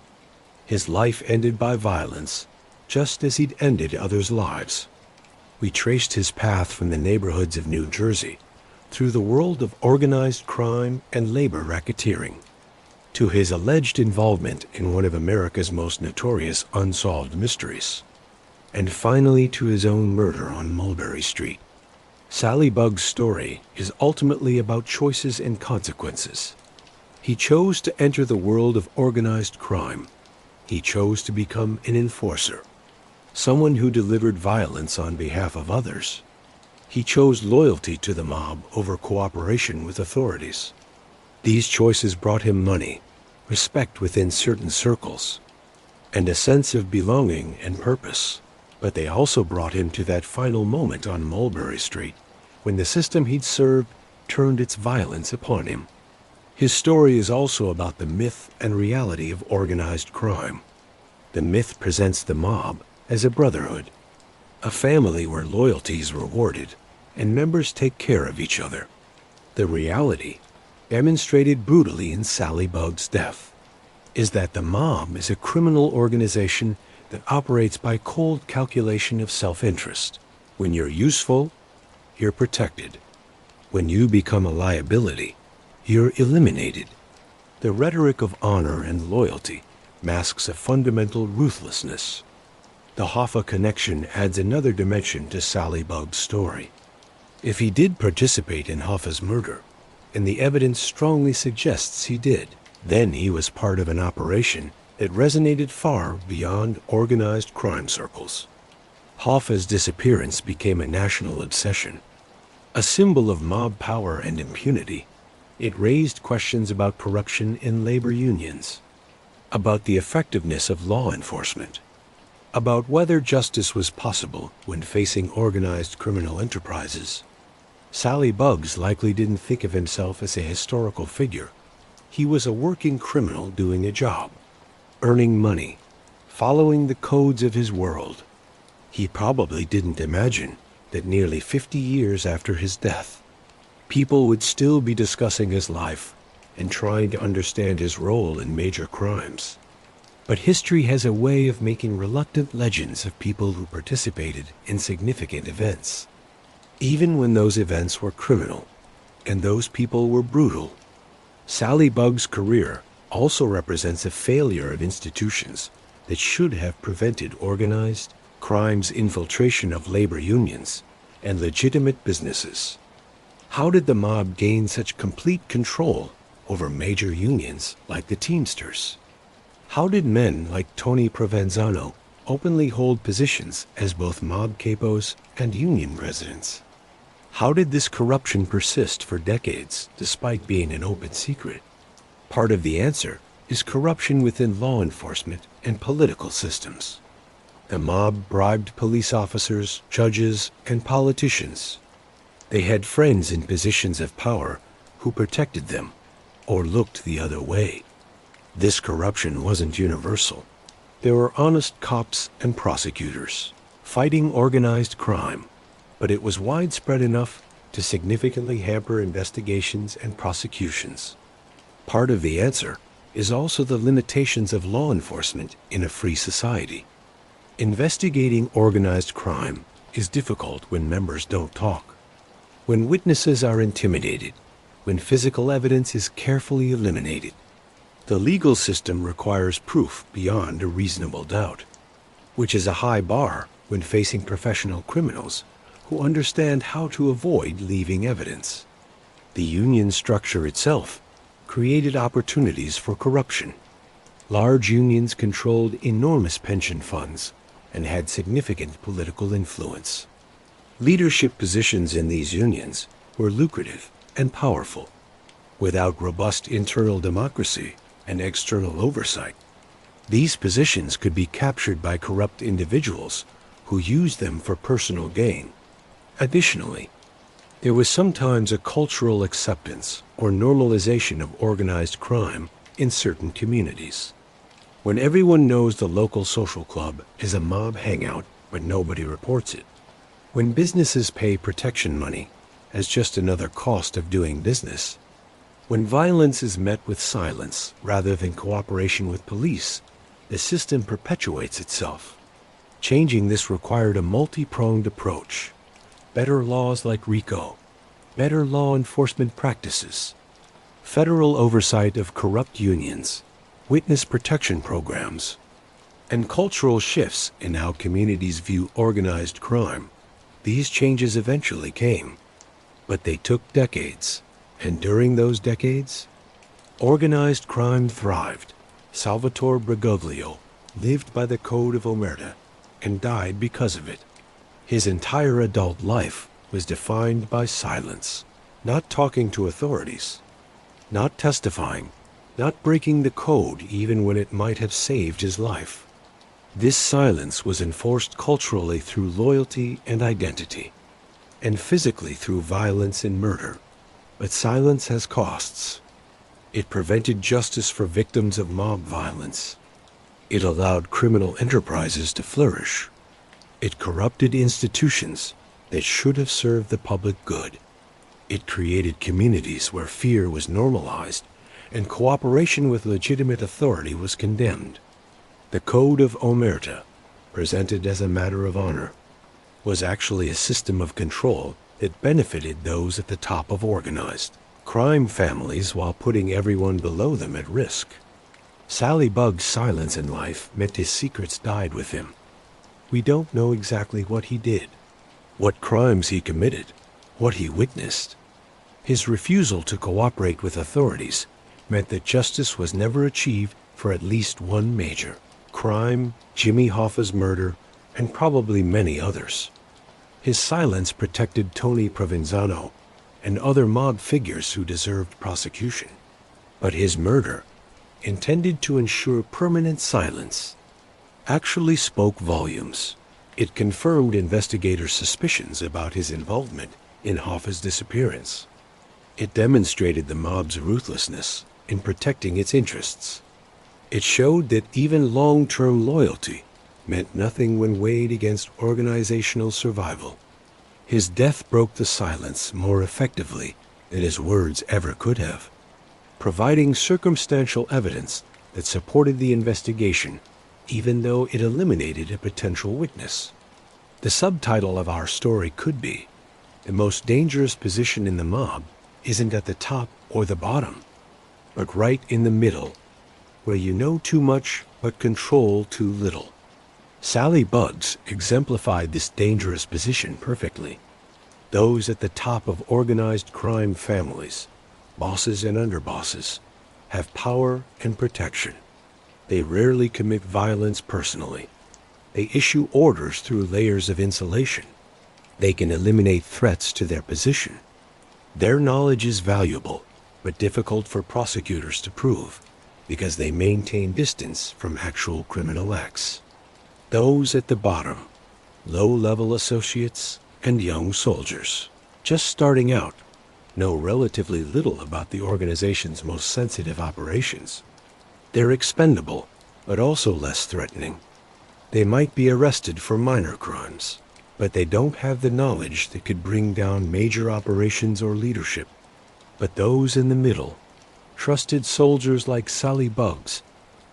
S1: His life ended by violence, just as he'd ended others' lives. We traced his path from the neighborhoods of New Jersey through the world of organized crime and labor racketeering, to his alleged involvement in one of America's most notorious unsolved mysteries, and finally to his own murder on Mulberry Street. Sallybugs' story is ultimately about choices and consequences. He chose to enter the world of organized crime. He chose to become an enforcer, someone who delivered violence on behalf of others. He chose loyalty to the mob over cooperation with authorities. These choices brought him money, respect within certain circles, and a sense of belonging and purpose. But they also brought him to that final moment on Mulberry Street, when the system he'd served turned its violence upon him. His story is also about the myth and reality of organized crime. The myth presents the mob as a brotherhood, a family where loyalty is rewarded and members take care of each other. The reality, demonstrated brutally in Sallybugs' death, is that the mob is a criminal organization that operates by cold calculation of self-interest. When you're useful, you're protected. When you become a liability, you're eliminated. The rhetoric of honor and loyalty masks a fundamental ruthlessness. The Hoffa connection adds another dimension to Sallybugs' story. If he did participate in Hoffa's murder, and the evidence strongly suggests he did, then he was part of an operation that resonated far beyond organized crime circles. Hoffa's disappearance became a national obsession, a symbol of mob power and impunity. It raised questions about corruption in labor unions, about the effectiveness of law enforcement, about whether justice was possible when facing organized criminal enterprises. Sallybugs likely didn't think of himself as a historical figure. He was a working criminal doing a job, earning money, following the codes of his world. He probably didn't imagine that nearly 50 years after his death, people would still be discussing his life and trying to understand his role in major crimes. But history has a way of making reluctant legends of people who participated in significant events, even when those events were criminal and those people were brutal. Sallybugs' career also represents a failure of institutions that should have prevented organized crime's infiltration of labor unions and legitimate businesses. How did the mob gain such complete control over major unions like the Teamsters? How did men like Tony Provenzano openly hold positions as both mob capos and union presidents? How did this corruption persist for decades despite being an open secret? Part of the answer is corruption within law enforcement and political systems. The mob bribed police officers, judges, and politicians. They had friends in positions of power who protected them or looked the other way. This corruption wasn't universal. There were honest cops and prosecutors fighting organized crime, but it was widespread enough to significantly hamper investigations and prosecutions. Part of the answer is also the limitations of law enforcement in a free society. Investigating organized crime is difficult when members don't talk, when witnesses are intimidated, when physical evidence is carefully eliminated. The legal system requires proof beyond a reasonable doubt, which is a high bar when facing professional criminals who understand how to avoid leaving evidence. The union structure itself created opportunities for corruption. Large unions controlled enormous pension funds and had significant political influence. Leadership positions in these unions were lucrative and powerful. Without robust internal democracy and external oversight, these positions could be captured by corrupt individuals who used them for personal gain. Additionally, there was sometimes a cultural acceptance or normalization of organized crime in certain communities. When everyone knows the local social club is a mob hangout but nobody reports it, when businesses pay protection money as just another cost of doing business, when violence is met with silence rather than cooperation with police, the system perpetuates itself. Changing this required a multi-pronged approach. Better laws like RICO, better law enforcement practices, federal oversight of corrupt unions, witness protection programs, and cultural shifts in how communities view organized crime. These changes eventually came, but they took decades, and during those decades, organized crime thrived. Salvatore Briguglio lived by the code of omerta and died because of it. His entire adult life was defined by silence, not talking to authorities, not testifying, not breaking the code even when it might have saved his life. This silence was enforced culturally through loyalty and identity, and physically through violence and murder. But silence has costs. It prevented justice for victims of mob violence. It allowed criminal enterprises to flourish. It corrupted institutions that should have served the public good. It created communities where fear was normalized and cooperation with legitimate authority was condemned. The Code of Omerta, presented as a matter of honor, was actually a system of control that benefited those at the top of organized crime families while putting everyone below them at risk. Sally Bugg's silence in life meant his secrets died with him. We don't know exactly what he did, what crimes he committed, what he witnessed. His refusal to cooperate with authorities meant that justice was never achieved for at least one major crime, Jimmy Hoffa's murder, and probably many others. His silence protected Tony Provenzano and other mob figures who deserved prosecution. But his murder, intended to ensure permanent silence, actually spoke volumes. It confirmed investigators' suspicions about his involvement in Hoffa's disappearance. It demonstrated the mob's ruthlessness in protecting its interests. It showed that even long-term loyalty meant nothing when weighed against organizational survival. His death broke the silence more effectively than his words ever could have, providing circumstantial evidence that supported the investigation, even though it eliminated a potential witness. The subtitle of our story could be, "The most dangerous position in the mob isn't at the top or the bottom, but right in the middle, where you know too much but control too little." Sally Bugs exemplified this dangerous position perfectly. Those at the top of organized crime families, bosses and underbosses, have power and protection. They rarely commit violence personally. They issue orders through layers of insulation. They can eliminate threats to their position. Their knowledge is valuable, but difficult for prosecutors to prove, because they maintain distance from actual criminal acts. Those at the bottom, low-level associates and young soldiers, just starting out, know relatively little about the organization's most sensitive operations. They're expendable, but also less threatening. They might be arrested for minor crimes, but they don't have the knowledge that could bring down major operations or leadership. But those in the middle, trusted soldiers like Sally Bugs,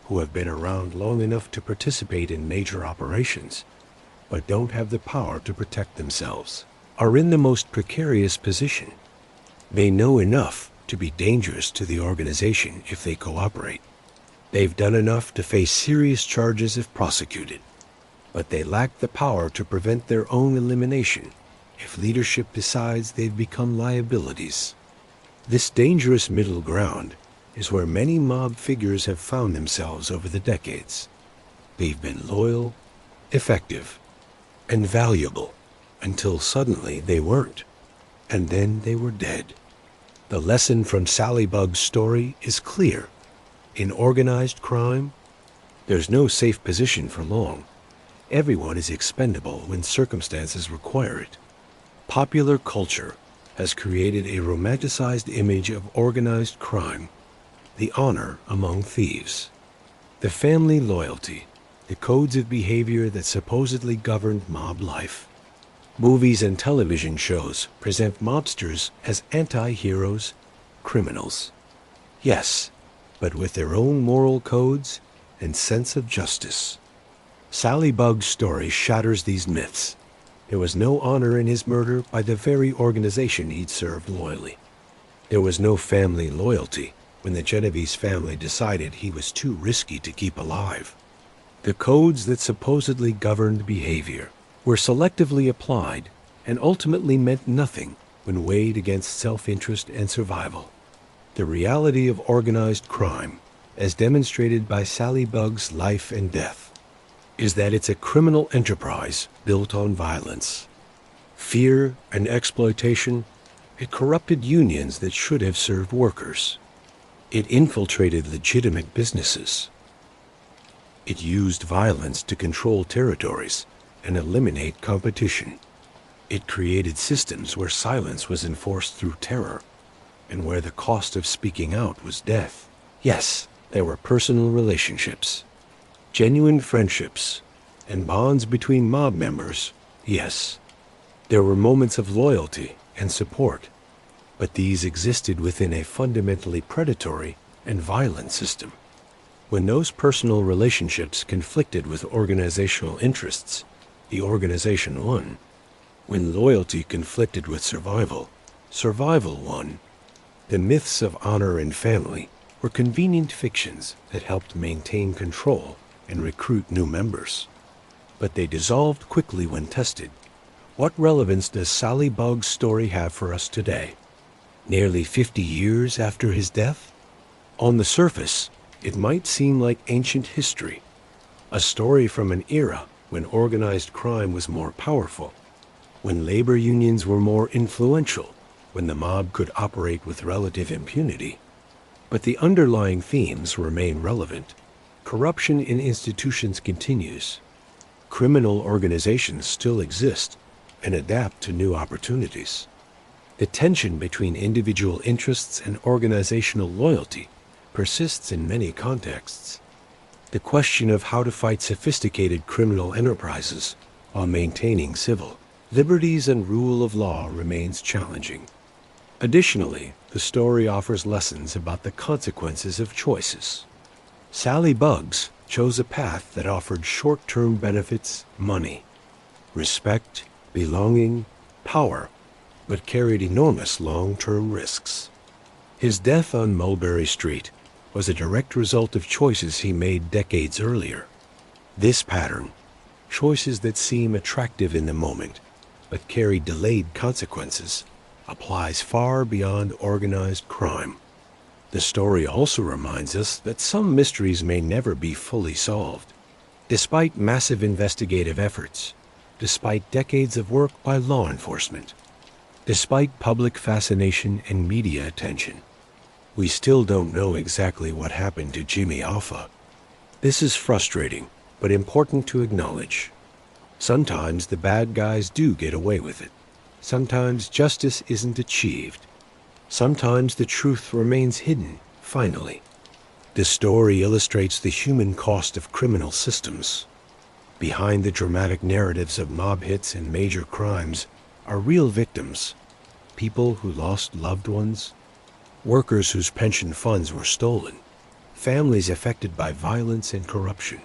S1: who have been around long enough to participate in major operations, but don't have the power to protect themselves, are in the most precarious position. They know enough to be dangerous to the organization if they cooperate, They've done enough to face serious charges if prosecuted, but they lack the power to prevent their own elimination if leadership decides they've become liabilities. This dangerous middle ground is where many mob figures have found themselves over the decades. They've been loyal, effective, and valuable until suddenly they weren't, and then they were dead. The lesson from Sally Bugg's story is clear. In organized crime, there's no safe position for long. Everyone is expendable when circumstances require it. Popular culture has created a romanticized image of organized crime, the honor among thieves, the family loyalty, the codes of behavior that supposedly governed mob life. Movies and television shows present mobsters as anti-heroes, criminals. Yes, but with their own moral codes and sense of justice. Sally Bugg's story shatters these myths. There was no honor in his murder by the very organization he'd served loyally. There was no family loyalty when the Genovese family decided he was too risky to keep alive. The codes that supposedly governed behavior were selectively applied and ultimately meant nothing when weighed against self-interest and survival. The reality of organized crime, as demonstrated by Sally Bugg's life and death, is that it's a criminal enterprise built on violence, fear, and exploitation. It corrupted unions that should have served workers. It infiltrated legitimate businesses. It used violence to control territories and eliminate competition. It created systems where silence was enforced through terror, and where the cost of speaking out was death. Yes, there were personal relationships, genuine friendships, and bonds between mob members. Yes, there were moments of loyalty and support, but these existed within a fundamentally predatory and violent system. When those personal relationships conflicted with organizational interests, the organization won. When loyalty conflicted with survival, survival won. The myths of honor and family were convenient fictions that helped maintain control and recruit new members. But they dissolved quickly when tested. What relevance does Sally Bugg's story have for us today? Nearly 50 years after his death? On the surface, it might seem like ancient history, a story from an era when organized crime was more powerful, when labor unions were more influential, when the mob could operate with relative impunity. But the underlying themes remain relevant. Corruption in institutions continues. Criminal organizations still exist and adapt to new opportunities. The tension between individual interests and organizational loyalty persists in many contexts. The question of how to fight sophisticated criminal enterprises while maintaining civil liberties and rule of law remains challenging. Additionally, the story offers lessons about the consequences of choices. Sally Bugs chose a path that offered short-term benefits, money, respect, belonging, power, but carried enormous long-term risks. His death on Mulberry Street was a direct result of choices he made decades earlier. This pattern, choices that seem attractive in the moment but carry delayed consequences, applies far beyond organized crime. The story also reminds us that some mysteries may never be fully solved. Despite massive investigative efforts, despite decades of work by law enforcement, despite public fascination and media attention, we still don't know exactly what happened to Jimmy Hoffa. This is frustrating, but important to acknowledge. Sometimes the bad guys do get away with it. Sometimes justice isn't achieved. Sometimes the truth remains hidden, finally. This story illustrates the human cost of criminal systems. Behind the dramatic narratives of mob hits and major crimes are real victims, people who lost loved ones, workers whose pension funds were stolen, families affected by violence and corruption.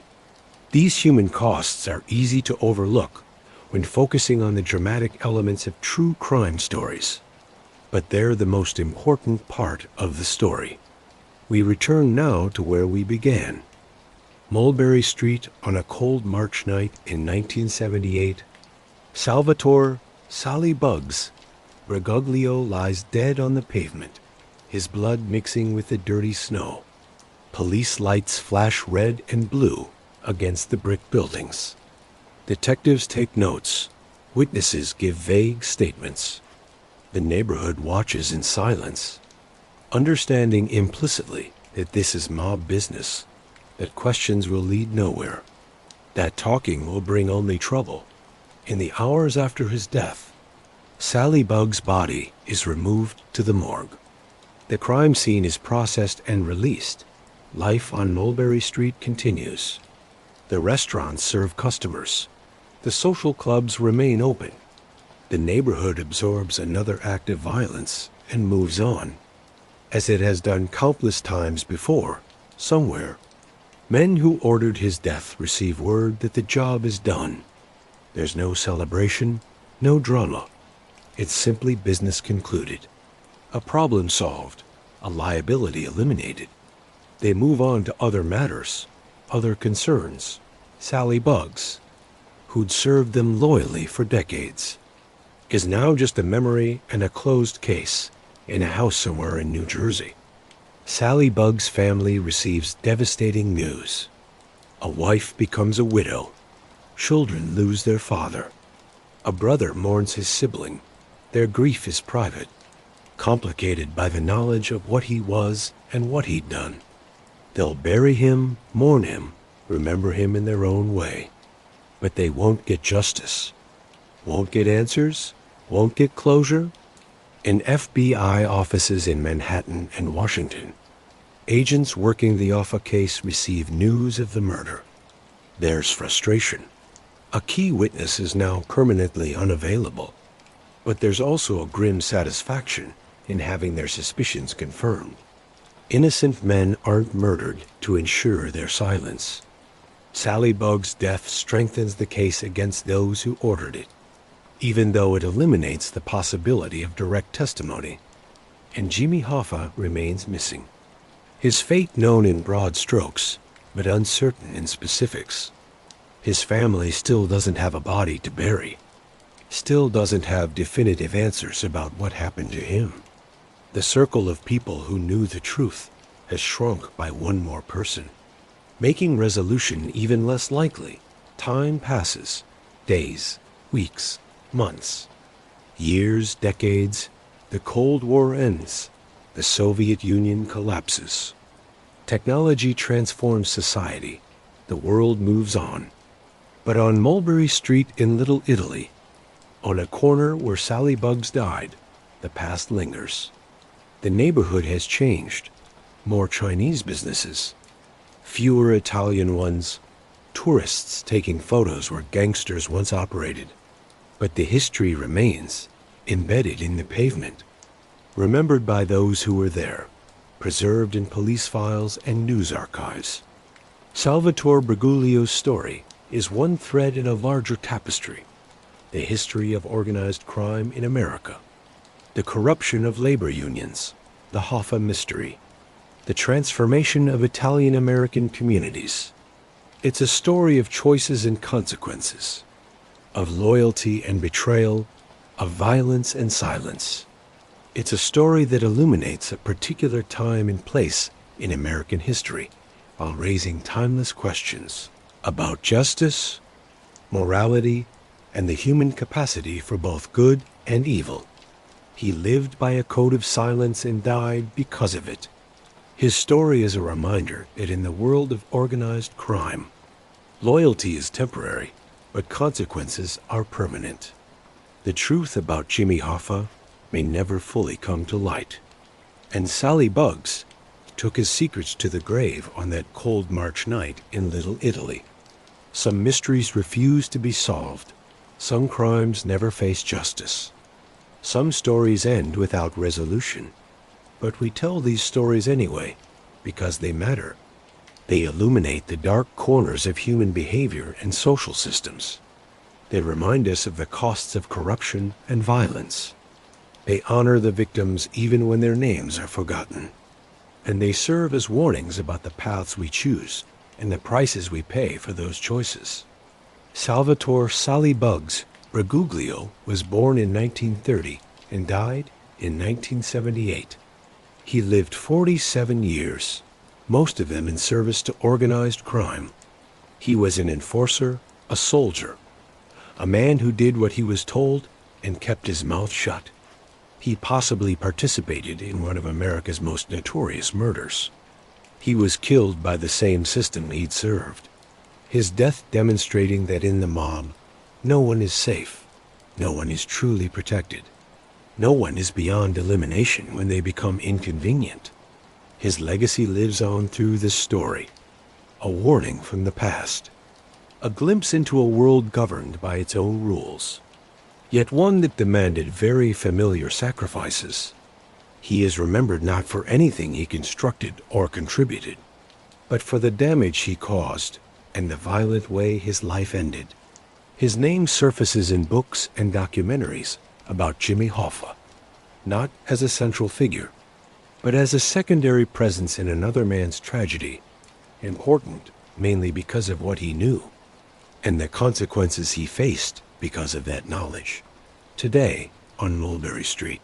S1: These human costs are easy to overlook when focusing on the dramatic elements of true crime stories, but they're the most important part of the story. We return now to where we began. Mulberry Street on a cold March night in 1978. Salvatore "Sally Bugs" Briguglio lies dead on the pavement, his blood mixing with the dirty snow. Police lights flash red and blue against the brick buildings. Detectives take notes. Witnesses give vague statements. The neighborhood watches in silence, understanding implicitly that this is mob business, that questions will lead nowhere, that talking will bring only trouble. In the hours after his death, Sally Bugs' body is removed to the morgue. The crime scene is processed and released. Life on Mulberry Street continues. The restaurants serve customers. The social clubs remain open. The neighborhood absorbs another act of violence and moves on, as it has done countless times before. Somewhere, men who ordered his death receive word that the job is done. There's no celebration, no drama. It's simply business concluded. A problem solved, a liability eliminated. They move on to other matters, other concerns. Sally Bugs, who'd served them loyally for decades, is now just a memory and a closed case in a house somewhere in New Jersey. Sally Bugs' family receives devastating news. A wife becomes a widow. Children lose their father. A brother mourns his sibling. Their grief is private, complicated by the knowledge of what he was and what he'd done. They'll bury him, mourn him, remember him in their own way. But they won't get justice. Won't get answers, won't get closure. In FBI offices in Manhattan and Washington, agents working the Hoffa case receive news of the murder. There's frustration. A key witness is now permanently unavailable. But there's also a grim satisfaction in having their suspicions confirmed. Innocent men aren't murdered to ensure their silence. Sally Bugs' death strengthens the case against those who ordered it, even though it eliminates the possibility of direct testimony. And Jimmy Hoffa remains missing. His fate known in broad strokes, but uncertain in specifics. His family still doesn't have a body to bury, still doesn't have definitive answers about what happened to him. The circle of people who knew the truth has shrunk by one more person, making resolution even less likely. Time passes, days, weeks, months, years, decades. The Cold War ends. The Soviet Union collapses. Technology transforms society. The world moves on. But on Mulberry Street in Little Italy, on a corner where Sally Bugs died, the past lingers. The neighborhood has changed. More Chinese businesses, fewer Italian ones, tourists taking photos where gangsters once operated. But the history remains, embedded in the pavement, remembered by those who were there, preserved in police files and news archives. Salvatore Briguglio's story is one thread in a larger tapestry. The history of organized crime in America, the corruption of labor unions, the Hoffa mystery, the transformation of Italian-American communities. It's a story of choices and consequences, of loyalty and betrayal, of violence and silence. It's a story that illuminates a particular time and place in American history while raising timeless questions about justice, morality, and the human capacity for both good and evil. He lived by a code of silence and died because of it. His story is a reminder that in the world of organized crime, loyalty is temporary, but consequences are permanent. The truth about Jimmy Hoffa may never fully come to light. And Sally Bugs took his secrets to the grave on that cold March night in Little Italy. Some mysteries refuse to be solved. Some crimes never face justice. Some stories end without resolution. But we tell these stories anyway, because they matter. They illuminate the dark corners of human behavior and social systems. They remind us of the costs of corruption and violence. They honor the victims even when their names are forgotten. and they serve as warnings about the paths we choose and the prices we pay for those choices. Salvatore "Sally Bugs" Briguglio was born in 1930 and died in 1978. He lived 47 years, most of them in service to organized crime. He was an enforcer, a soldier, a man who did what he was told and kept his mouth shut. He possibly participated in one of America's most notorious murders. He was killed by the same system he'd served, his death demonstrating that in the mob, no one is safe, no one is truly protected, no one is beyond elimination when they become inconvenient. His legacy lives on through this story, a warning from the past, a glimpse into a world governed by its own rules, yet one that demanded very familiar sacrifices. He is remembered not for anything he constructed or contributed, but for the damage he caused and the violent way his life ended. His name surfaces in books and documentaries about Jimmy Hoffa, not as a central figure, but as a secondary presence in another man's tragedy, important mainly because of what he knew and the consequences he faced because of that knowledge. Today, on Mulberry Street,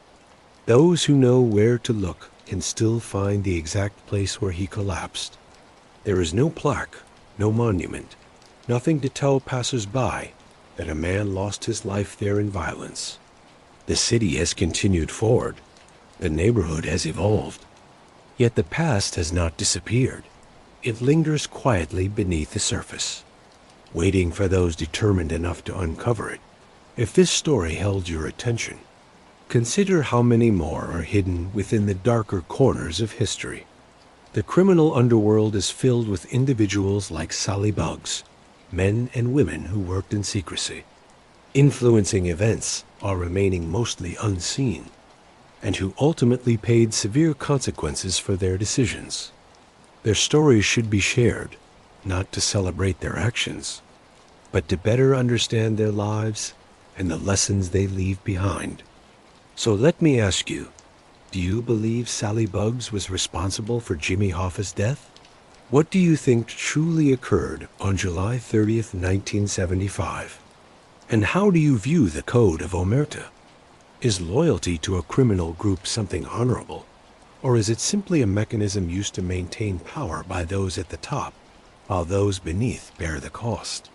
S1: those who know where to look can still find the exact place where he collapsed. There is no plaque, no monument, nothing to tell passers-by that a man lost his life there in violence. The city has continued forward. The neighborhood has evolved. Yet the past has not disappeared. It lingers quietly beneath the surface, waiting for those determined enough to uncover it. If this story held your attention, consider how many more are hidden within the darker corners of history. The criminal underworld is filled with individuals like Sally Bugs, men and women who worked in secrecy, influencing events while remaining mostly unseen, and who ultimately paid severe consequences for their decisions. Their stories should be shared, not to celebrate their actions, but to better understand their lives and the lessons they leave behind. So let me ask you, do you believe Sally Bugs was responsible for Jimmy Hoffa's death? What do you think truly occurred on July 30th, 1975? And how do you view the Code of Omerta? Is loyalty to a criminal group something honorable, or is it simply a mechanism used to maintain power by those at the top, while those beneath bear the cost?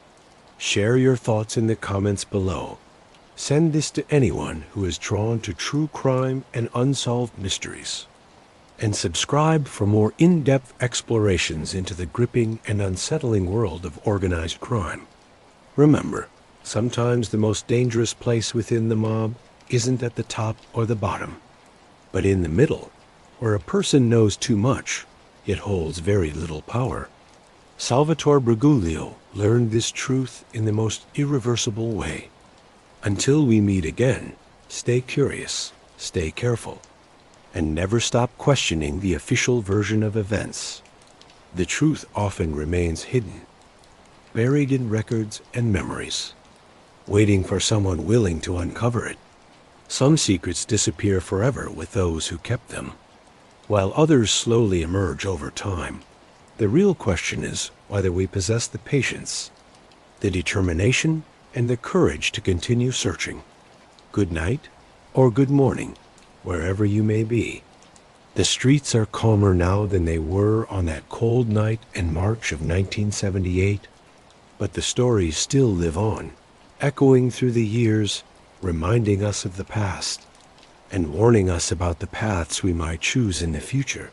S1: Share your thoughts in the comments below. Send this to anyone who is drawn to true crime and unsolved mysteries. And subscribe for more in-depth explorations into the gripping and unsettling world of organized crime. Remember, sometimes the most dangerous place within the mob isn't at the top or the bottom, but in the middle, where a person knows too much, yet holds very little power. Salvatore Briguglio learned this truth in the most irreversible way. Until we meet again, stay curious, stay careful, and never stop questioning the official version of events. The truth often remains hidden, buried in records and memories, waiting for someone willing to uncover it. Some secrets disappear forever with those who kept them, while others slowly emerge over time. The real question is whether we possess the patience, the determination, and the courage to continue searching. Good night or good morning, wherever you may be. The streets are calmer now than they were on that cold night in March of 1978, but the stories still live on, echoing through the years, reminding us of the past and warning us about the paths we might choose in the future.